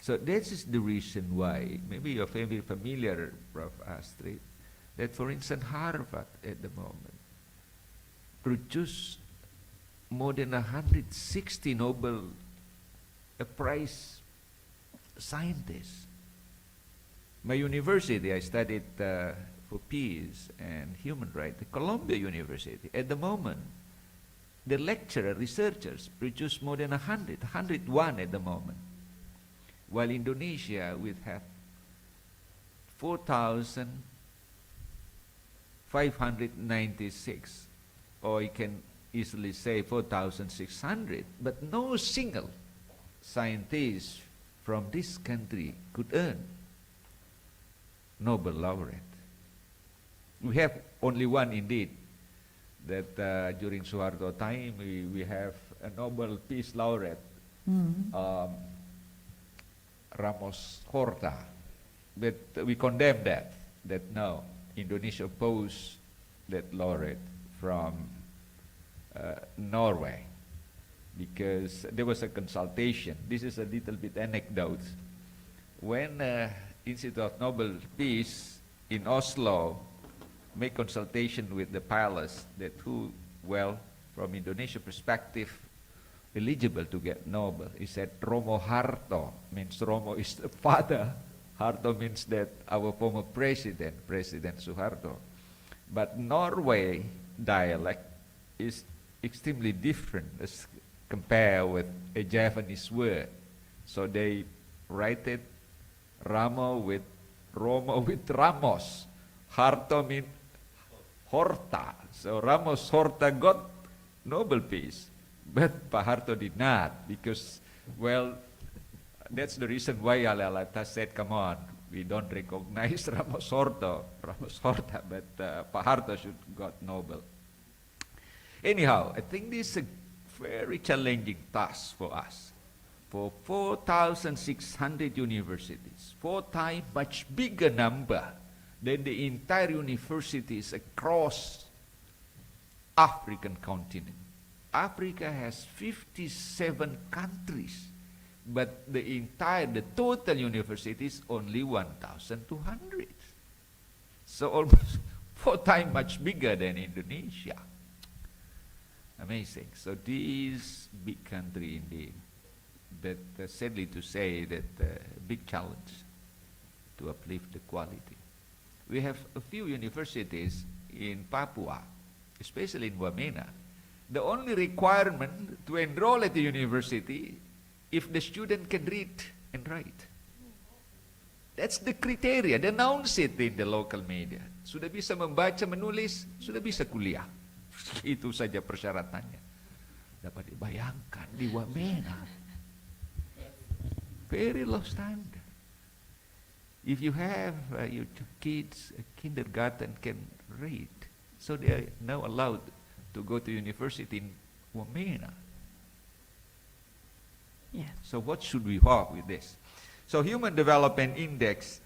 So this is the reason why, maybe you're very familiar, Prof. Astrid, that for instance Harvard at the moment produced more than 160 Nobel Prize scientists. My university, I studied for peace and human rights, the Columbia University. At the moment, the lecturer, researchers produce more than 101 at the moment. While Indonesia will have 4,596, or you can easily say 4,600, but no single scientist from this country could earn Nobel laureate. We have only one indeed, that during Suharto time we have a Nobel Peace laureate, Ramos Horta, but we condemn that no, Indonesia opposed that laureate from Norway, because there was a consultation. This is a little bit anecdote. When Institute of Nobel Peace in Oslo make consultation with the pilots that who, well, from Indonesia perspective, eligible to get Nobel. He said Romo Harto, means Romo is the father. Harto means that our former president, President Suharto. But Norway dialect is extremely different as compared with a Japanese word. So they write it Romo with Ramos. Harto means Horta. So Ramos Horta got Nobel Peace. But Pak Harto did not, because, well, that's the reason why Alalata said, come on, We don't recognize Ramos Horta, but Pak Harto should got Nobel. Anyhow, I think this is a very challenging task for us. For 4,600 universities, 4 times much bigger number than the entire universities across African continent. Africa has 57 countries, but the total universities only 1,200. So almost 4 times much bigger than Indonesia. Amazing. So this big country indeed, but sadly to say that big challenge to uplift the quality. We have a few universities in Papua, especially in Wamena. The only requirement to enroll at the university if the student can read and write. That's the criteria. They announce it in the local media. Sudah bisa membaca, menulis, sudah bisa kuliah. Itu saja persyaratannya. Dapat dibayangkan di Wamena. Very low standard. If you have your kids, kindergarten can read, so they are now allowed to go to university in Wamena. Yes. So what should we hope with this? So Human Development Index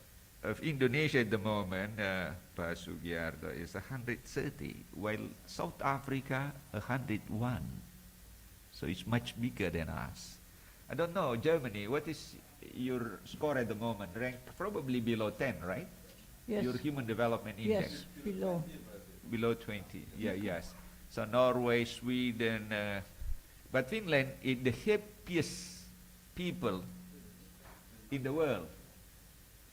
of Indonesia at the moment, Pak Sugiarto, is 130, while South Africa 101. So it's much bigger than us. I don't know, Germany, what is your score at the moment? Ranked probably below 10, right? Yes. Your Human Development Index. Yes, below. Below 20, yeah, yes. So Norway, Sweden, but Finland is the happiest people in the world.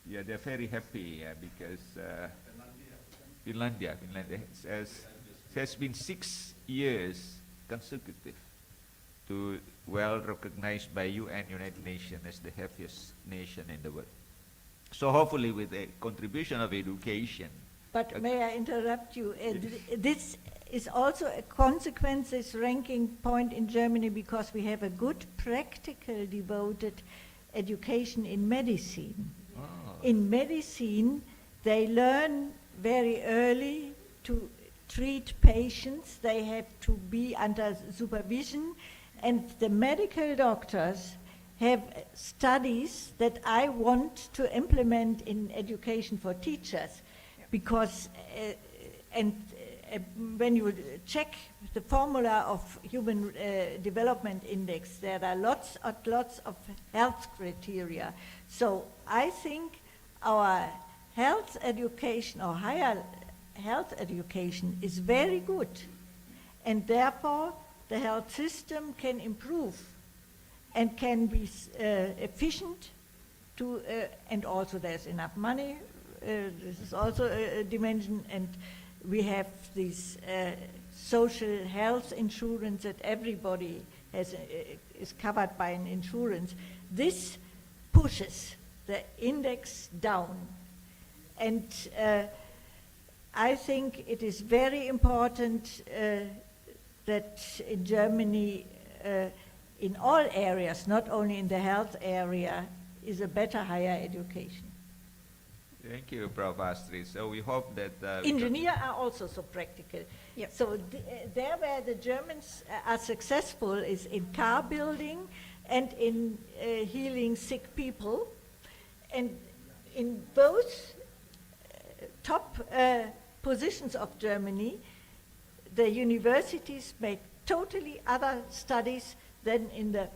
Yeah, they're very happy because Finlandia has been 6 years consecutive to well recognized by UN, United Nations as the happiest nation in the world. So hopefully with the contribution of education. But may I interrupt you? This is also a consequence, this ranking point in Germany, because we have a good practical devoted education in medicine. Oh. In medicine, they learn very early to treat patients. They have to be under supervision, and the medical doctors have studies that I want to implement in education for teachers, because when you check the formula of Human Development Index, there are lots of health criteria. So I think our health education or higher health education is very good, and therefore the health system can improve and can be efficient to, and also there's enough money. This is also a dimension, and we have this social health insurance that everybody has, is covered by an insurance. This pushes the index down, and I think it is very important that in Germany, in all areas, not only in the health area, is a better higher education. Thank you, Prof. Astrid. So we hope that Engineers are also so practical. Yep. So there where the Germans are successful is in car building and in healing sick people. And in both top positions of Germany, the universities make totally other studies than in the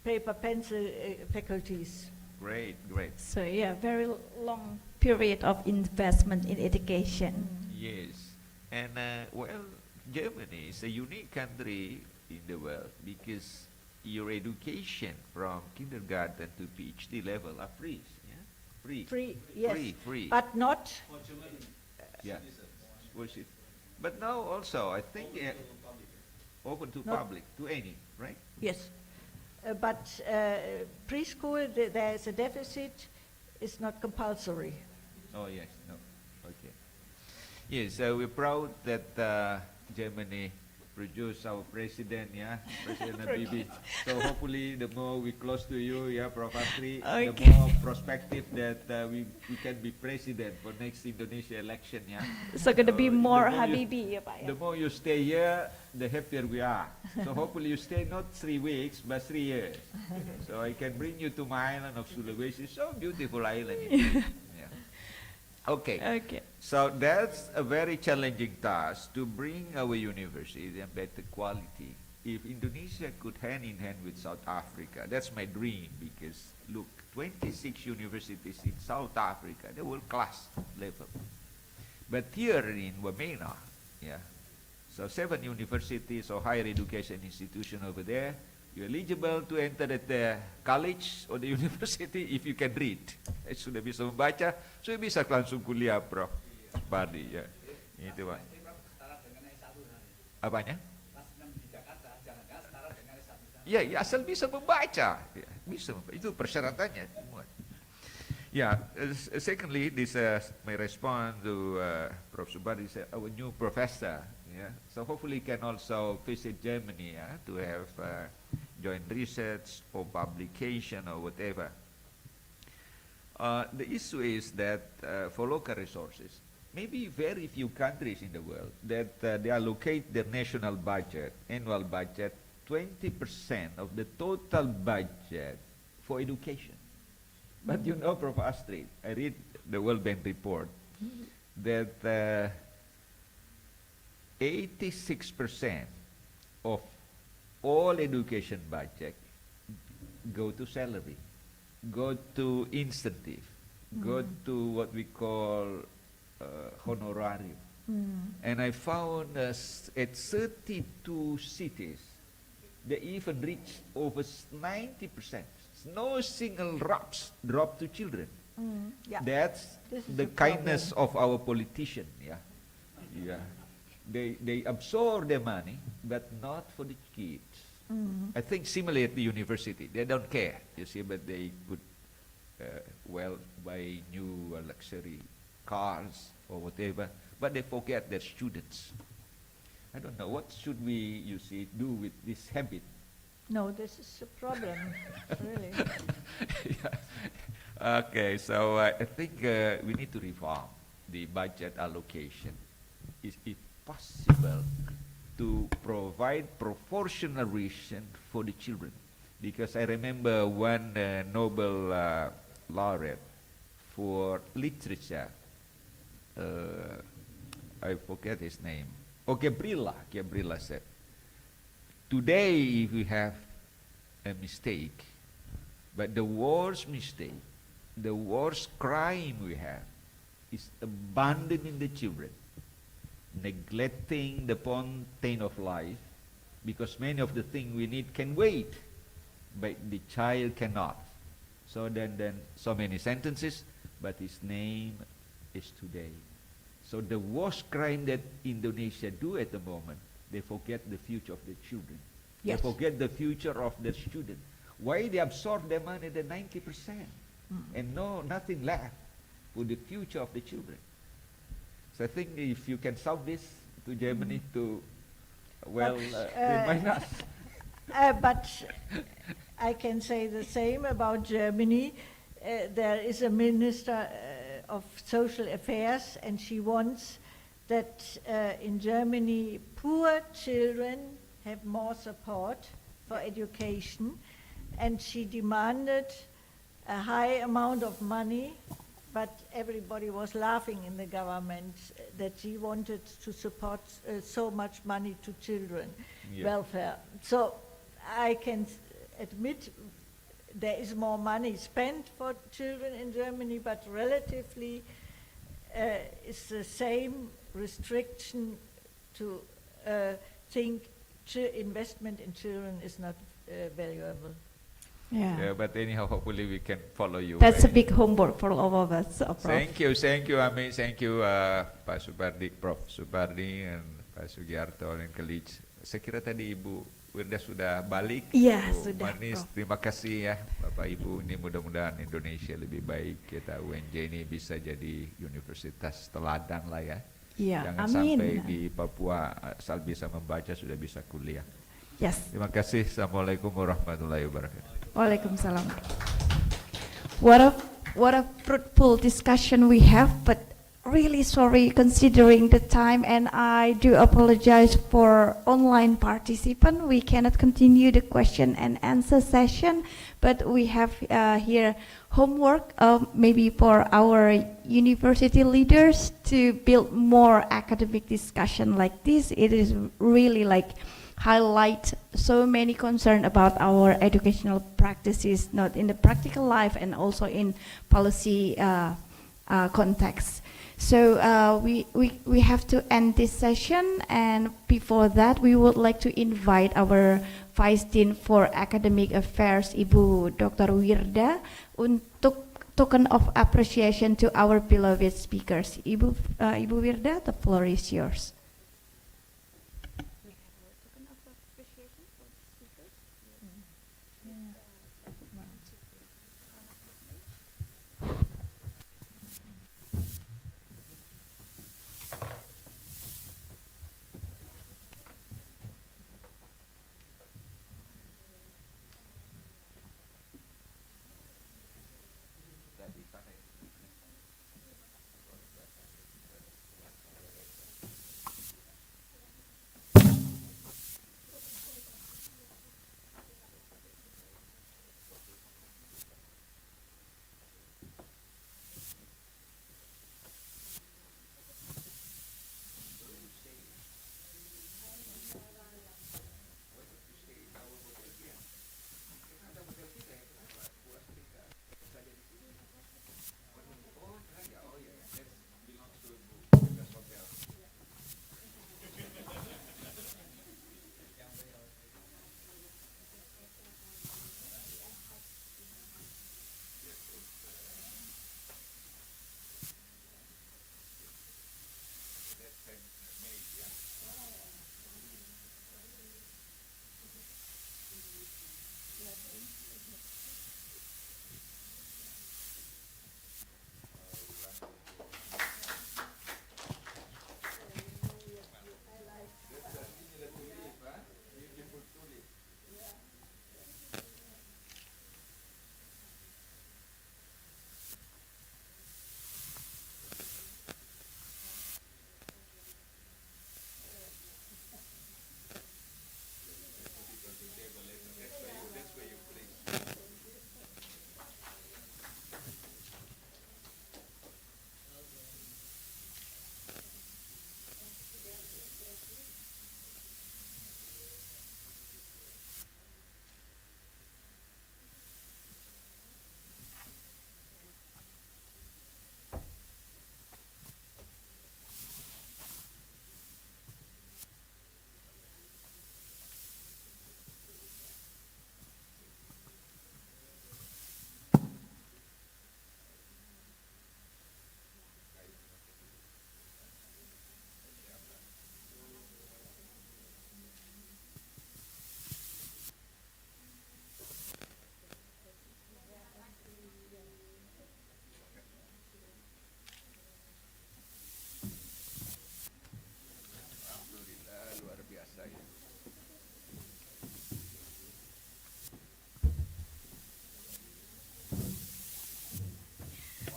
paper pencil faculties. great, great. So yeah, very long period of investment in education. Yes, and well, Germany is a unique country in the world because your education from kindergarten to PhD level are free. Yeah, free. Free, yes. Free. But not, Yeah. Worship. But now also, I think open to Not- public, to any, right? yes. But preschool, there is a deficit, it's not compulsory. Oh yes, no, okay. Yes, we're proud that Germany produce our president, yeah, President Habibie. So hopefully, the more we close to you, yeah, Prof. Astri, the more prospective that we can be president for next Indonesia election, yeah. So gonna be more the more Habibie, ya Pak ya? The more you stay here, the happier we are. So hopefully you stay not 3 weeks, but 3 years. So I can bring you to my island of Sulawesi, so beautiful island. Yeah. Okay. Okay. So that's a very challenging task to bring our university and better quality. If Indonesia could hand in hand with South Africa, that's my dream, because look, 26 universities in South Africa, they're world class level. But here in Wamena, yeah, so 7 universities or higher education institution over there, you're eligible to enter at the college or the university if you can read. Sudah bisa membaca, sudah bisa langsung kuliah, Prof. Pardi, ya. Itu, Pak. Apanya? Ya, ya, asal bisa membaca. Ya, bisa, itu persyaratannya. Yeah, secondly, this may respond to Prof. Subadi, our new professor. Yeah, so hopefully can also visit Germany, yeah, to have joint research or publication or whatever. The issue is that for local resources, maybe very few countries in the world that they allocate their national budget, annual budget, 20% of the total budget for education. But you know, Prof. Astrid, I read the World Bank report that 86% of all education budget go to salary, go to incentive, go to what we call honorarium. And I found at 32 cities, they even reach over 90%. No single drop to children. Yeah. That's This is the a kindness of our politician. Yeah, yeah. They absorb the money, but not for the kids. I think similarly at the university, they don't care. You see, but they could well buy new luxury cars or whatever, but they forget their students. I don't know, what should we, you see, do with this habit? No, this is a problem, really. Yeah. Okay, so I think we need to reform the budget allocation. Is it possible to provide proportional ration for the children? Because I remember one Nobel laureate for literature, I forget his name. Oh, Gabriela said, today if we have a mistake, but the worst mistake, the worst crime we have is abandoning the children, neglecting the fountain of life, because many of the things we need can wait, but the child cannot. So then so many sentences, but his name is today. So the worst crime that Indonesia do at the moment, they forget the future of the children. Yes. They forget the future of the student. Why they absorb their money, the 90%, and nothing left for the future of the children. So I think if you can solve this to Germany to, well, remind us. But I can say the same about Germany. There is a minister of social affairs, and she wants that in Germany poor children have more support for education, and she demanded a high amount of money, but everybody was laughing in the government that she wanted to support so much money to children welfare. So I can admit there is more money spent for children in Germany, but relatively it's the same restriction to think investment in children is not valuable. Yeah, but anyhow, hopefully we can follow you. That's a big homework for all of us. Prof. Thank you, Ami. Thank you, Pak Supardi, Prof. Supardi, and Pak Sugiarto dan Kelij. Saya kira tadi Ibu Wirda sudah balik. Iya, Bu sudah, Manis, Prof. terima kasih ya Bapak Ibu. Ini mudah-mudahan Indonesia lebih baik. Kita UNJ ini bisa jadi universitas teladan lah ya. Ya, Jangan amin. sampai di Papua asal bisa membaca sudah bisa kuliah. Yes. Terima kasih. Assalamualaikum warahmatullahi wabarakatuh. Waalaikumsalam. What a fruitful discussion we have, but really sorry considering the time, and I do apologize for online participant. We cannot continue the question and answer session, but we have here homework maybe for our university leaders to build more academic discussion like this. It is really like highlight so many concern about our educational practices, not in the practical life and also in policy context. So we have to end this session, and before that we would like to invite our Vice Dean for Academic Affairs, Ibu Dr. Wirda, untuk token of appreciation to our beloved speakers. Ibu Wirda, the floor is yours.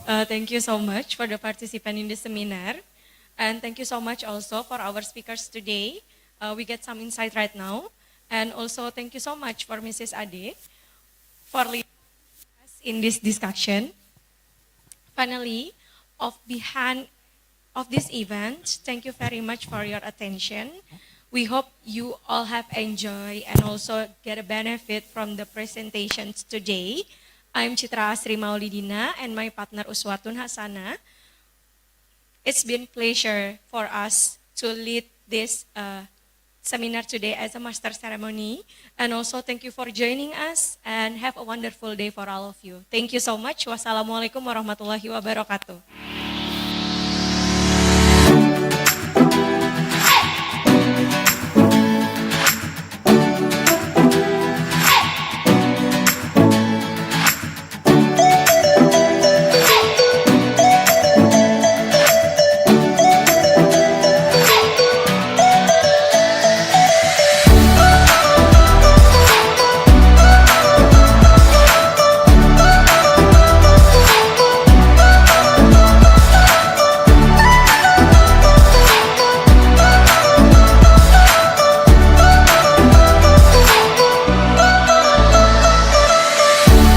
Thank you so much for the participant in the seminar. And thank you so much also for our speakers today. We get some insight right now. And also thank you so much for Mrs. Ade for leading us in this discussion. Finally, behind of this event, thank you very much for your attention. We hope you all have enjoyed and also get a benefit from the presentations today. I'm Citra Asri Maulidina and my partner Uswatun Hasana. It's been a pleasure for us to lead this seminar today as a master ceremony. And also thank you for joining us and have a wonderful day for all of you. Thank you so much. Wassalamualaikum warahmatullahi wabarakatuh.